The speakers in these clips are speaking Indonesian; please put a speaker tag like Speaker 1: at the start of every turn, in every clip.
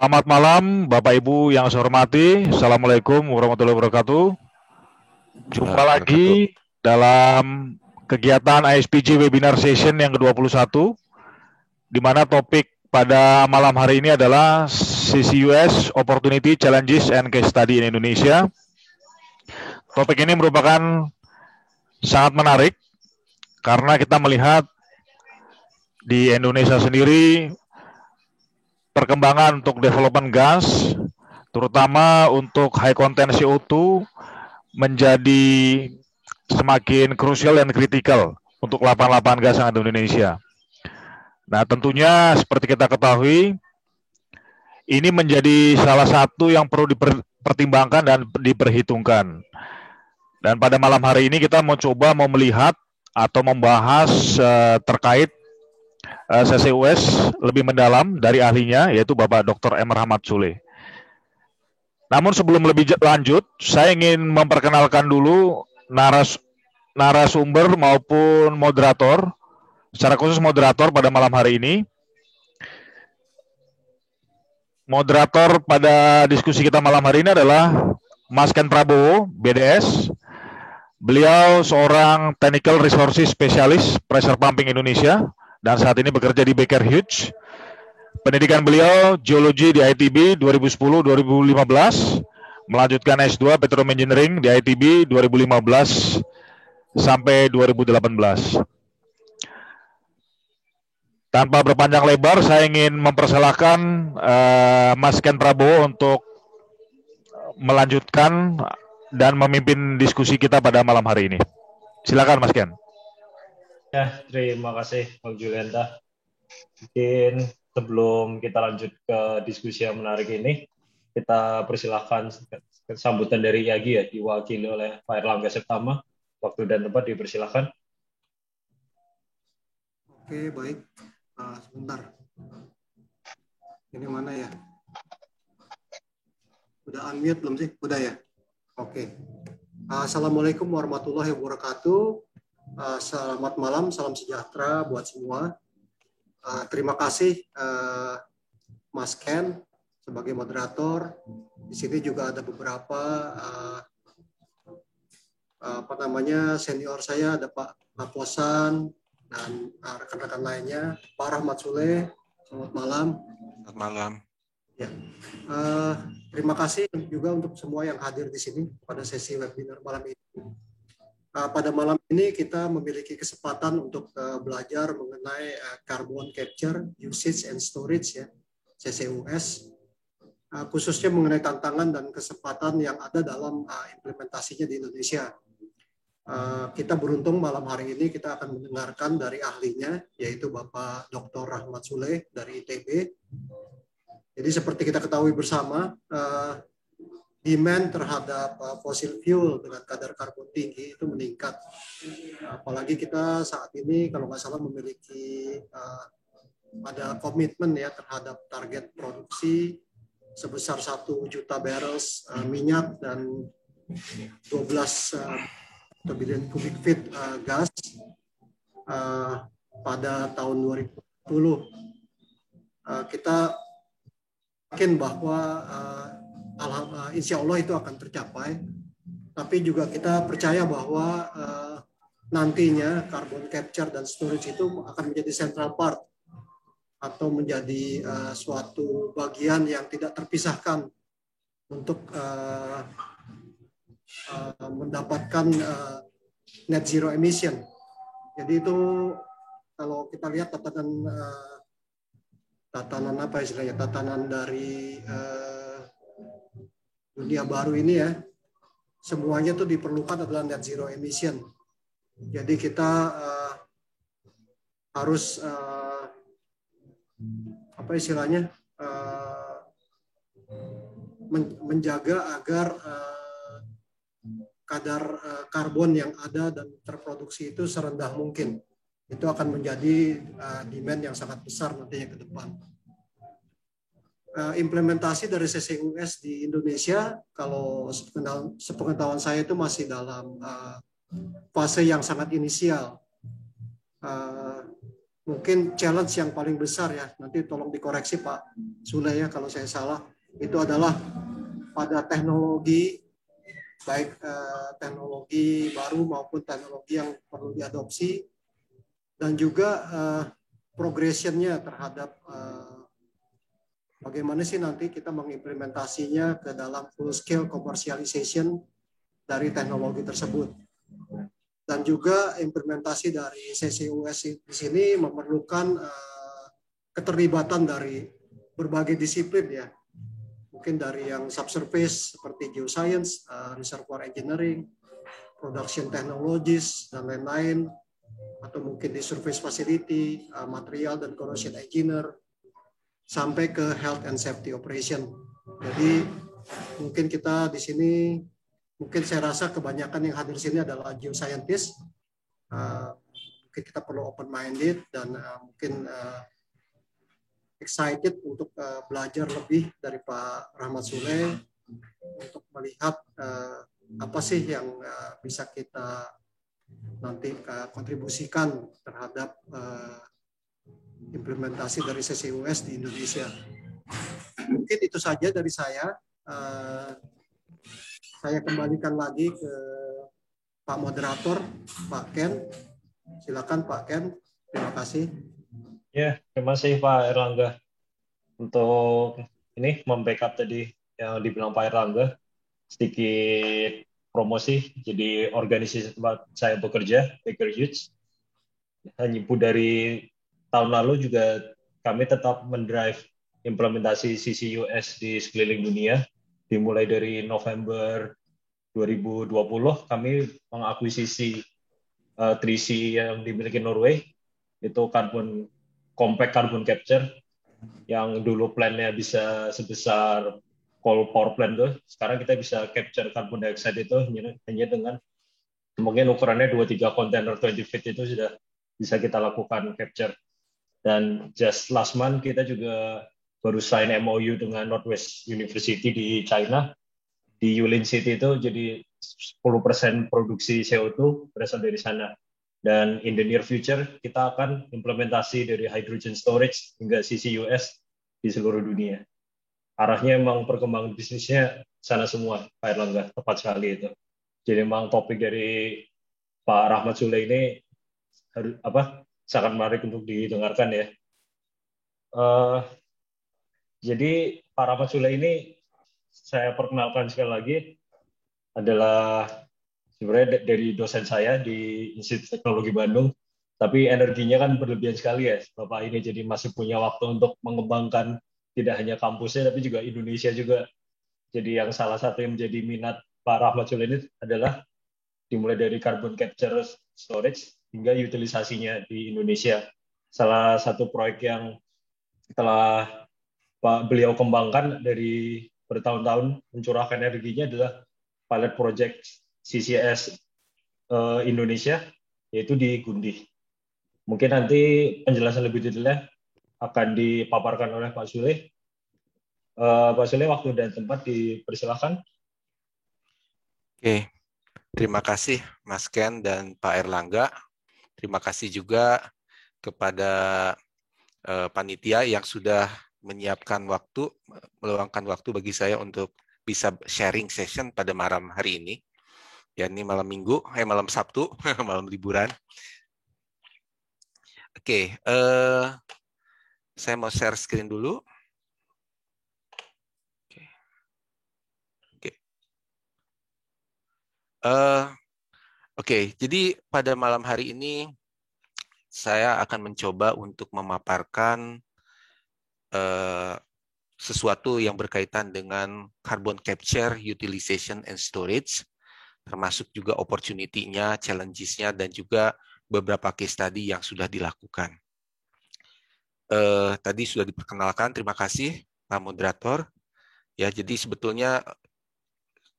Speaker 1: Selamat malam, Bapak Ibu yang saya hormati. Assalamualaikum warahmatullahi wabarakatuh. Jumpa
Speaker 2: Wabarakatuh.
Speaker 1: lagi dalam kegiatan ISPG Webinar Session yang ke-21, di mana topik pada malam hari ini adalah CCUS Opportunity, Challenges, and Case Study in Indonesia. Topik ini merupakan sangat menarik karena kita melihat di Indonesia sendiri perkembangan untuk development gas, terutama untuk high content CO2, menjadi semakin krusial dan kritikal untuk lapangan-lapangan gas yang ada di Indonesia. Nah, tentunya seperti kita ketahui, ini menjadi salah satu yang perlu dipertimbangkan dan diperhitungkan. Dan pada malam hari ini kita mau melihat atau membahas terkait CCUS lebih mendalam dari ahlinya, yaitu Bapak Dr. M. Rahmat Sule. Namun sebelum lebih lanjut, saya ingin memperkenalkan dulu narasumber maupun moderator, secara khusus moderator pada malam hari ini. Moderator pada diskusi kita malam hari ini adalah Mas Ken Prabowo, BDS. Beliau seorang Technical Resources Specialist Pressure Pumping Indonesia dan saat ini bekerja di Baker Hughes. Pendidikan beliau Geologi di ITB 2010-2015, melanjutkan S2 Petroleum Engineering di ITB 2015 sampai 2018. Tanpa berpanjang lebar, saya ingin mempersilahkan Mas Ken Prabowo untuk melanjutkan dan memimpin diskusi kita pada malam hari ini. Silakan Mas Ken.
Speaker 3: Ya, terima kasih Bang Julianta. Mungkin sebelum kita lanjut ke diskusi yang menarik ini, kita persilahkan sambutan dari Yagi ya, diwakili oleh Pak Erlangga Septama. Waktu dan tempat dipersilahkan.
Speaker 4: Oke, baik. Sebentar. Ini mana ya? Udah unmute belum sih? Udah ya? Oke. Assalamualaikum warahmatullahi wabarakatuh. Selamat malam, salam sejahtera buat semua. Terima kasih Mas Ken sebagai moderator. Di sini juga ada beberapa senior saya, ada Pak Laposan dan rekan-rekan lainnya. Pak Rahmat Sule, selamat malam.
Speaker 2: Selamat malam.
Speaker 4: Ya, terima kasih juga untuk semua yang hadir di sini pada sesi webinar malam ini. Pada malam ini kita memiliki kesempatan untuk belajar mengenai carbon capture, usage and storage ya, CCUS, khususnya mengenai tantangan dan kesempatan yang ada dalam implementasinya di Indonesia. Kita beruntung malam hari ini kita akan mendengarkan dari ahlinya, yaitu Bapak Dr. Rahmat Sule dari ITB. Jadi seperti kita ketahui bersama, demand terhadap fossil fuel dengan kadar karbon tinggi itu meningkat. Apalagi kita saat ini kalau nggak salah memiliki ada komitmen ya terhadap target produksi sebesar 1 juta barrels minyak dan 12 billion cubic feet gas pada tahun 2020. Kita yakin bahwa insya Allah itu akan tercapai, tapi juga kita percaya bahwa nantinya carbon capture dan storage itu akan menjadi central part atau menjadi suatu bagian yang tidak terpisahkan untuk mendapatkan net zero emission. Jadi itu kalau kita lihat tatanan apa istilahnya, tatanan dari dunia baru ini ya, semuanya tuh diperlukan adalah net zero emission. Jadi kita harus apa istilahnya menjaga agar kadar karbon yang ada dan terproduksi itu serendah mungkin. Itu akan menjadi demand yang sangat besar nantinya ke depan. Implementasi dari CCUS di Indonesia, kalau sepengetahuan saya itu masih dalam fase yang sangat inisial. mungkin challenge yang paling besar ya, nanti tolong dikoreksi Pak Sule ya kalau saya salah, itu adalah pada teknologi, baik teknologi baru maupun teknologi yang perlu diadopsi, dan juga progression-nya terhadap bagaimana sih nanti kita mengimplementasinya ke dalam full scale commercialization dari teknologi tersebut. Dan juga implementasi dari CCUS di sini memerlukan keterlibatan dari berbagai disiplin ya. Mungkin dari yang subsurface seperti geoscience, reservoir engineering, production technologies, dan lain-lain. Atau mungkin di surface facility, material dan corrosion engineer, sampai ke health and safety operation. Jadi mungkin kita di sini, mungkin saya rasa kebanyakan yang hadir di sini adalah geoscientist. Mungkin kita perlu open-minded dan mungkin excited untuk belajar lebih dari Pak Rahmat Sule untuk melihat apa sih yang bisa kita nanti kontribusikan terhadap implementasi dari CCUS di Indonesia. Mungkin itu saja dari saya. Saya kembalikan lagi ke Pak Moderator, Pak Ken. Silakan Pak Ken. Terima kasih.
Speaker 3: Ya, terima kasih Pak Erlangga untuk ini membackup tadi yang dibilang Pak Erlangga. Sedikit promosi, jadi organisasi tempat saya bekerja, Baker Hughes. Hanya dari tahun lalu juga kami tetap mendrive implementasi CCUS di sekeliling dunia. Dimulai dari November 2020, kami mengakuisisi 3C yang dimiliki Norway, itu compact carbon capture, yang dulu plannya bisa sebesar coal power plant tuh, sekarang kita bisa capture carbon dioxide itu hanya dengan mungkin ukurannya 2-3 kontainer 20 feet itu sudah bisa kita lakukan capture. Dan just last month kita juga baru sign MOU dengan Northwest University di China. Di Yulin City itu jadi 10% produksi CO2 berasal dari sana. Dan in the near future kita akan implementasi dari hydrogen storage hingga CCUS di seluruh dunia. Arahnya memang perkembangan bisnisnya sana semua, Pak Erlangga, tepat sekali itu. Jadi memang topik dari Pak Rahmat Sule ini sangat menarik untuk didengarkan ya. Jadi Pak Rahmat Sule ini saya perkenalkan sekali lagi adalah sebenarnya dari dosen saya di Institut Teknologi Bandung, tapi energinya kan berlebihan sekali ya Bapak ini, jadi masih punya waktu untuk mengembangkan tidak hanya kampusnya tapi juga Indonesia juga. Jadi yang salah satu yang menjadi minat Pak Rahmat Sule ini adalah dimulai dari carbon capture storage hingga utilisasinya di Indonesia. Salah satu proyek yang telah beliau kembangkan dari bertahun-tahun mencurahkan energinya adalah pilot project CCS Indonesia, yaitu di Gundih. Mungkin nanti penjelasan lebih detailnya akan dipaparkan oleh Pak Sule. Pak Sule, waktu dan tempat dipersilakan.
Speaker 2: Oke, terima kasih Mas Ken dan Pak Erlangga. Terima kasih juga kepada panitia yang sudah menyiapkan waktu, meluangkan waktu bagi saya untuk bisa sharing session pada malam hari ini. Ya, ini malam Minggu, malam Sabtu, malam liburan. Oke, saya mau share screen dulu. Oke, jadi pada malam hari ini saya akan mencoba untuk memaparkan sesuatu yang berkaitan dengan carbon capture, utilization, and storage, termasuk juga opportunity-nya, challenges-nya, dan juga beberapa case study yang sudah dilakukan. Tadi sudah diperkenalkan, terima kasih Pak Moderator. Ya, jadi sebetulnya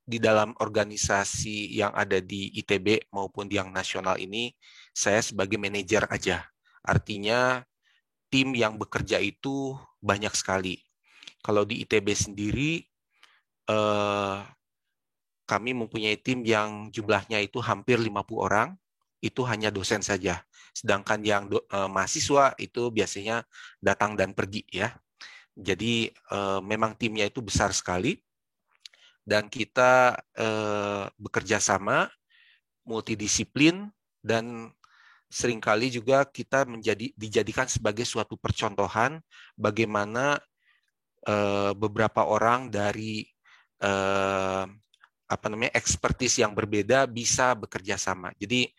Speaker 2: di dalam organisasi yang ada di ITB maupun yang nasional ini, saya sebagai manajer aja. Artinya tim yang bekerja itu banyak sekali. Kalau di ITB sendiri, kami mempunyai tim yang jumlahnya itu hampir 50 orang, itu hanya dosen saja. Sedangkan yang mahasiswa itu biasanya datang dan pergi ya. Jadi memang timnya itu besar sekali dan kita bekerja sama multidisiplin dan seringkali juga kita dijadikan sebagai suatu percontohan bagaimana beberapa orang dari ekspertis yang berbeda bisa bekerja sama. Jadi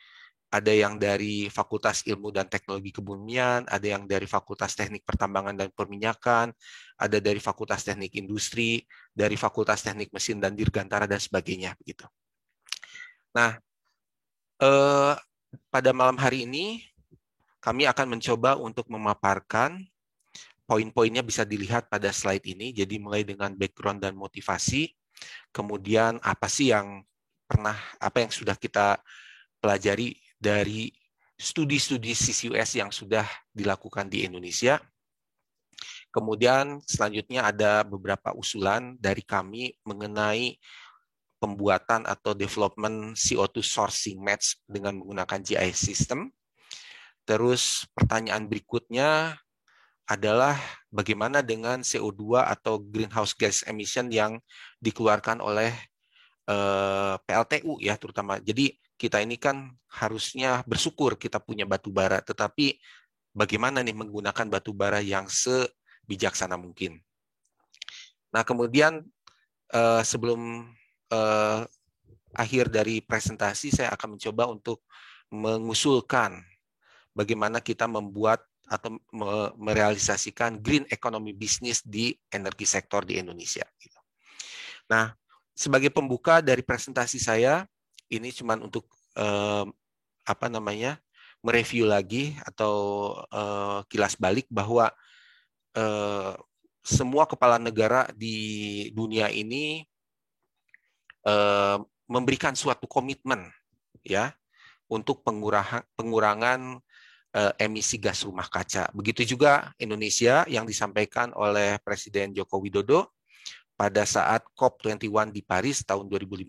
Speaker 2: ada yang dari Fakultas Ilmu dan Teknologi Kebumian, ada yang dari Fakultas Teknik Pertambangan dan Perminyakan, ada dari Fakultas Teknik Industri, dari Fakultas Teknik Mesin dan Dirgantara dan sebagainya begitu. Nah, pada malam hari ini kami akan mencoba untuk memaparkan poin-poinnya bisa dilihat pada slide ini. Jadi mulai dengan background dan motivasi, kemudian apa yang sudah kita pelajari dari studi-studi CCUS yang sudah dilakukan di Indonesia. Kemudian selanjutnya ada beberapa usulan dari kami mengenai pembuatan atau development CO2 sourcing match dengan menggunakan GIS system. Terus pertanyaan berikutnya adalah bagaimana dengan CO2 atau greenhouse gas emission yang dikeluarkan oleh PLTU ya terutama. Jadi kita ini kan harusnya bersyukur kita punya batu bara, tetapi bagaimana nih menggunakan batu bara yang sebijaksana mungkin. Nah kemudian sebelum akhir dari presentasi saya akan mencoba untuk mengusulkan bagaimana kita membuat atau merealisasikan green economy business di energi sektor di Indonesia. Nah, sebagai pembuka dari presentasi saya, ini cuma untuk mereview lagi atau kilas balik bahwa semua kepala negara di dunia ini memberikan suatu komitmen ya untuk pengurangan emisi gas rumah kaca. Begitu juga Indonesia yang disampaikan oleh Presiden Joko Widodo pada saat COP21 di Paris tahun 2015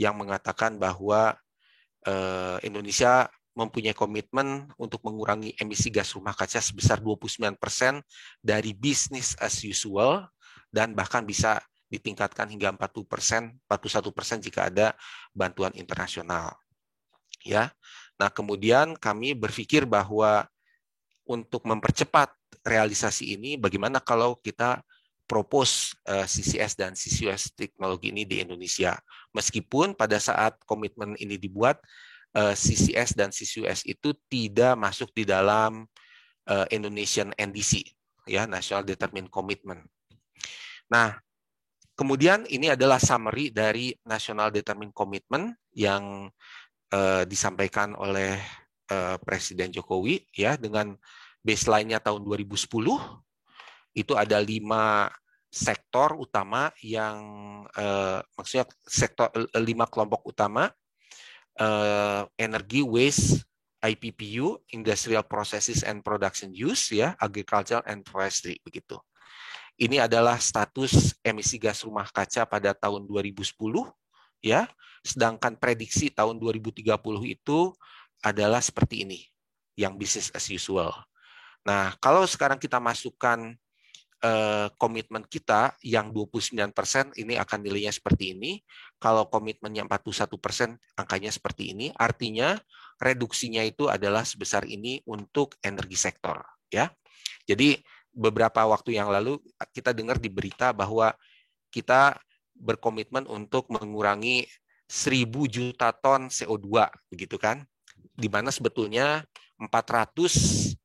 Speaker 2: yang mengatakan bahwa Indonesia mempunyai komitmen untuk mengurangi emisi gas rumah kaca sebesar 29% dari business as usual dan bahkan bisa ditingkatkan hingga 41% jika ada bantuan internasional. Ya. Nah, kemudian kami berpikir bahwa untuk mempercepat realisasi ini, bagaimana kalau kita propose CCS dan CCUS teknologi ini di Indonesia. Meskipun pada saat komitmen ini dibuat, CCS dan CCUS itu tidak masuk di dalam Indonesian NDC, ya National Determined Commitment. Nah, kemudian ini adalah summary dari National Determined Commitment yang disampaikan oleh Presiden Jokowi ya dengan baseline-nya tahun 2010 itu ada 5 sektor utama yang maksudnya sektor 5 kelompok utama energy, waste, IPPU, industrial processes and production use ya, agriculture and forestry begitu. Ini adalah status emisi gas rumah kaca pada tahun 2010 ya. Sedangkan prediksi tahun 2030 itu adalah seperti ini, yang business as usual. Nah, kalau sekarang kita masukkan komitmen kita yang 29%, ini akan nilainya seperti ini. Kalau komitmennya 41%, angkanya seperti ini. Artinya reduksinya itu adalah sebesar ini untuk energi sektor. Ya, jadi beberapa waktu yang lalu kita dengar di berita bahwa kita berkomitmen untuk mengurangi 1.000 juta ton CO2, begitu kan? Di mana sebetulnya 400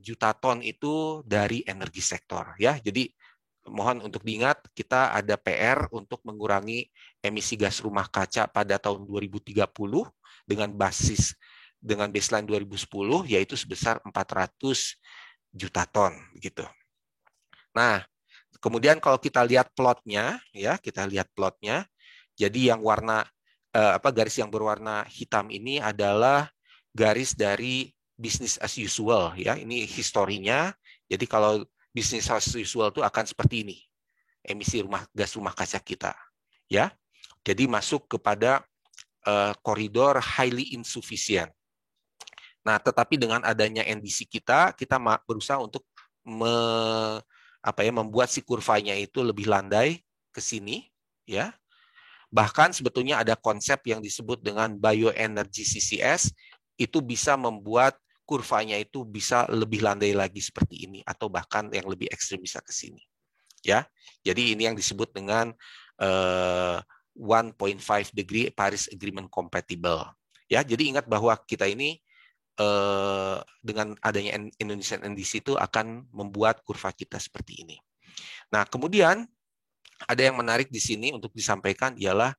Speaker 2: juta ton itu dari energi sektor, ya. Jadi mohon untuk diingat kita ada PR untuk mengurangi emisi gas rumah kaca pada tahun 2030 dengan baseline 2010 yaitu sebesar 400 juta ton, gitu. Nah, kemudian kalau kita lihat plotnya, ya kita lihat plotnya. Jadi yang warna garis yang berwarna hitam ini adalah garis dari business as usual ya. Ini historinya. Jadi kalau business as usual itu akan seperti ini. Emisi gas rumah kaca kita ya. Jadi masuk kepada koridor highly insufficient. Nah, tetapi dengan adanya NDC kita berusaha untuk membuat si kurvanya itu lebih landai ke sini, ya. Bahkan sebetulnya ada konsep yang disebut dengan bioenergy CCS, itu bisa membuat kurvanya itu bisa lebih landai lagi seperti ini, atau bahkan yang lebih ekstrim bisa ke sini. Ya, jadi ini yang disebut dengan 1.5 degree Paris Agreement compatible. Ya, jadi ingat bahwa kita ini dengan adanya Indonesian NDC itu akan membuat kurva kita seperti ini. Nah, kemudian ada yang menarik di sini untuk disampaikan ialah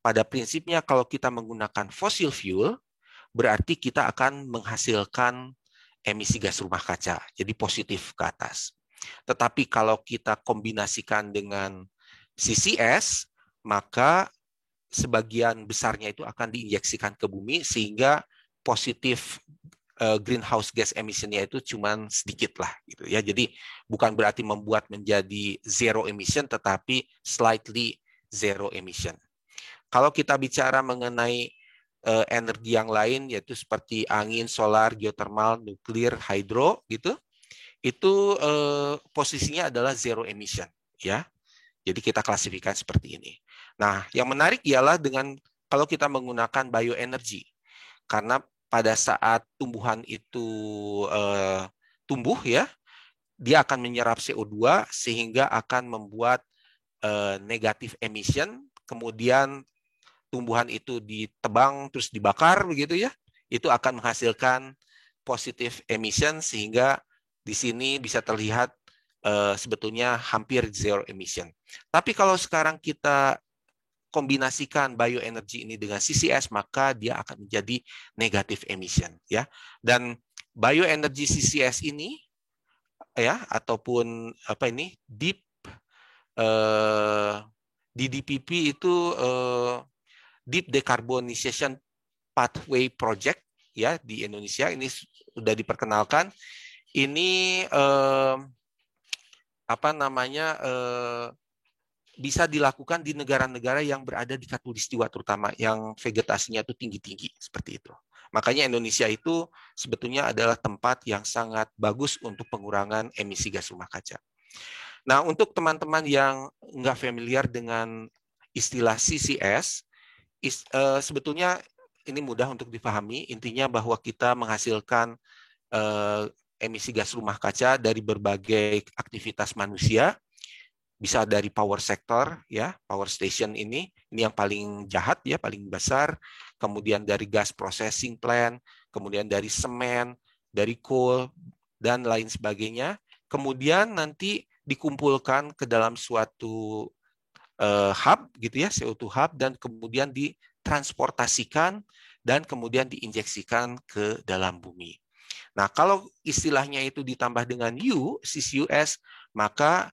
Speaker 2: pada prinsipnya kalau kita menggunakan fossil fuel, berarti kita akan menghasilkan emisi gas rumah kaca, jadi positif ke atas. Tetapi kalau kita kombinasikan dengan CCS, maka sebagian besarnya itu akan diinjeksikan ke bumi sehingga positif greenhouse gas emission-nya itu cuma sedikit lah gitu ya. Jadi bukan berarti membuat menjadi zero emission tetapi slightly zero emission. Kalau kita bicara mengenai energi yang lain yaitu seperti angin, solar, geothermal, nuklir, hydro gitu, itu posisinya adalah zero emission ya. Jadi kita klasifikasi seperti ini. Nah, yang menarik ialah dengan kalau kita menggunakan bioenergy, karena pada saat tumbuhan itu tumbuh ya, dia akan menyerap CO2 sehingga akan membuat negatif emission, kemudian tumbuhan itu ditebang terus dibakar begitu ya, itu akan menghasilkan positive emission sehingga di sini bisa terlihat sebetulnya hampir zero emission. Tapi kalau sekarang kita kombinasikan bioenergy ini dengan CCS, maka dia akan menjadi negative emission ya. Dan bioenergy CCS ini ya ataupun deep DDPP itu Deep Decarbonization Pathway Project ya di Indonesia ini sudah diperkenalkan. Ini bisa dilakukan di negara-negara yang berada di khatulistiwa terutama yang vegetasinya itu tinggi-tinggi seperti itu. Makanya Indonesia itu sebetulnya adalah tempat yang sangat bagus untuk pengurangan emisi gas rumah kaca. Nah, untuk teman-teman yang nggak familiar dengan istilah CCS, sebetulnya ini mudah untuk dipahami. Intinya bahwa kita menghasilkan emisi gas rumah kaca dari berbagai aktivitas manusia, bisa dari power sector ya, power station ini yang paling jahat ya, paling besar, kemudian dari gas processing plant, kemudian dari semen, dari coal dan lain sebagainya, kemudian nanti dikumpulkan ke dalam suatu hub gitu ya, CO2 hub, dan kemudian ditransportasikan dan kemudian diinjeksikan ke dalam bumi. Nah, kalau istilahnya itu ditambah dengan U, CCUS, maka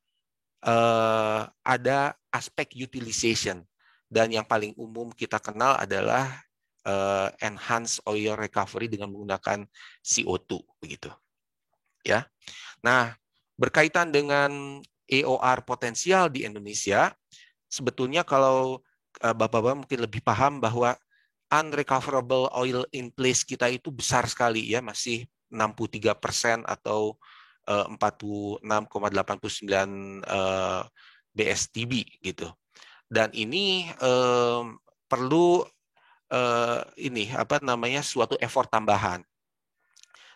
Speaker 2: ada aspek utilization, dan yang paling umum kita kenal adalah enhanced oil recovery dengan menggunakan CO2 begitu. Ya. Nah, berkaitan dengan EOR potensial di Indonesia, sebetulnya kalau Bapak-bapak mungkin lebih paham bahwa unrecoverable oil in place kita itu besar sekali ya, masih 63% atau 46,89 BSTB gitu. Dan ini perlu suatu effort tambahan.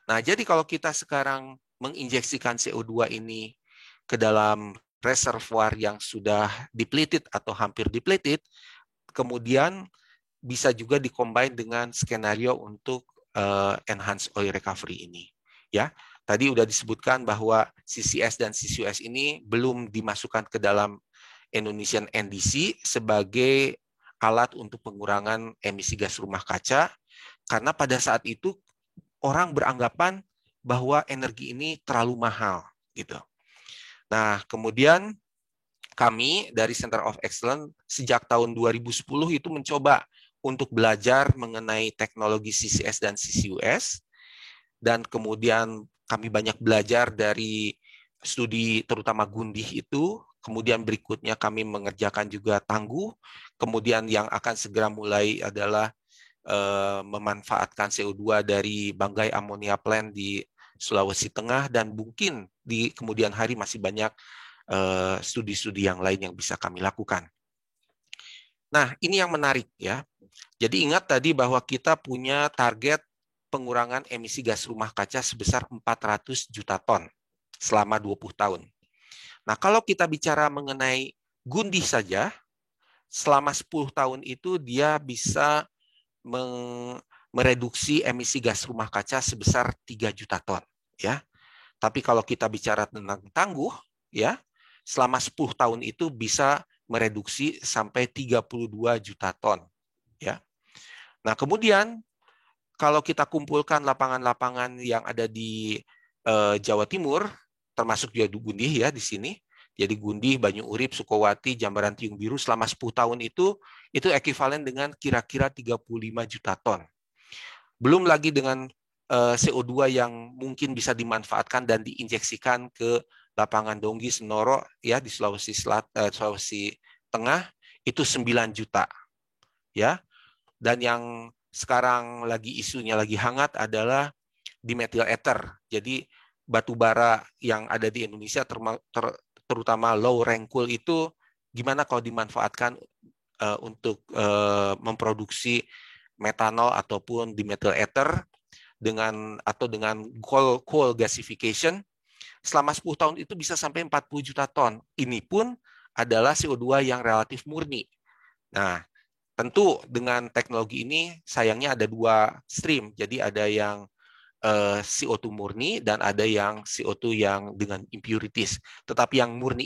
Speaker 2: Nah, jadi kalau kita sekarang menginjeksikan CO2 ini ke dalam reservoir yang sudah depleted atau hampir depleted, kemudian bisa juga dikombin dengan skenario untuk enhanced oil recovery ini. Ya, tadi sudah disebutkan bahwa CCS dan CCUS ini belum dimasukkan ke dalam Indonesian NDC sebagai alat untuk pengurangan emisi gas rumah kaca, karena pada saat itu orang beranggapan bahwa energi ini terlalu mahal gitu. Nah, kemudian kami dari Center of Excellence sejak tahun 2010 itu mencoba untuk belajar mengenai teknologi CCS dan CCUS, dan kemudian kami banyak belajar dari studi terutama Gundih itu, kemudian berikutnya kami mengerjakan juga Tangguh, kemudian yang akan segera mulai adalah memanfaatkan CO2 dari bangkai amonia plant di Sulawesi Tengah, dan mungkin di kemudian hari masih banyak studi-studi yang lain yang bisa kami lakukan. Nah, ini yang menarik ya. Jadi ingat tadi bahwa kita punya target pengurangan emisi gas rumah kaca sebesar 400 juta ton selama 20 tahun. Nah, kalau kita bicara mengenai Gundih saja, selama 10 tahun itu dia bisa mereduksi emisi gas rumah kaca sebesar 3 juta ton. Ya. Tapi kalau kita bicara tentang Tangguh, ya, selama 10 tahun itu bisa mereduksi sampai 32 juta ton. Ya. Nah, kemudian kalau kita kumpulkan lapangan-lapangan yang ada di Jawa Timur, termasuk juga Gundih ya di sini. Jadi Gundih, Banyu Urip, Sukowati, Jambaran Tiung Biru selama 10 tahun itu ekuivalen dengan kira-kira 35 juta ton. Belum lagi dengan CO2 yang mungkin bisa dimanfaatkan dan diinjeksikan ke lapangan Donggi, Senoro ya di Sulawesi Tengah itu 9 juta. Ya. Dan yang sekarang lagi isunya lagi hangat adalah dimethyl ether. Jadi batu bara yang ada di Indonesia terutama low rankul itu gimana kalau dimanfaatkan untuk memproduksi metanol ataupun dimethyl ether dengan coal gasification selama 10 tahun itu bisa sampai 40 juta ton. Ini pun adalah CO2 yang relatif murni. Nah, tentu dengan teknologi ini sayangnya ada 2 stream. Jadi ada yang CO2 murni dan ada yang CO2 yang dengan impurities. Tetapi yang murni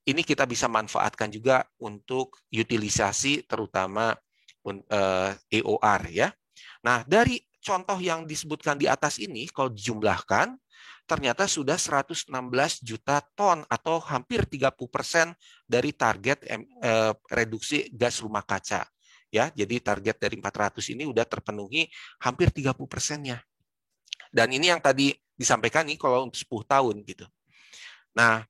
Speaker 2: ini kita bisa manfaatkan juga untuk utilisasi terutama EOR ya. Nah, dari contoh yang disebutkan di atas ini kalau dijumlahkan ternyata sudah 116 juta ton atau hampir 30% dari target reduksi gas rumah kaca. Ya, jadi target dari 400 ini udah terpenuhi hampir 30%-nya. Dan ini yang tadi disampaikan nih kalau untuk 10 tahun gitu. Nah,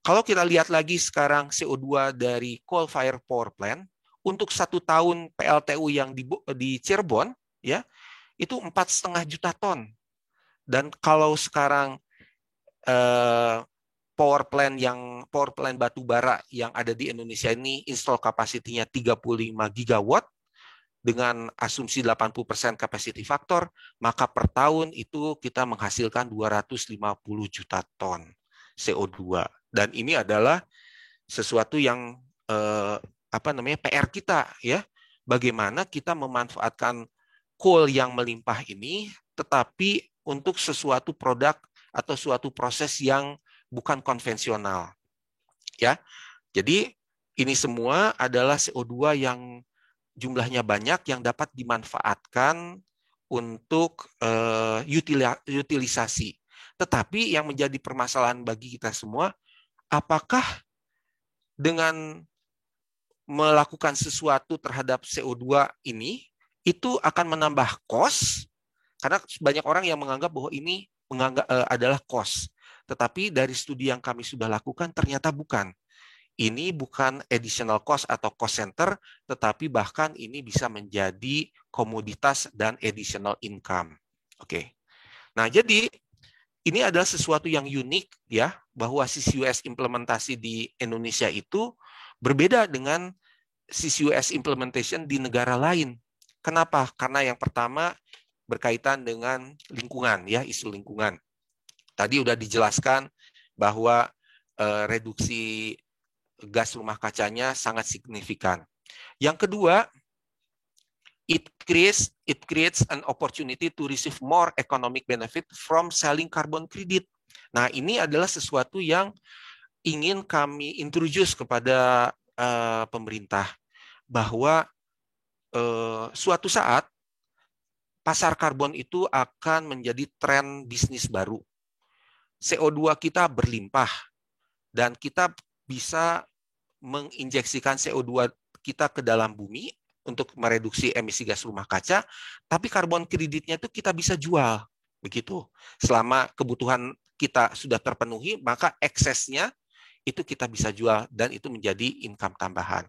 Speaker 2: kalau kita lihat lagi sekarang CO2 dari coal fire power plant untuk 1 tahun PLTU yang di Cirebon ya itu 4,5 juta ton. Dan kalau sekarang power plant batu bara yang ada di Indonesia ini install kapasitinya 35 gigawatt dengan asumsi 80% capacity factor, maka per tahun itu kita menghasilkan 250 juta ton CO2. Dan ini adalah sesuatu yang PR kita ya. Bagaimana kita memanfaatkan coal yang melimpah ini tetapi untuk sesuatu produk atau suatu proses yang bukan konvensional. Ya. Jadi ini semua adalah CO2 yang jumlahnya banyak yang dapat dimanfaatkan untuk utilisasi. Tetapi yang menjadi permasalahan bagi kita semua, apakah dengan melakukan sesuatu terhadap CO2 ini, itu akan menambah cost? Karena banyak orang yang menganggap bahwa ini adalah cost. Tetapi dari studi yang kami sudah lakukan, ternyata bukan. Ini bukan additional cost atau cost center, tetapi bahkan ini bisa menjadi komoditas dan additional income. Oke. Nah, jadi ini adalah sesuatu yang unik ya, bahwa CCUS implementasi di Indonesia itu berbeda dengan CCUS implementation di negara lain. Kenapa? Karena yang pertama berkaitan dengan lingkungan ya, isu lingkungan. Tadi udah dijelaskan bahwa reduksi gas rumah kacanya sangat signifikan. Yang kedua, it creates an opportunity to receive more economic benefit from selling carbon credit. Nah, ini adalah sesuatu yang ingin kami introduce kepada pemerintah bahwa suatu saat pasar karbon itu akan menjadi tren bisnis baru. CO2 kita berlimpah dan kita bisa menginjeksikan CO2 kita ke dalam bumi untuk mereduksi emisi gas rumah kaca, tapi karbon kreditnya itu kita bisa jual. Begitu. Selama kebutuhan kita sudah terpenuhi, maka eksesnya itu kita bisa jual dan itu menjadi income tambahan.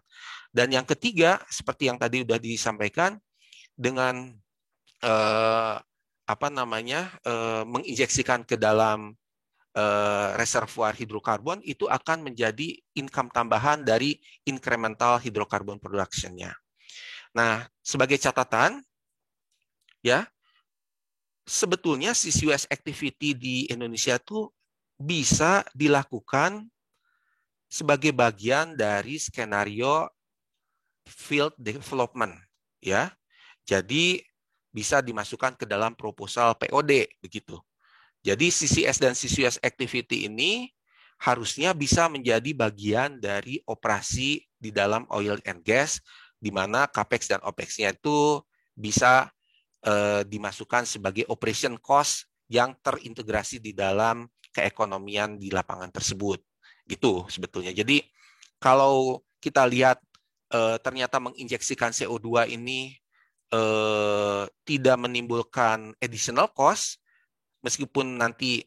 Speaker 2: Dan yang ketiga, seperti yang tadi sudah disampaikan, dengan menginjeksikan ke dalam reservoir hidrokarbon itu akan menjadi income tambahan dari incremental hydrocarbon production-nya. Nah, sebagai catatan, ya, sebetulnya CCUS activity di Indonesia itu bisa dilakukan sebagai bagian dari skenario field development, ya. Jadi bisa dimasukkan ke dalam proposal POD begitu. Jadi CCS dan CCUS activity ini harusnya bisa menjadi bagian dari operasi di dalam oil and gas, di mana CAPEX dan OPEX-nya itu bisa dimasukkan sebagai operation cost yang terintegrasi di dalam keekonomian di lapangan tersebut. Gitu sebetulnya. Jadi kalau kita lihat ternyata menginjeksikan CO2 ini tidak menimbulkan additional cost, meskipun nanti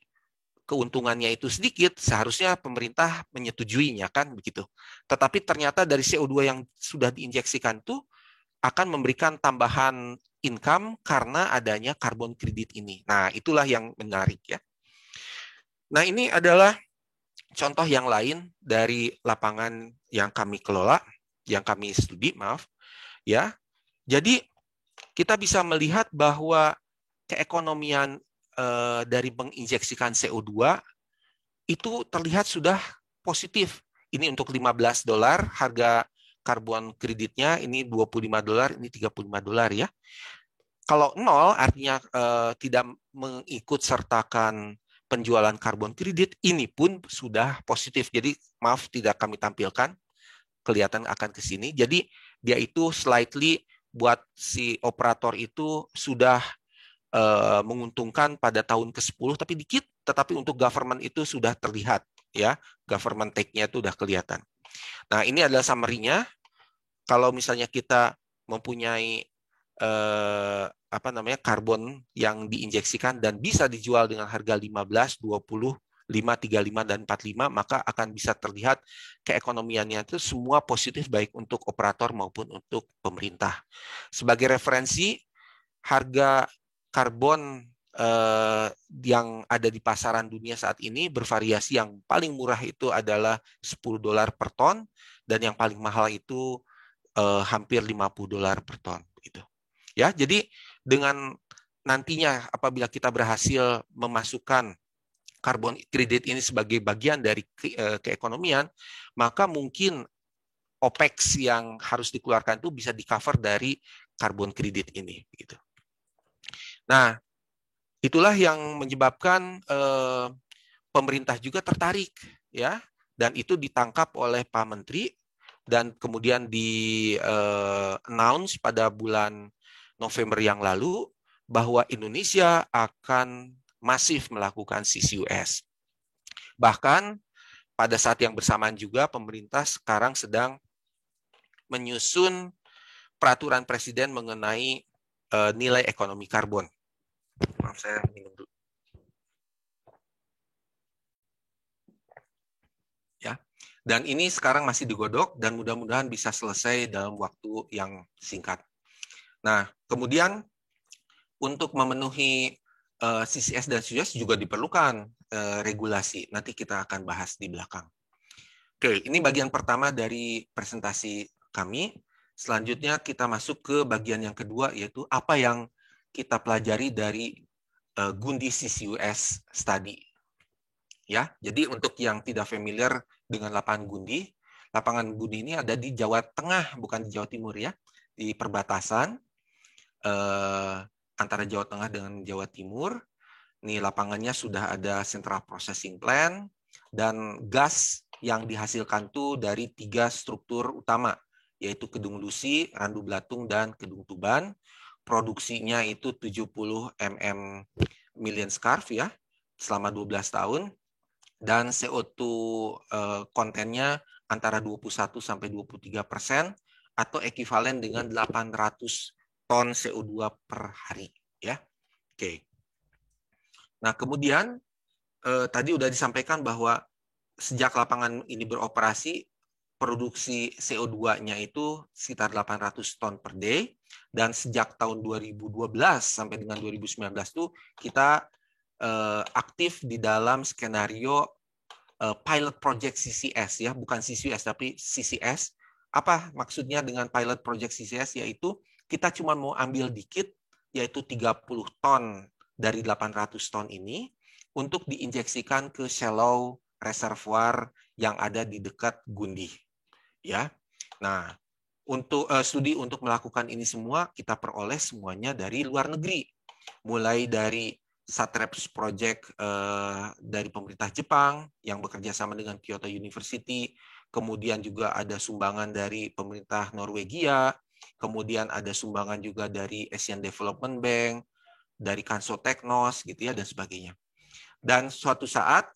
Speaker 2: keuntungannya itu sedikit, seharusnya pemerintah menyetujuinya, kan begitu. Tetapi ternyata dari CO2 yang sudah diinjeksikan itu akan memberikan tambahan income karena adanya carbon credit ini. Nah, itulah yang menarik, ya. Nah, ini adalah contoh yang lain dari lapangan yang kami kelola, yang kami studi, maaf, ya. Jadi kita bisa melihat bahwa keekonomian dari menginjeksikan CO2 itu terlihat sudah positif. Ini untuk $15 harga karbon kreditnya, ini $25, ini $35, ya. Kalau 0 artinya tidak mengikut sertakan penjualan karbon kredit, ini pun sudah positif. Jadi maaf tidak kami tampilkan, kelihatan akan ke sini. Jadi dia itu slightly buat si operator itu sudah menguntungkan pada tahun ke-10, tapi dikit, tetapi untuk government itu sudah terlihat, ya, government take-nya itu sudah kelihatan. Nah, ini adalah summary-nya. Kalau misalnya kita mempunyai karbon yang diinjeksikan dan bisa dijual dengan harga 15, 20, 5, 35, dan 45, maka akan bisa terlihat keekonomiannya itu semua positif baik untuk operator maupun untuk pemerintah. Sebagai referensi, harga karbon yang ada di pasaran dunia saat ini bervariasi. Yang paling murah itu adalah $10 per ton, dan yang paling mahal itu hampir $50 per ton. Gitu. Ya, jadi dengan nantinya apabila kita berhasil memasukkan karbon kredit ini sebagai bagian dari keekonomian, maka mungkin OPEX yang harus dikeluarkan itu bisa di-cover dari karbon kredit ini. Gitu. Nah, itulah yang menyebabkan pemerintah juga tertarik, ya, dan itu ditangkap oleh Pak Menteri dan kemudian di-announce pada bulan November yang lalu bahwa Indonesia akan masif melakukan CCUS. Bahkan pada saat yang bersamaan juga pemerintah sekarang sedang menyusun peraturan presiden mengenai nilai ekonomi karbon. Maaf, saya minum dulu. Ya, dan ini sekarang masih digodok dan mudah-mudahan bisa selesai dalam waktu yang singkat. Nah, kemudian untuk memenuhi CCS dan CCUS juga diperlukan regulasi. Nanti kita akan bahas di belakang. Oke, ini bagian pertama dari presentasi kami. Selanjutnya kita masuk ke bagian yang kedua, yaitu apa yang kita pelajari dari Gundi CCUS study. Ya, jadi untuk yang tidak familiar dengan lapangan Gundi ini ada di Jawa Tengah, bukan di Jawa Timur, ya, di perbatasan antara Jawa Tengah dengan Jawa Timur. Ini lapangannya sudah ada central processing plant dan gas yang dihasilkan tuh dari 3 struktur utama, yaitu Kedung Lusi, Randu Blatung, dan Kedung Tuban. Produksinya itu 70 million scarf, ya, selama 12 tahun. Dan CO2 kontennya antara 21 sampai 23% atau ekivalen dengan 800 ton CO2 per hari, ya. Oke. Nah, kemudian tadi udah disampaikan bahwa sejak lapangan ini beroperasi, produksi CO2-nya itu sekitar 800 ton per day. Dan sejak tahun 2012 sampai dengan 2019 tuh kita aktif di dalam skenario pilot project CCS ya, bukan CCS tapi CCS. Apa maksudnya dengan pilot project CCS? Yaitu kita cuma mau ambil dikit, yaitu 30 ton dari 800 ton ini untuk diinjeksikan ke shallow reservoir yang ada di dekat Gundi. Ya, nah untuk studi untuk melakukan ini semua kita peroleh semuanya dari luar negeri, mulai dari SATREPS Project dari pemerintah Jepang yang bekerja sama dengan Kyoto University, kemudian juga ada sumbangan dari pemerintah Norwegia, kemudian ada sumbangan juga dari Asian Development Bank, dari Kanso Teknos gitu ya dan sebagainya. Dan suatu saat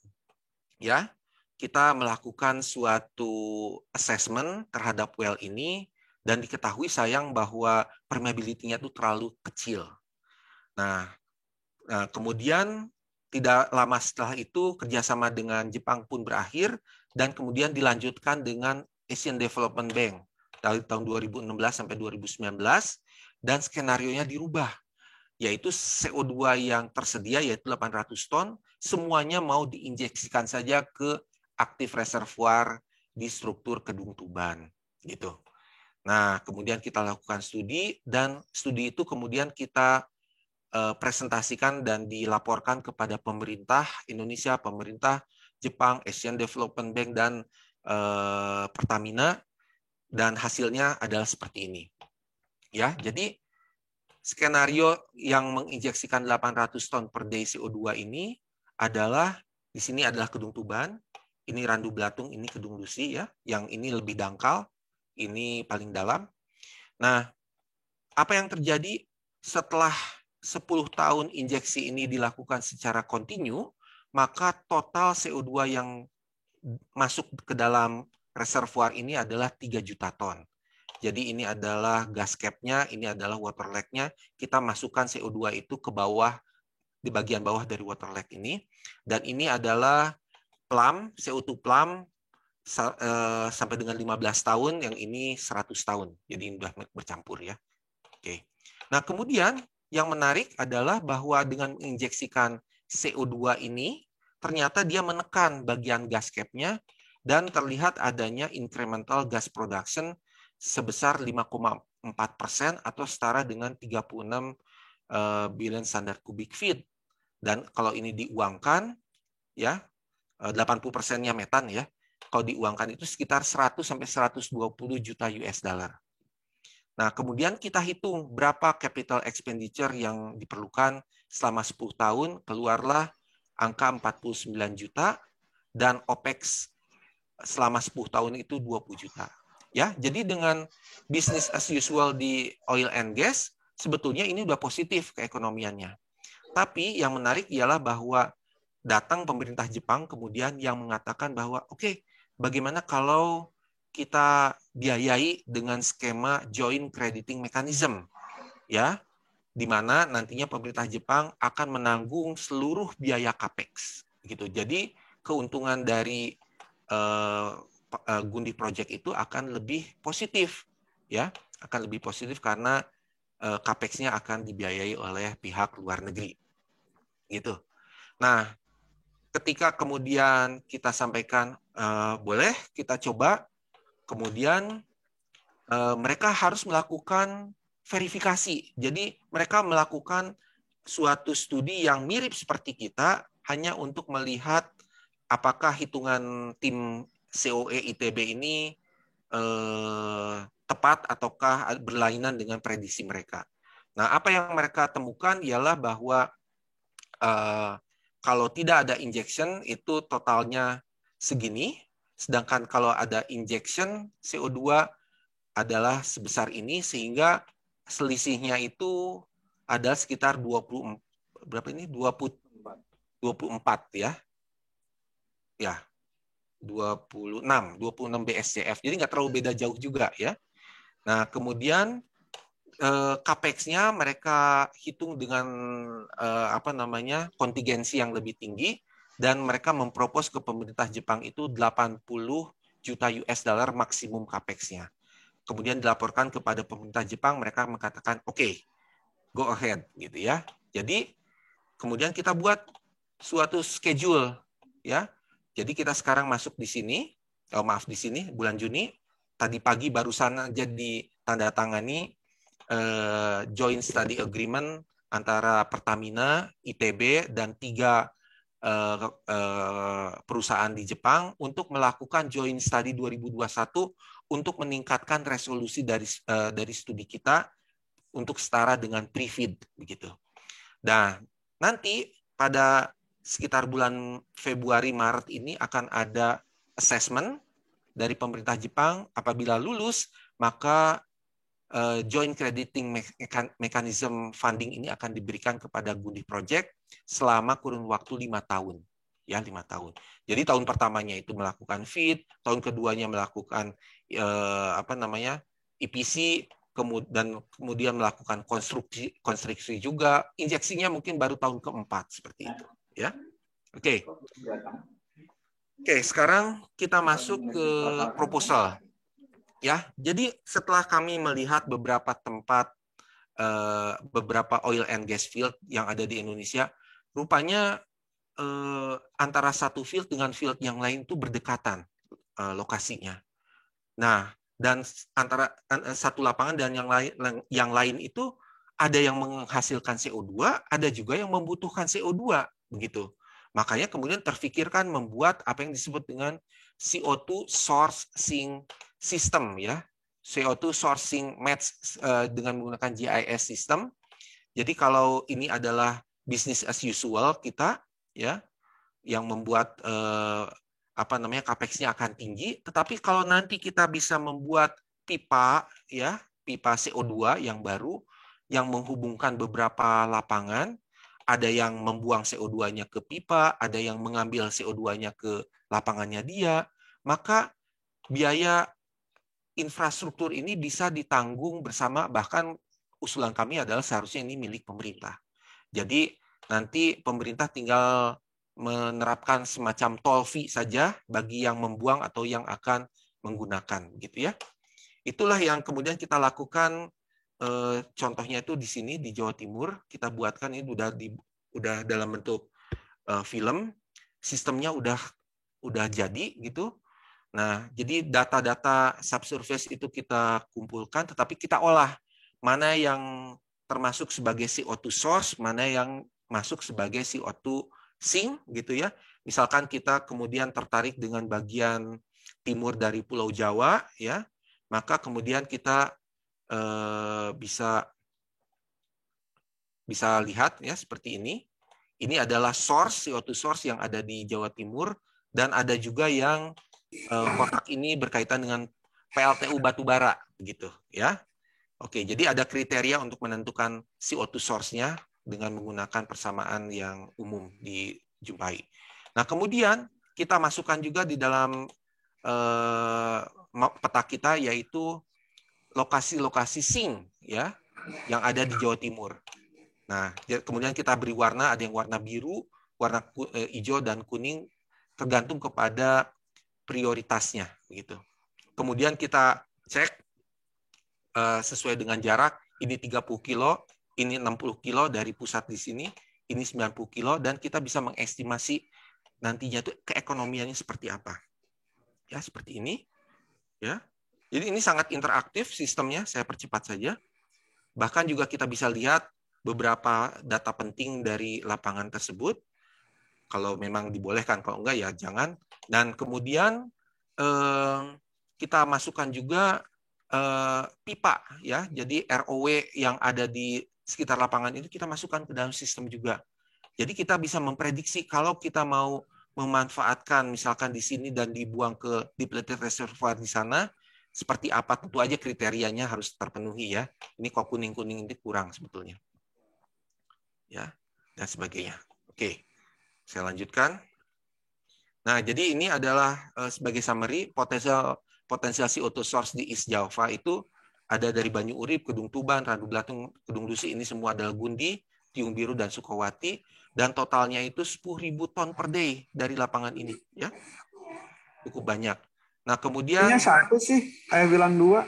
Speaker 2: ya kita melakukan suatu assessment terhadap well ini dan diketahui sayang bahwa permeability-nya itu terlalu kecil. Nah, kemudian tidak lama setelah itu kerjasama dengan Jepang pun berakhir dan kemudian dilanjutkan dengan Asian Development Bank dari tahun 2016 sampai 2019 dan skenarionya dirubah, yaitu CO2 yang tersedia yaitu 800 ton semuanya mau diinjeksikan saja ke aktif reservoir di struktur Kedung Tuban gitu. Nah, kemudian kita lakukan studi dan studi itu kemudian kita presentasikan dan dilaporkan kepada pemerintah Indonesia, pemerintah Jepang, Asian Development Bank dan Pertamina dan hasilnya adalah seperti ini. Ya, jadi skenario yang menginjeksikan 800 ton per day CO2 ini adalah di sini adalah Kedung Tuban, ini Randu Belatung, ini Kedung Lusi ya, yang ini lebih dangkal, ini paling dalam. Nah, apa yang terjadi setelah 10 tahun injeksi ini dilakukan secara kontinu, maka total CO2 yang masuk ke dalam reservoir ini adalah 3 juta ton. Jadi ini adalah gas cap-nya, ini adalah water lag-nya. Kita masukkan CO2 itu ke bawah, di bagian bawah dari water lag ini. Dan ini adalah plum, CO2 plum sampai dengan 15 tahun, yang ini 100 tahun. Jadi ini sudah bercampur ya. Oke. Nah, kemudian yang menarik adalah bahwa dengan menginjeksikan CO2 ini, ternyata dia menekan bagian gas cap-nya dan terlihat adanya incremental gas production sebesar 5,4% atau setara dengan 36 billion standard cubic feet. Dan kalau ini diuangkan, ya 80%-nya metan ya, kalau diuangkan itu sekitar 100 sampai 120 juta US dollar. Nah, kemudian kita hitung berapa capital expenditure yang diperlukan selama 10 tahun, keluarlah angka 49 juta, dan OPEX selama 10 tahun itu 20 juta. Ya, jadi dengan business as usual di oil and gas, sebetulnya ini udah positif keekonomiannya. Tapi yang menarik ialah bahwa datang pemerintah Jepang kemudian yang mengatakan bahwa oke, bagaimana kalau kita biayai dengan skema joint crediting mechanism, ya, di mana nantinya pemerintah Jepang akan menanggung seluruh biaya capex, gitu. Jadi keuntungan dari Gundi Project itu akan lebih positif, ya, akan lebih positif karena capex-nya akan dibiayai oleh pihak luar negeri, gitu. Nah, ketika kemudian kita sampaikan boleh kita coba, kemudian mereka harus melakukan verifikasi. Jadi mereka melakukan suatu studi yang mirip seperti kita, hanya untuk melihat apakah hitungan tim COE ITB ini tepat ataukah berlainan dengan prediksi mereka. Nah, apa yang mereka temukan ialah bahwa kalau tidak ada injection itu totalnya segini, sedangkan kalau ada injection CO2 adalah sebesar ini, sehingga selisihnya itu ada sekitar 24 ya. Ya. 26 BSCF. Jadi nggak terlalu beda jauh juga ya. Nah, kemudian capex-nya mereka hitung dengan kontingensi yang lebih tinggi, dan mereka mempropos ke pemerintah Jepang itu 80 juta US dollar maksimum capex-nya. kemudian dilaporkan kepada pemerintah Jepang, mereka mengatakan oke, go ahead gitu ya. Jadi kemudian kita buat suatu schedule ya. Jadi kita sekarang masuk di sini, di sini bulan Juni, tadi pagi barusan aja ditandatangani joint study agreement antara Pertamina, ITB dan 3 perusahaan di Jepang untuk melakukan joint study 2021 untuk meningkatkan resolusi dari studi kita untuk setara dengan pre-FEED begitu. Nah, nanti pada sekitar bulan Februari Maret ini akan ada assessment dari pemerintah Jepang. Apabila lulus, maka joint crediting mechanism funding ini akan diberikan kepada Gundi Project selama kurun waktu 5 tahun. Ya, 5 tahun. Jadi tahun pertamanya itu melakukan FEED, tahun keduanya melakukan EPC, dan kemudian melakukan konstruksi juga. Injeksinya mungkin baru tahun keempat seperti itu. Ya, oke. Oke, sekarang kita masuk ke proposal. Ya, jadi setelah kami melihat beberapa tempat, beberapa oil and gas field yang ada di Indonesia, rupanya antara satu field dengan field yang lain itu berdekatan lokasinya. Nah, dan antara satu lapangan dan yang lain itu ada yang menghasilkan CO2, ada juga yang membutuhkan CO2, begitu. Makanya kemudian terfikirkan membuat apa yang disebut dengan CO2 sourcing system ya, CO2 sourcing match dengan menggunakan GIS system. Jadi kalau ini adalah business as usual kita ya, yang membuat capex-nya akan tinggi, tetapi kalau nanti kita bisa membuat pipa ya, pipa CO2 yang baru yang menghubungkan beberapa lapangan, ada yang membuang CO2-nya ke pipa, ada yang mengambil CO2-nya ke lapangannya dia, maka biaya infrastruktur ini bisa ditanggung bersama, bahkan usulan kami adalah seharusnya ini milik pemerintah. Jadi nanti pemerintah tinggal menerapkan semacam toll fee saja bagi yang membuang atau yang akan menggunakan, gitu ya. Itulah yang kemudian kita lakukan. Contohnya itu di sini di Jawa Timur kita buatkan, ini udah dalam bentuk film, sistemnya udah jadi gitu. Nah, jadi data-data subsurface itu kita kumpulkan, tetapi kita olah mana yang termasuk sebagai CO2 source, mana yang masuk sebagai CO2 sink, gitu ya. Misalkan kita kemudian tertarik dengan bagian timur dari Pulau Jawa, ya, maka kemudian kita bisa lihat ya seperti ini. Ini adalah source CO2 source yang ada di Jawa Timur, dan ada juga yang kotak ini berkaitan dengan PLTU batubara begitu ya. Oke, jadi ada kriteria untuk menentukan CO2 source-nya dengan menggunakan persamaan yang umum dijumpai. Nah, kemudian kita masukkan juga di dalam peta kita, yaitu lokasi-lokasi sink ya yang ada di Jawa Timur. Nah, kemudian kita beri warna, ada yang warna biru, warna hijau dan kuning, tergantung kepada prioritasnya begitu. Kemudian kita cek sesuai dengan jarak, ini 30 kilo, ini 60 kilo dari pusat di sini, ini 90 kilo, dan kita bisa mengestimasi nantinya itu keekonomiannya seperti apa. Ya, seperti ini. Ya. Jadi ini sangat interaktif sistemnya, saya percepat saja. Bahkan juga kita bisa lihat beberapa data penting dari lapangan tersebut. Kalau memang dibolehkan, kalau enggak ya jangan. Dan kemudian kita masukkan juga pipa ya. Jadi ROW yang ada di sekitar lapangan itu kita masukkan ke dalam sistem juga. Jadi kita bisa memprediksi kalau kita mau memanfaatkan misalkan di sini dan dibuang ke depleted reservoir di sana, seperti apa, tentu aja kriterianya harus terpenuhi ya. Ini kok kuning-kuning ini kurang sebetulnya. Ya, dan sebagainya. Oke. Saya lanjutkan. Nah, jadi ini adalah sebagai summary potensial CO2 source di East Java itu ada dari Banyu Urip, Kedung Tuban, Randu Belatung, Kedung Dusi, ini semua adalah Gundi, Tiung Biru dan Sukawati, dan totalnya itu 10.000 ton per day dari lapangan ini, ya. Cukup banyak. Nah, kemudian
Speaker 5: satu sih, saya bilang 2.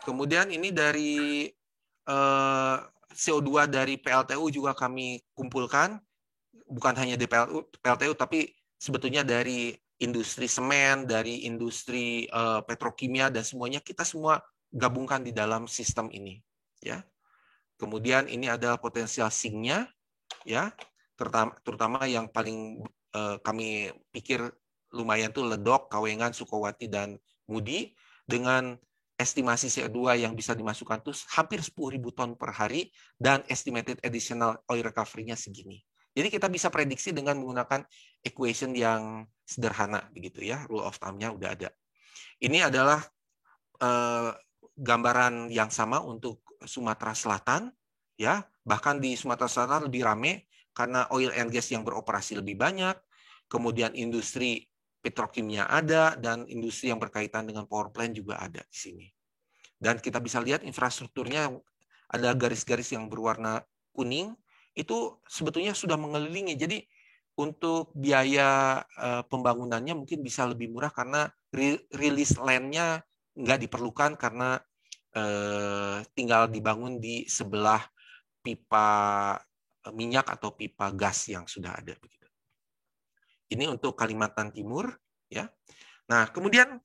Speaker 2: Kemudian ini dari CO2 dari PLTU juga kami kumpulkan, bukan hanya di PLTU, tapi sebetulnya dari industri semen, dari industri petrokimia, dan semuanya kita semua gabungkan di dalam sistem ini. Ya. Kemudian ini adalah potensial sinknya, ya, terutama yang paling kami pikir lumayan tuh Ledok, Kawengan, Sukowati, dan Mudi, dengan estimasi CO2 yang bisa dimasukkan tuh hampir 10.000 ton per hari, dan estimated additional oil recovery-nya segini. Jadi kita bisa prediksi dengan menggunakan equation yang sederhana, begitu ya, rule of thumb-nya udah ada. Ini adalah gambaran yang sama untuk Sumatera Selatan, ya, bahkan di Sumatera Selatan lebih ramai karena oil and gas yang beroperasi lebih banyak, kemudian industri petrokimia ada, dan industri yang berkaitan dengan power plant juga ada di sini. Dan kita bisa lihat infrastrukturnya ada garis-garis yang berwarna kuning, itu sebetulnya sudah mengelilingi. Jadi untuk biaya pembangunannya mungkin bisa lebih murah karena rilis land-nya nggak diperlukan karena tinggal dibangun di sebelah pipa minyak atau pipa gas yang sudah ada. Begitu. Ini untuk Kalimantan Timur, ya. Nah, kemudian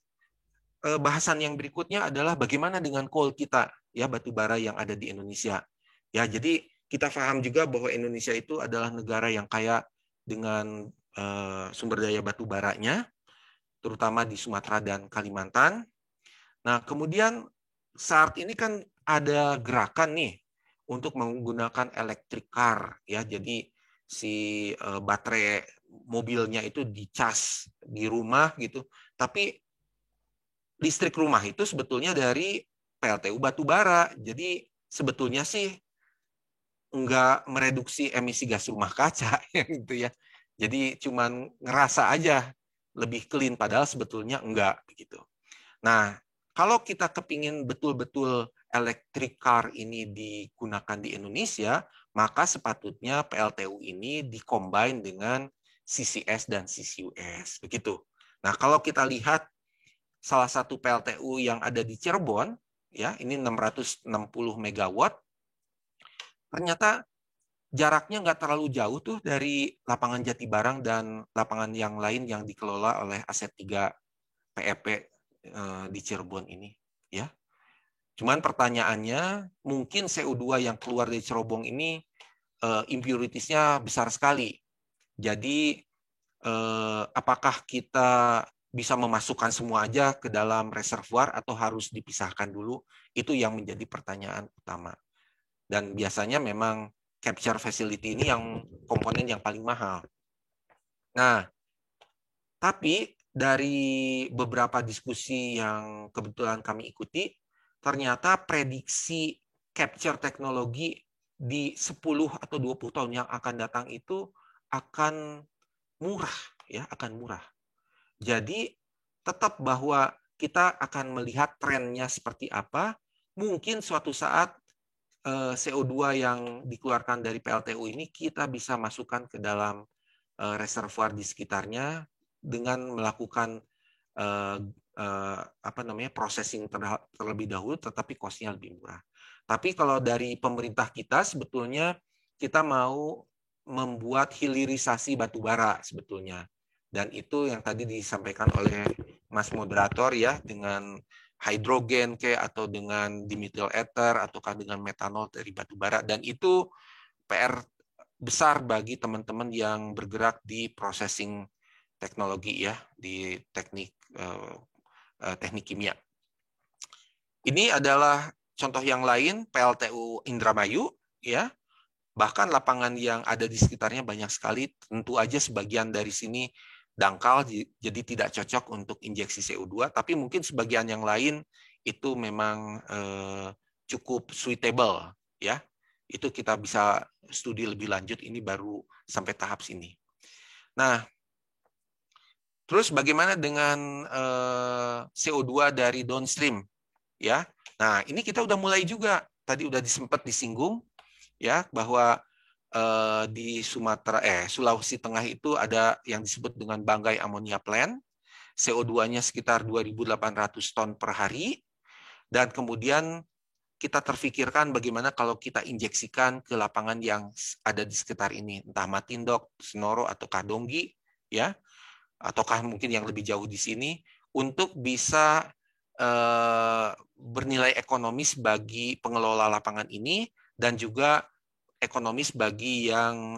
Speaker 2: bahasan yang berikutnya adalah bagaimana dengan coal kita, ya, batu bara yang ada di Indonesia. Ya, jadi kita paham juga bahwa Indonesia itu adalah negara yang kaya dengan sumber daya batu baranya, terutama di Sumatera dan Kalimantan. Nah, kemudian saat ini kan ada gerakan nih untuk menggunakan electric car, ya. Jadi si baterai mobilnya itu dicas di rumah gitu. Tapi listrik rumah itu sebetulnya dari PLTU batubara. Jadi sebetulnya sih enggak mereduksi emisi gas rumah kaca gitu ya. Jadi cuman ngerasa aja lebih clean padahal sebetulnya enggak begitu. Nah, kalau kita kepingin betul-betul electric car ini digunakan di Indonesia, maka sepatutnya PLTU ini dikombin dengan CCS dan CCUS begitu. Nah, kalau kita lihat salah satu PLTU yang ada di Cirebon, ya, ini 660 megawatt, ternyata jaraknya nggak terlalu jauh tuh dari lapangan Jatibarang dan lapangan yang lain yang dikelola oleh Aset 3 PEP di Cirebon ini, ya. Cuman pertanyaannya, mungkin CO2 yang keluar dari Cirebon ini impurities-nya besar sekali. Jadi apakah kita bisa memasukkan semua aja ke dalam reservoir atau harus dipisahkan dulu? Itu yang menjadi pertanyaan utama. Dan biasanya memang capture facility ini yang komponen yang paling mahal. Nah, tapi dari beberapa diskusi yang kebetulan kami ikuti, ternyata prediksi capture teknologi di 10 atau 20 tahun yang akan datang itu akan murah, ya, akan murah. Jadi tetap bahwa kita akan melihat trennya seperti apa. Mungkin suatu saat CO2 yang dikeluarkan dari PLTU ini kita bisa masukkan ke dalam reservoir di sekitarnya dengan melakukan processing terlebih dahulu, tetapi cost-nya lebih murah. Tapi kalau dari pemerintah kita sebetulnya kita mau membuat hilirisasi batubara sebetulnya, dan itu yang tadi disampaikan oleh Mas Moderator, ya, dengan hidrogen atau dengan dimethyl ether ataukah dengan metanol dari batubara, dan itu PR besar bagi teman-teman yang bergerak di processing teknologi, ya, di teknik kimia. Ini adalah contoh yang lain PLTU Indramayu, ya. Bahkan lapangan yang ada di sekitarnya banyak sekali. Tentu aja sebagian dari sini dangkal, jadi tidak cocok untuk injeksi CO2, tapi mungkin sebagian yang lain itu memang cukup suitable, ya. Itu kita bisa studi lebih lanjut, ini baru sampai tahap sini. Nah, terus bagaimana dengan CO2 dari downstream, ya? Nah, ini kita udah mulai juga. Tadi udah sempat disinggung, ya, bahwa di Sulawesi Tengah itu ada yang disebut dengan Banggai Ammonia Plant. CO2-nya sekitar 2.800 ton per hari. dan kemudian kita terfikirkan bagaimana kalau kita injeksikan ke lapangan yang ada di sekitar ini, entah Matindok, Senoro, ataukah Donggi, ya, ataukah mungkin yang lebih jauh di sini, untuk bisa bernilai ekonomis bagi pengelola lapangan ini dan juga ekonomis bagi yang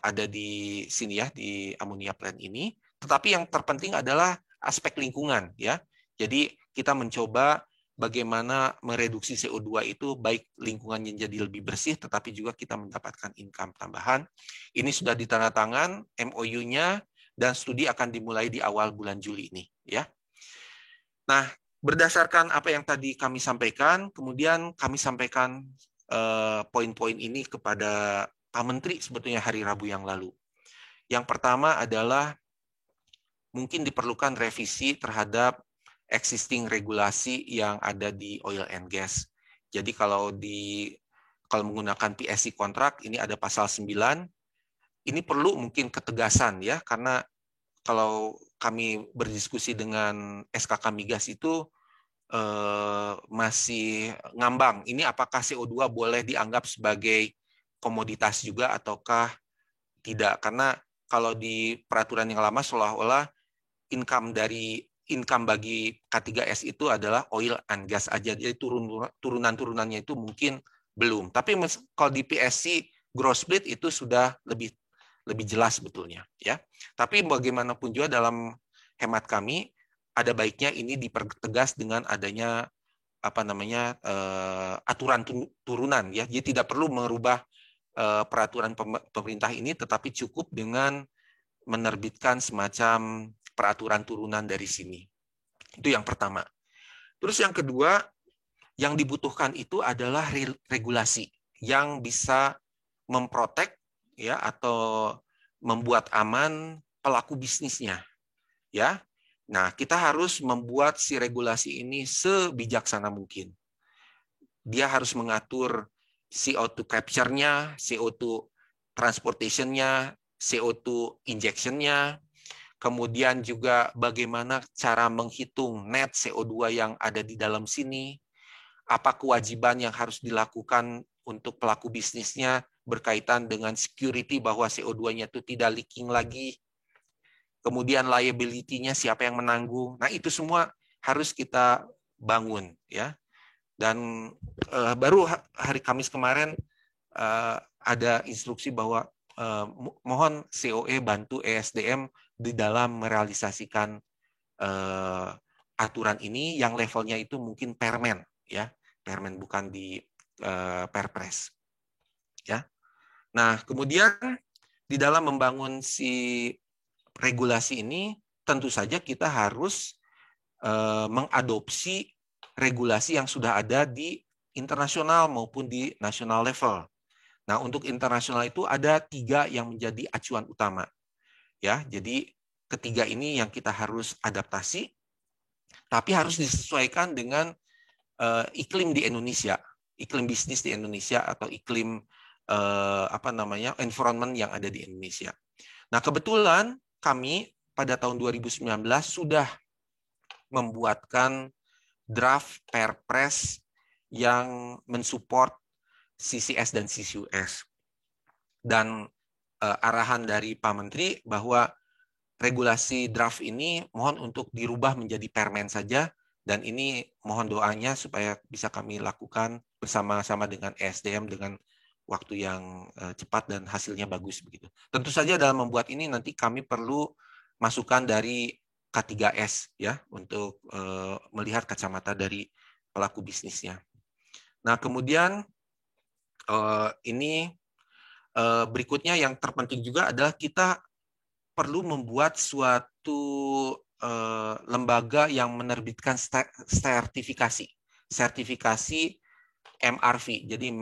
Speaker 2: ada di sini ya, di ammonia plant ini. Tetapi yang terpenting adalah aspek lingkungan, ya. Jadi kita mencoba bagaimana mereduksi CO2 itu baik lingkungannya jadi lebih bersih, tetapi juga kita mendapatkan income tambahan. Ini sudah ditandatangan MOU-nya dan studi akan dimulai di awal bulan Juli ini, ya. Nah, berdasarkan apa yang tadi kami sampaikan, kemudian kami sampaikan poin-poin ini kepada Pak Menteri sebetulnya hari Rabu yang lalu. Yang pertama adalah mungkin diperlukan revisi terhadap existing regulasi yang ada di oil and gas. Jadi kalau menggunakan PSC kontrak ini ada pasal 9. Ini perlu mungkin ketegasan ya, karena kalau kami berdiskusi dengan SKK Migas itu masih ngambang. Ini apakah CO2 boleh dianggap sebagai komoditas juga ataukah tidak? Karena kalau di peraturan yang lama seolah-olah income bagi K3S itu adalah oil and gas aja. Jadi turunan-turunannya itu mungkin belum. Tapi kalau di PSC gross split itu sudah lebih jelas sebetulnya, ya. Tapi bagaimanapun juga dalam hemat kami ada baiknya ini dipertegas dengan adanya aturan turunan, ya. Jadi tidak perlu merubah peraturan pemerintah ini, tetapi cukup dengan menerbitkan semacam peraturan turunan dari sini. Itu yang pertama. Terus yang kedua, yang dibutuhkan itu adalah regulasi yang bisa memprotek ya atau membuat aman pelaku bisnisnya. Ya. Nah, kita harus membuat si regulasi ini sebijaksana mungkin. Dia harus mengatur CO2 capture-nya, CO2 transportation-nya, CO2 injection-nya, kemudian juga bagaimana cara menghitung net CO2 yang ada di dalam sini, apa kewajiban yang harus dilakukan untuk pelaku bisnisnya berkaitan dengan security bahwa CO2-nya itu tidak leaking lagi, kemudian liability-nya siapa yang menanggung. Nah, itu semua harus kita bangun, ya. Dan baru hari Kamis kemarin ada instruksi bahwa mohon COE bantu ESDM di dalam merealisasikan aturan ini yang levelnya itu mungkin permen, ya, permen bukan di perpres, ya. Nah, kemudian di dalam membangun si regulasi ini tentu saja kita harus mengadopsi regulasi yang sudah ada di internasional maupun di nasional level. Nah, untuk internasional itu ada 3 yang menjadi acuan utama. Ya, jadi ketiga ini yang kita harus adaptasi, tapi harus disesuaikan dengan iklim di Indonesia, iklim bisnis di Indonesia atau iklim environment yang ada di Indonesia. Nah, kebetulan kami pada tahun 2019 sudah membuatkan draft Perpres yang mensupport CCS dan CCUS. Dan arahan dari Pak Menteri bahwa regulasi draft ini mohon untuk dirubah menjadi permen saja, dan ini mohon doanya supaya bisa kami lakukan bersama-sama dengan ESDM dengan waktu yang cepat dan hasilnya bagus begitu. Tentu saja dalam membuat ini nanti kami perlu masukan dari K3S ya untuk melihat kacamata dari pelaku bisnisnya. Nah, kemudian ini berikutnya yang terpenting juga adalah kita perlu membuat suatu lembaga yang menerbitkan sertifikasi MRV, jadi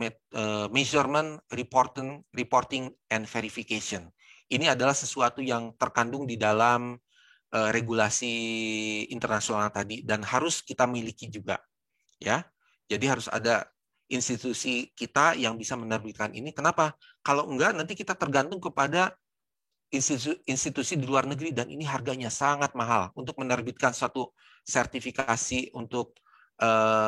Speaker 2: Measurement, Reporting, and Verification. Ini adalah sesuatu yang terkandung di dalam regulasi internasional tadi dan harus kita miliki juga, ya. Jadi harus ada institusi kita yang bisa menerbitkan ini. Kenapa? Kalau enggak nanti kita tergantung kepada institusi di luar negeri, dan ini harganya sangat mahal. Untuk menerbitkan suatu sertifikasi untuk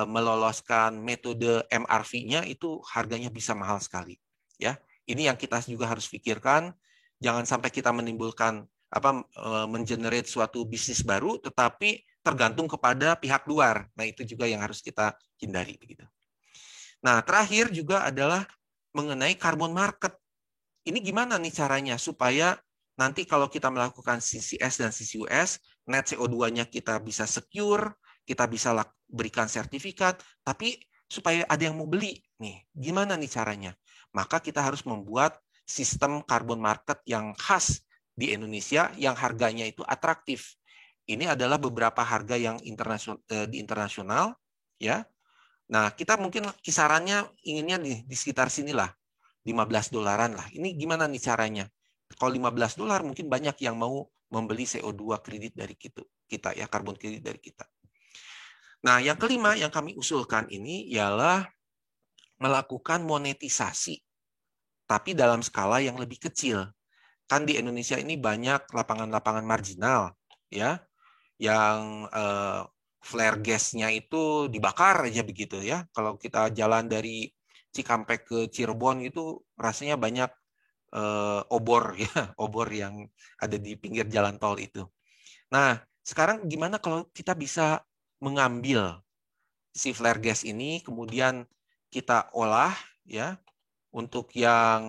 Speaker 2: meloloskan metode MRV-nya itu harganya bisa mahal sekali. Ya, ini yang kita juga harus pikirkan. Jangan sampai kita menimbulkan mengenerate suatu bisnis baru, tetapi tergantung kepada pihak luar. Nah, itu juga yang harus kita hindari. Begitu. Nah, terakhir juga adalah mengenai carbon market. Ini gimana nih caranya supaya nanti kalau kita melakukan CCS dan CCUS, net CO2-nya kita bisa secure, kita bisa berikan sertifikat, tapi supaya ada yang mau beli nih, gimana nih caranya? Maka kita harus membuat sistem carbon market yang khas di Indonesia yang harganya itu atraktif. Ini adalah beberapa harga yang di internasional, ya. Nah, kita mungkin kisarannya inginnya di sekitar sinilah, $15 lah. Ini gimana nih caranya? Kalau $15 mungkin banyak yang mau membeli CO2 kredit dari kita ya, karbon kredit dari kita. Nah, yang kelima yang kami usulkan ini ialah melakukan monetisasi, tapi dalam skala yang lebih kecil. Kan di Indonesia ini banyak lapangan-lapangan marginal, ya, yang flare gasnya itu dibakar aja begitu ya. Kalau kita jalan dari Cikampek ke Cirebon itu rasanya banyak obor ya, obor yang ada di pinggir jalan tol itu. Nah, sekarang gimana kalau kita bisa mengambil si flare gas ini, kemudian kita olah ya untuk yang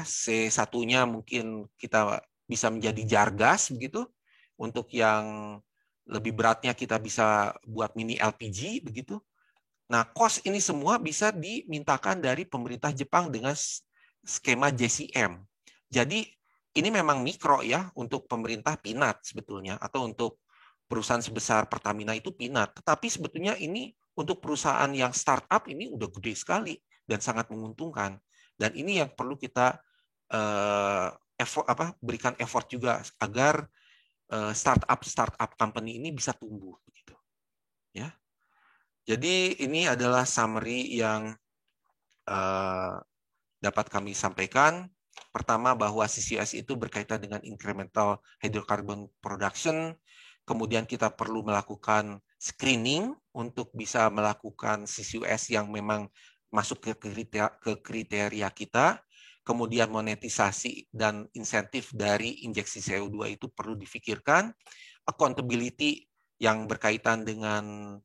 Speaker 2: C1-nya mungkin kita bisa menjadi jar gas begitu. Untuk yang lebih beratnya kita bisa buat mini LPG begitu. Nah, cost ini semua bisa dimintakan dari pemerintah Jepang dengan skema JCM. Jadi ini memang mikro ya, untuk pemerintah peanut sebetulnya, atau untuk perusahaan sebesar Pertamina itu peanut. Tetapi sebetulnya ini untuk perusahaan yang startup ini udah gede sekali dan sangat menguntungkan. Dan ini yang perlu kita berikan effort juga agar startup company ini bisa tumbuh begitu. Ya. Jadi ini adalah summary yang dapat kami sampaikan. Pertama, bahwa CCUS itu berkaitan dengan incremental hydrocarbon production. Kemudian kita perlu melakukan screening untuk bisa melakukan CCUS yang memang masuk ke kriteria kita. Kemudian monetisasi dan insentif dari injeksi CO2 itu perlu difikirkan. Accountability yang berkaitan dengan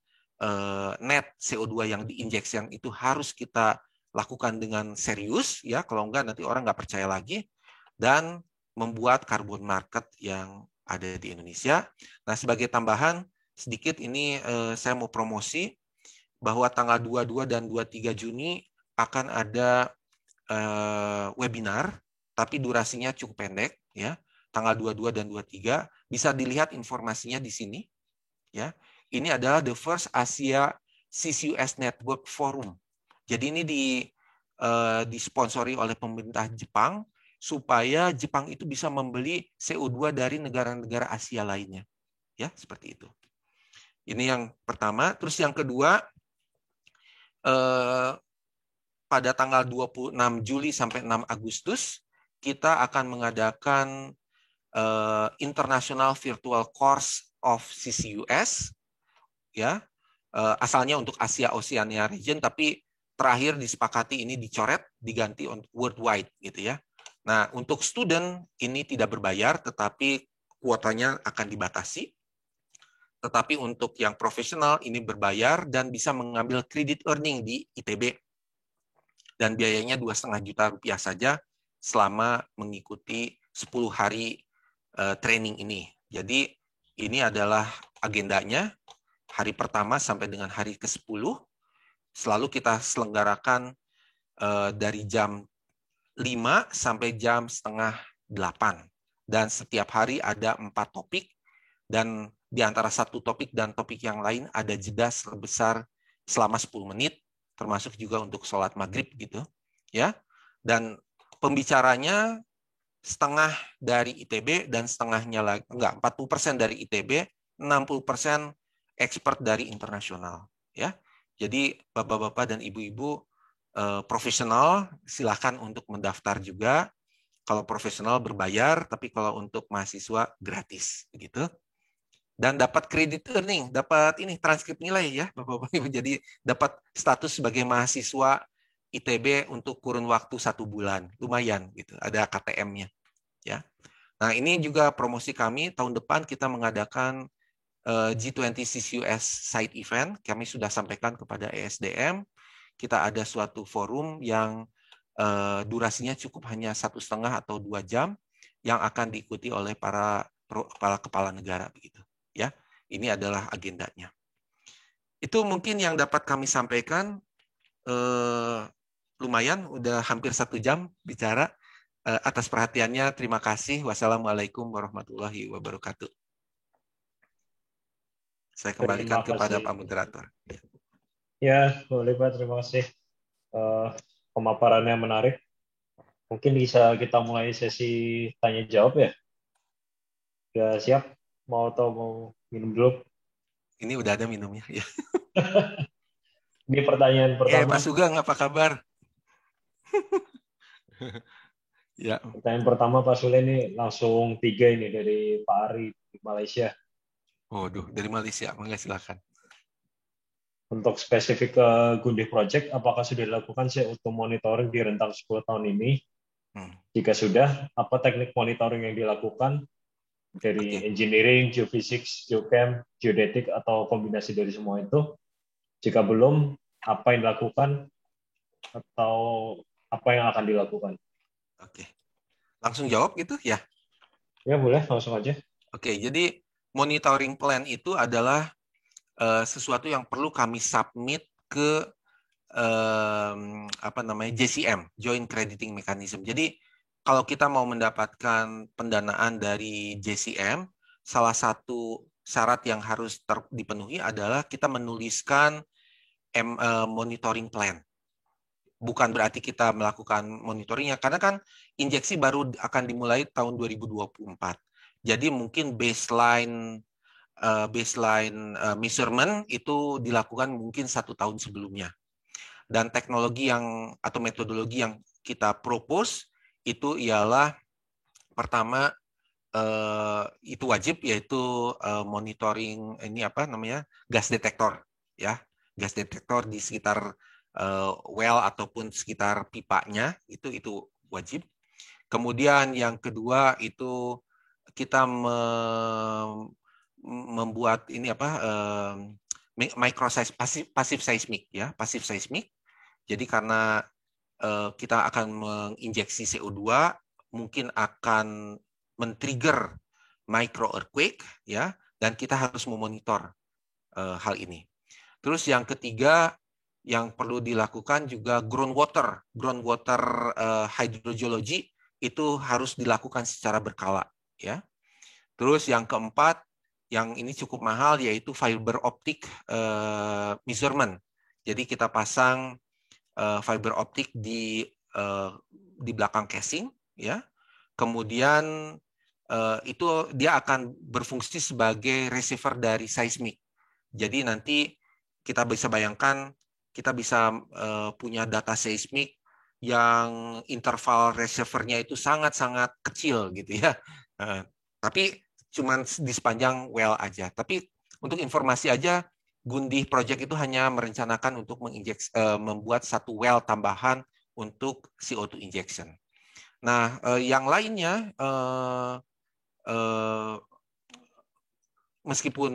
Speaker 2: net CO2 yang diinjeksi yang itu harus kita lakukan dengan serius, ya, kalau enggak nanti orang nggak percaya lagi, dan membuat carbon market yang ada di Indonesia. Nah, sebagai tambahan sedikit ini saya mau promosi bahwa tanggal 22 dan 23 Juni akan ada webinar, tapi durasinya cukup pendek, ya. Tanggal 22 dan 23 bisa dilihat informasinya di sini, ya. Ini adalah the first Asia CCUS Network Forum. Jadi ini disponsori oleh pemerintah Jepang supaya Jepang itu bisa membeli CO2 dari negara-negara Asia lainnya. Ya, seperti itu. Ini yang pertama. Terus yang kedua, pada tanggal 26 Juli sampai 6 Agustus, kita akan mengadakan International Virtual Course of CCUS, ya, asalnya untuk Asia Oceania region, tapi terakhir disepakati ini dicoret, diganti untuk worldwide gitu ya. Nah, untuk student ini tidak berbayar, tetapi kuotanya akan dibatasi. Tetapi untuk yang profesional ini berbayar dan bisa mengambil credit earning di ITB. Dan biayanya Rp2,5 juta saja selama mengikuti 10 hari training ini. Jadi ini adalah agendanya, hari pertama sampai dengan hari ke-10. Selalu kita selenggarakan dari jam 5 sampai jam 7:30. Dan setiap hari ada 4 topik. Dan di antara satu topik dan topik yang lain ada jeda sebesar selama 10 menit, termasuk juga untuk sholat maghrib gitu, ya. Dan pembicaranya setengah dari ITB dan setengahnya lagi, 40% dari ITB, 60% expert dari internasional, ya. Jadi bapak-bapak dan ibu-ibu profesional silakan untuk mendaftar juga. Kalau profesional berbayar, tapi kalau untuk mahasiswa gratis, begitu. Dan dapat credit earning, dapat ini transkrip nilai ya, Bapak-Bapak Ibu. Jadi dapat status sebagai mahasiswa ITB untuk kurun waktu 1 bulan, lumayan gitu. Ada KTM-nya, ya. Nah ini juga promosi kami tahun depan kita mengadakan G20 CCUS side event. Kami sudah sampaikan kepada ESDM. Kita ada suatu forum yang durasinya cukup hanya 1,5 atau 2 jam yang akan diikuti oleh para kepala negara begitu. Ya, ini adalah agendanya. Itu mungkin yang dapat kami sampaikan. Lumayan, udah hampir 1 jam bicara. Atas perhatiannya, terima kasih. Wassalamualaikum warahmatullahi wabarakatuh. Saya kembalikan kepada Pak Moderator.
Speaker 3: Ya, boleh Pak. Terima kasih. Pemaparannya menarik. Mungkin bisa kita mulai sesi tanya jawab ya. Ya siap? Mau atau mau minum dulu?
Speaker 2: Ini udah ada minumnya. Ya.
Speaker 3: Ini pertanyaan pertama.
Speaker 2: Pak Sugeng, apa kabar? Ya.
Speaker 3: Pertanyaan pertama Pak Sule ini langsung 3 ini dari Pak Ari di Malaysia.
Speaker 2: Dari Malaysia. Monggo silakan.
Speaker 3: Untuk spesifik ke Gundih Project, apakah sudah dilakukan CO2 monitoring di rentang 10 tahun ini? Jika sudah, apa teknik monitoring yang dilakukan? Dari engineering, geophysics, geochem, geodetik, atau kombinasi dari semua itu? Jika belum, apa yang dilakukan? Atau apa yang akan dilakukan?
Speaker 2: Oke. Langsung jawab gitu ya?
Speaker 3: Ya boleh, langsung aja.
Speaker 2: Oke, jadi monitoring plan itu adalah sesuatu yang perlu kami submit ke JCM, Joint Crediting Mechanism. Jadi kalau kita mau mendapatkan pendanaan dari JCM, salah satu syarat yang harus dipenuhi adalah kita menuliskan monitoring plan. Bukan berarti kita melakukan monitoringnya, karena kan injeksi baru akan dimulai tahun 2024. Jadi mungkin baseline measurement itu dilakukan mungkin 1 tahun sebelumnya. Dan teknologi atau metodologi yang kita propose itu ialah pertama itu wajib, yaitu monitoring gas detektor ya, gas detektor di sekitar well ataupun sekitar pipanya itu wajib. Kemudian yang kedua itu kita membuat passive seismic ya, passive seismic. Jadi karena kita akan menginjeksi CO2, mungkin akan men-trigger micro earthquake ya, dan kita harus memonitor hal ini. Terus yang ketiga yang perlu dilakukan juga groundwater hydrogeology itu harus dilakukan secara berkala ya. Terus yang keempat yang ini cukup mahal yaitu fiber optic measurement. Jadi kita pasang fiber optic di belakang casing ya. Kemudian itu dia akan berfungsi sebagai receiver dari seismik. Jadi nanti kita bisa bayangkan kita bisa punya data seismik yang interval receivernya itu sangat-sangat kecil gitu ya. Tapi cuman di sepanjang well aja. Tapi untuk informasi aja, Gundih Project itu hanya merencanakan untuk membuat 1 well tambahan untuk CO2 injection. Nah, yang lainnya, meskipun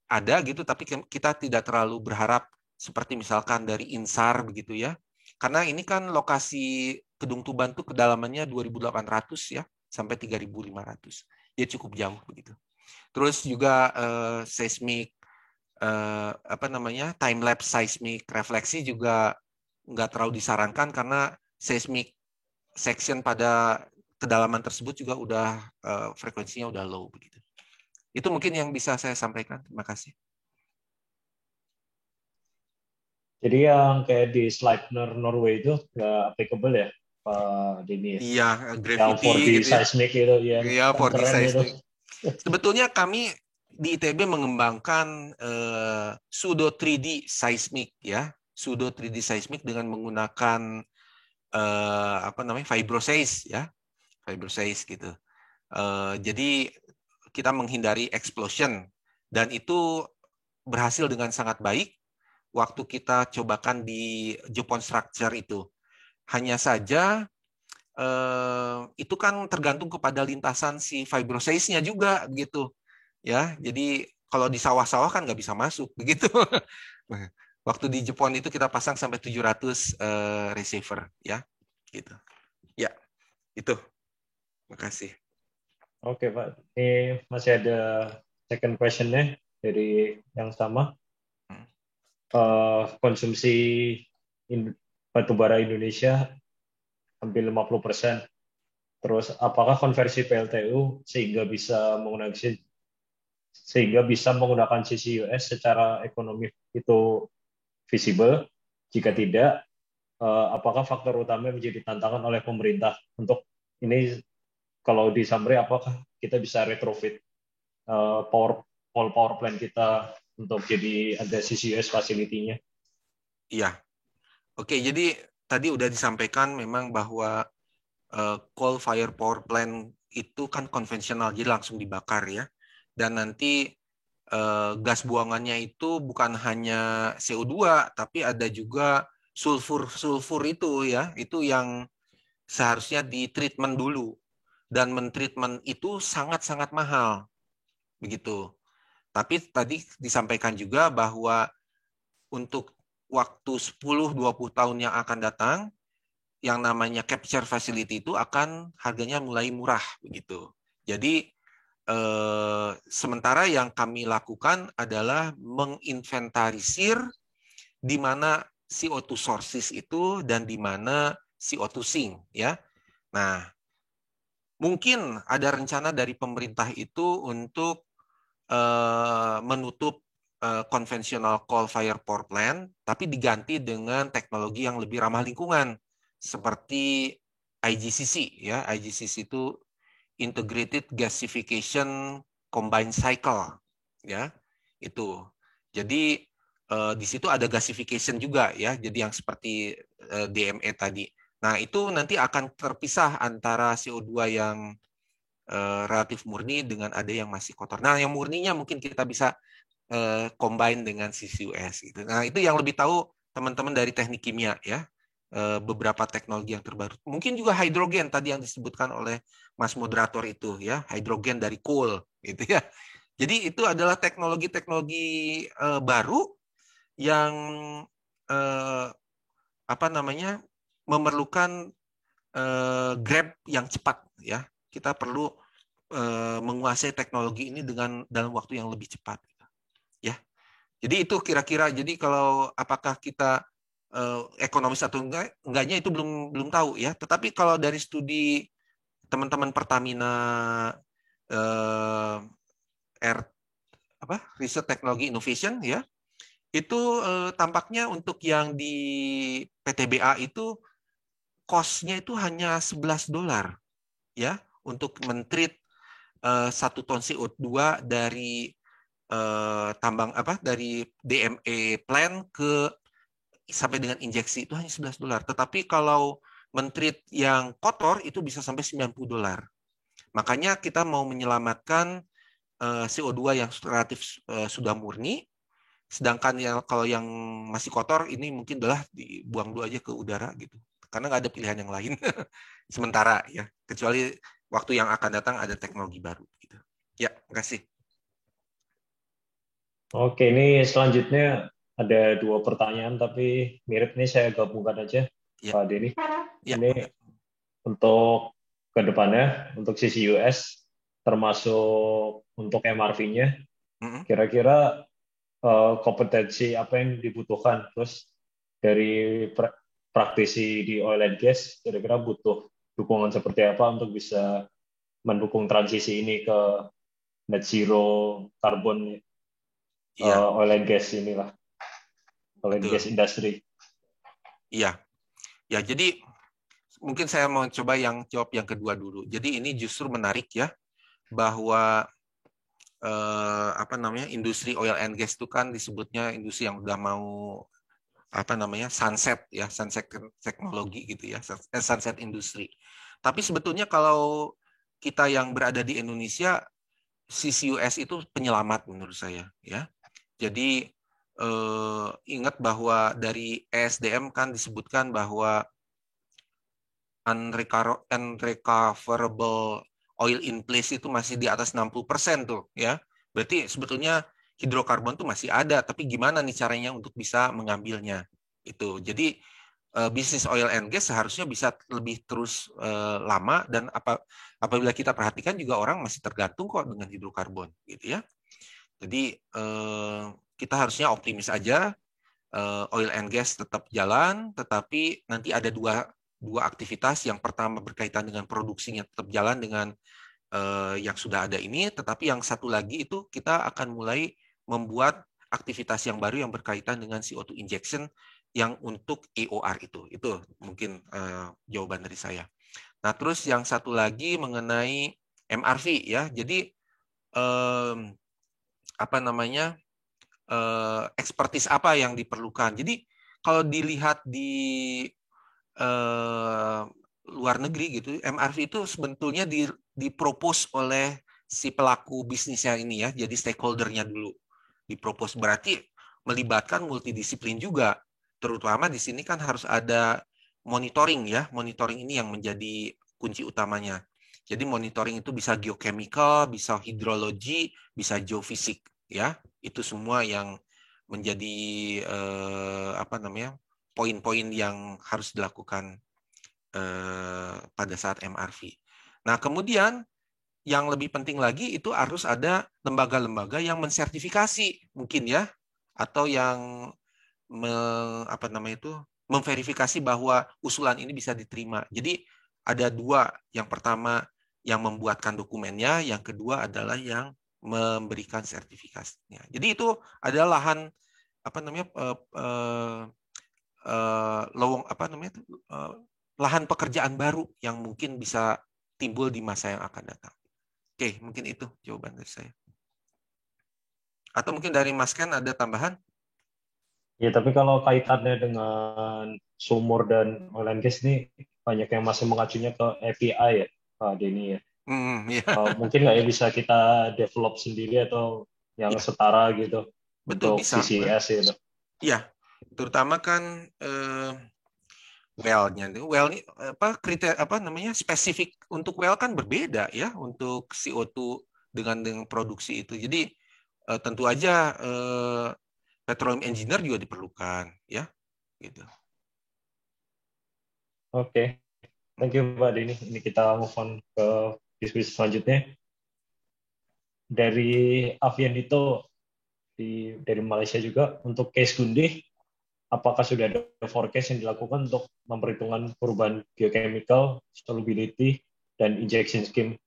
Speaker 2: ada gitu, tapi kita tidak terlalu berharap seperti misalkan dari INSAR begitu ya. Karena ini kan lokasi Kedung Tuban tuh kedalamannya 2.800 ya, sampai 3.500. Ya cukup jauh begitu. Terus juga seismik time lapse seismik refleksi juga nggak terlalu disarankan karena seismik section pada kedalaman tersebut juga udah frekuensinya udah low begitu. Itu mungkin yang bisa saya sampaikan. Terima kasih.
Speaker 3: Jadi yang kayak di Sleipner Norway itu nggak applicable ya, Pak Denny?
Speaker 2: Iya, gravity
Speaker 3: yang 4D
Speaker 2: gitu
Speaker 3: seismic itu ya.
Speaker 2: Iya, 4D seismic. Sebetulnya kami di ITB mengembangkan pseudo 3D seismic ya, pseudo 3D seismic dengan menggunakan fibroseis ya. fiber size gitu. Jadi kita menghindari explosion dan itu berhasil dengan sangat baik waktu kita cobakan di Jepon structure itu. Hanya saja itu kan tergantung kepada lintasan si fiber size-nya juga gitu. Ya, jadi kalau di sawah-sawah kan nggak bisa masuk begitu. Waktu di Jepon itu kita pasang sampai 700 receiver ya, gitu. Ya, itu. Makasih.
Speaker 3: Oke, Pak. Ini masih ada second question-nya dari yang sama. Konsumsi batubara Indonesia hampir 50%. Terus apakah konversi PLTU sehingga bisa menggunakan CCUS secara ekonomi itu visible? Jika tidak, apakah faktor utama yang menjadi tantangan oleh pemerintah untuk ini? Kalau di summary, apakah kita bisa retrofit power plant kita untuk jadi ada CCUS facility-nya?
Speaker 2: Iya. Oke, jadi tadi udah disampaikan memang bahwa coal fire power plant itu kan konvensional, jadi langsung dibakar ya. Dan nanti gas buangannya itu bukan hanya CO2, tapi ada juga sulfur itu ya, itu yang seharusnya ditreatment dulu. Dan mentreatment itu sangat-sangat mahal. Begitu. Tapi tadi disampaikan juga bahwa untuk waktu 10-20 tahun yang akan datang, yang namanya capture facility itu akan harganya mulai murah. Begitu. Jadi, sementara yang kami lakukan adalah menginventarisir di mana CO2 sources itu dan di mana CO2 sink. Ya. Nah, mungkin ada rencana dari pemerintah itu untuk menutup konvensional coal fire power plant, tapi diganti dengan teknologi yang lebih ramah lingkungan, seperti IGCC. Ya, IGCC itu Integrated Gasification Combined Cycle. Ya, itu. Jadi di situ ada gasification juga ya, jadi yang seperti DME tadi. Nah, itu nanti akan terpisah antara CO2 yang relatif murni dengan ada yang masih kotor. Nah, yang murninya mungkin kita bisa combine dengan CCUS. Gitu. Nah, itu yang lebih tahu teman-teman dari teknik kimia ya. Beberapa teknologi yang terbaru. Mungkin juga hidrogen tadi yang disebutkan oleh Mas moderator itu ya, hidrogen dari coal gitu ya. Jadi itu adalah teknologi-teknologi baru yang memerlukan grab yang cepat ya. Kita perlu menguasai teknologi ini dalam waktu yang lebih cepat ya. Jadi itu kira-kira, jadi kalau apakah kita ekonomis atau enggaknya itu belum tahu ya. Tetapi kalau dari studi teman-teman Pertamina Research Technology Innovation ya, itu tampaknya untuk yang di PTBA itu cost-nya itu hanya $11 ya untuk men-treat 1 ton CO2 dari dari DME plant sampai dengan injeksi itu hanya $11. Tetapi kalau men-treat yang kotor itu bisa sampai $90. Makanya kita mau menyelamatkan CO2 yang relatif sudah murni, sedangkan kalau yang masih kotor ini mungkin adalah dibuang dulu aja ke udara gitu. Karena nggak ada pilihan yang lain sementara ya, kecuali waktu yang akan datang ada teknologi baru gitu. Ya, makasih.
Speaker 3: Oke, ini selanjutnya ada 2 pertanyaan tapi mirip nih, saya gabungkan aja ya. Pak Denny. Ya. Ini untuk ke depannya, untuk CCUS termasuk untuk MRV-nya, kira-kira kompetensi apa yang dibutuhkan? Terus dari praktisi di oil and gas, kira-kira butuh dukungan seperti apa untuk bisa mendukung transisi ini ke net zero carbon oil and gas inilah, oil and gas industry. Iya,
Speaker 2: ya jadi mungkin saya mau coba jawab yang kedua dulu. Jadi ini justru menarik ya, bahwa industri oil and gas itu kan disebutnya industri yang udah mau sunset ya, sunset teknologi gitu ya, sunset industri. Tapi sebetulnya kalau kita yang berada di Indonesia, CCUS itu penyelamat menurut saya, ya. Jadi ingat bahwa dari ESDM kan disebutkan bahwa unrecoverable oil in place itu masih di atas 60% tuh, ya. Berarti sebetulnya hidrokarbon tuh masih ada, tapi gimana nih caranya untuk bisa mengambilnya? Itu. Jadi bisnis oil and gas seharusnya bisa lebih terus lama, dan apabila kita perhatikan juga orang masih tergantung kok dengan hidrokarbon, gitu ya. Jadi kita harusnya optimis aja, oil and gas tetap jalan, tetapi nanti ada dua aktivitas. Yang pertama berkaitan dengan produksinya tetap jalan dengan yang sudah ada ini, tetapi yang satu lagi itu kita akan mulai membuat aktivitas yang baru yang berkaitan dengan CO2 injection yang untuk EOR itu. Itu mungkin jawaban dari saya. Nah, terus yang satu lagi mengenai MRV, ya. Jadi apa namanya, expertise apa yang diperlukan. Jadi kalau dilihat di luar negeri gitu, MRV itu sebetulnya dipropose oleh si pelaku bisnisnya ini, ya. Jadi stakeholder-nya dulu dipropose, berarti melibatkan multidisiplin juga. Terutama di sini kan harus ada monitoring, ya. Monitoring ini yang menjadi kunci utamanya. Jadi monitoring itu bisa geochemical, bisa hidrologi, bisa geofisik, ya. Itu semua yang menjadi apa namanya, poin-poin yang harus dilakukan pada saat MRV. Nah, kemudian yang lebih penting lagi itu harus ada lembaga-lembaga yang mensertifikasi, mungkin, ya, atau yang apa namanya itu, memverifikasi bahwa usulan ini bisa diterima. Jadi ada dua, yang pertama yang membuatkan dokumennya, yang kedua adalah yang memberikan sertifikasinya. Jadi itu adalah lahan apa namanya, lahan pekerjaan baru yang mungkin bisa timbul di masa yang akan datang. Oke, mungkin itu jawaban dari saya. Atau mungkin dari Mas Ken ada tambahan?
Speaker 3: Ya, tapi kalau kaitannya dengan sumur dan oil and gas ini banyak yang masih mengacunya ke API, ya, Pak Denny, ya.
Speaker 2: Ya.
Speaker 3: Mungkin nggak ya bisa kita develop sendiri atau yang setara gitu.
Speaker 2: Betul,
Speaker 3: untuk
Speaker 2: bisa.
Speaker 3: CCS itu.
Speaker 2: Iya, terutama kan well-nya. Well ini apa kriteria apa namanya, spesifik untuk well kan berbeda, ya, untuk CO2 dengan produksi itu. Jadi tentu aja petroleum engineer juga diperlukan, ya, gitu.
Speaker 3: Oke. Thank you, Pak Denny. Ini kita move on ke diskusi selanjutnya. Dari Avian itu dari Malaysia juga, untuk case Gundih, apakah sudah ada forecast yang dilakukan untuk memperhitungkan perubahan geochemical, solubility, dan injection scheme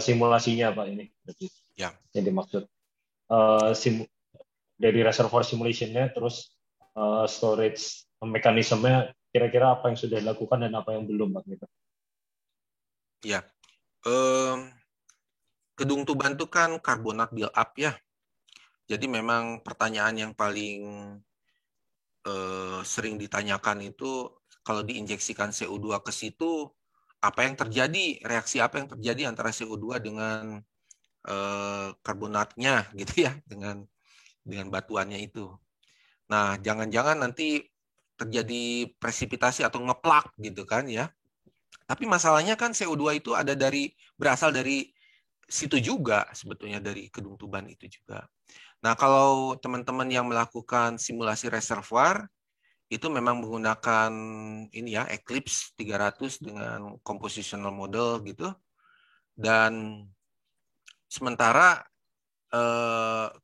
Speaker 3: simulasinya, Pak, ini
Speaker 2: Ya.
Speaker 3: yang dimaksud. Dari reservoir simulation-nya, terus storage mekanismenya, kira-kira apa yang sudah dilakukan dan apa yang belum, Pak? Gitu.
Speaker 2: Ya. Kedung Tuban itu kan karbonat build up, ya. Jadi memang pertanyaan yang paling sering ditanyakan itu, kalau diinjeksikan CO2 ke situ, apa yang terjadi, reaksi apa yang terjadi antara CO2 dengan karbonatnya, gitu, ya, dengan batuannya itu. Nah, jangan-jangan nanti terjadi presipitasi atau ngeplak, gitu kan, ya. Tapi masalahnya kan CO2 itu berasal dari situ juga, sebetulnya dari Kedung Tuban itu juga. Nah, kalau teman-teman yang melakukan simulasi reservoir, itu memang menggunakan ini, ya, Eclipse 300 dengan compositional model gitu. Dan sementara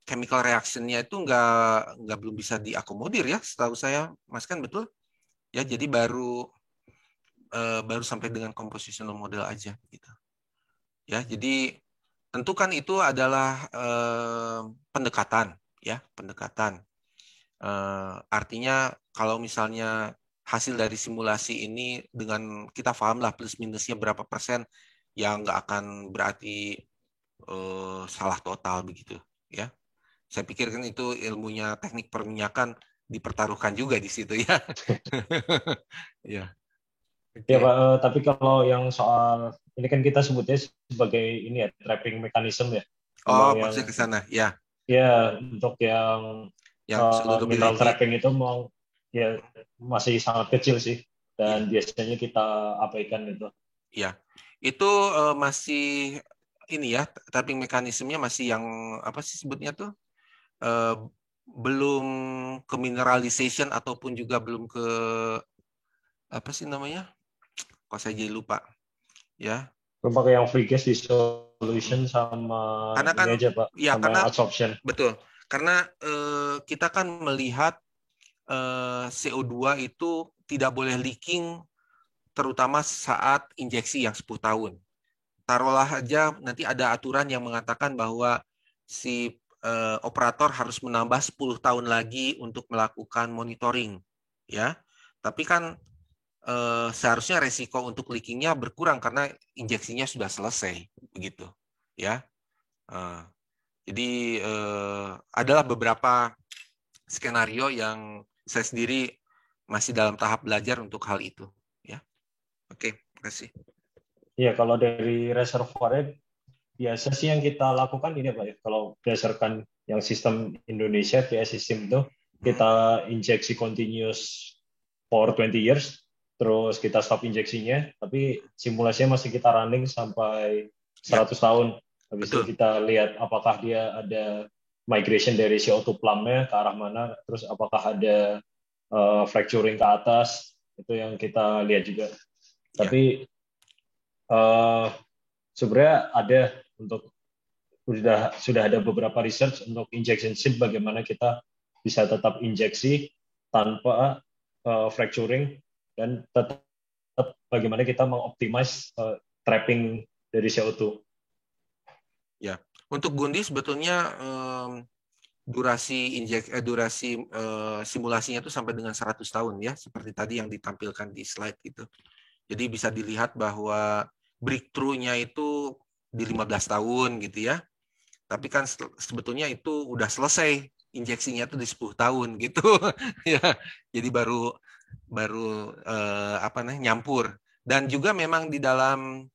Speaker 2: chemical reaction-nya itu nggak belum bisa diakomodir, ya, setahu saya, Mas, kan betul? Ya, jadi baru sampai dengan compositional model aja gitu. Ya, jadi tentu kan itu adalah pendekatan, ya, pendekatan. Artinya kalau misalnya hasil dari simulasi ini dengan kita paham lah plus minusnya berapa persen, yang nggak akan berarti salah total begitu, ya. Saya pikir kan itu ilmunya teknik perminyakan dipertaruhkan juga di situ, ya. Ya.
Speaker 3: Ya
Speaker 2: Oke.
Speaker 3: Pak, tapi kalau yang soal ini kan kita sebutnya sebagai ini ya trapping mechanism ya.
Speaker 2: Oh,
Speaker 3: Memang yang
Speaker 2: maksudnya ke sana. Ya,
Speaker 3: ya untuk yang
Speaker 2: yang
Speaker 3: mineral
Speaker 2: solubility.
Speaker 3: trapping itu memang ya masih sangat kecil sih
Speaker 2: Ya,
Speaker 3: dan biasanya kita abaikan itu.
Speaker 2: ya. Itu masih ini ya, tapping mekanismenya masih yang apa sih sebutnya tuh? Eh, belum ke mineralization ataupun juga belum ke apa sih namanya? Kok saya jadi lupa. Ya.
Speaker 3: Pakai yang free gas dissolution sama
Speaker 2: Karena
Speaker 3: ini
Speaker 2: kan
Speaker 3: aja Pak,
Speaker 2: ya
Speaker 3: sama
Speaker 2: karena
Speaker 3: yang absorption.
Speaker 2: betul. Karena kita kan melihat CO2 itu tidak boleh leaking terutama saat injeksi yang 10 tahun. Taruhlah aja nanti ada aturan yang mengatakan bahwa si operator harus menambah 10 tahun lagi untuk melakukan monitoring, ya. Tapi kan seharusnya resiko untuk leakingnya berkurang karena injeksinya sudah selesai, begitu, ya. Jadi adalah beberapa skenario yang saya sendiri masih dalam tahap belajar untuk hal itu, ya. Oke, terima kasih.
Speaker 3: Iya, kalau dari reservoirnya biasa sih yang kita lakukan ini Pak ya. Kalau berdasarkan yang sistem Indonesia PS sistem itu kita injeksi continuous for 20 years, terus kita stop injeksinya, tapi simulasinya masih kita running sampai
Speaker 2: Ya,
Speaker 3: 100 tahun. Habis itu
Speaker 2: betul.
Speaker 3: kita lihat apakah dia ada migration dari CO2 plumb-nya ke arah mana, terus apakah ada fracturing ke atas, itu yang kita lihat juga.
Speaker 2: Ya,
Speaker 3: Tapi uh, sebenarnya ada untuk sudah ada beberapa research untuk injection seat bagaimana kita bisa tetap injeksi tanpa fracturing dan tetap bagaimana kita mengoptimize trapping dari CO2.
Speaker 2: ya. Untuk Gundi sebetulnya durasi simulasinya itu sampai dengan 100 tahun ya, seperti tadi yang ditampilkan di slide itu. Jadi bisa dilihat bahwa breakthrough-nya itu di 15 tahun gitu ya. Tapi kan sebetulnya itu udah selesai injeksinya itu di 10 tahun gitu. Ya. Jadi baru apa namanya nyampur. Dan juga memang di dalam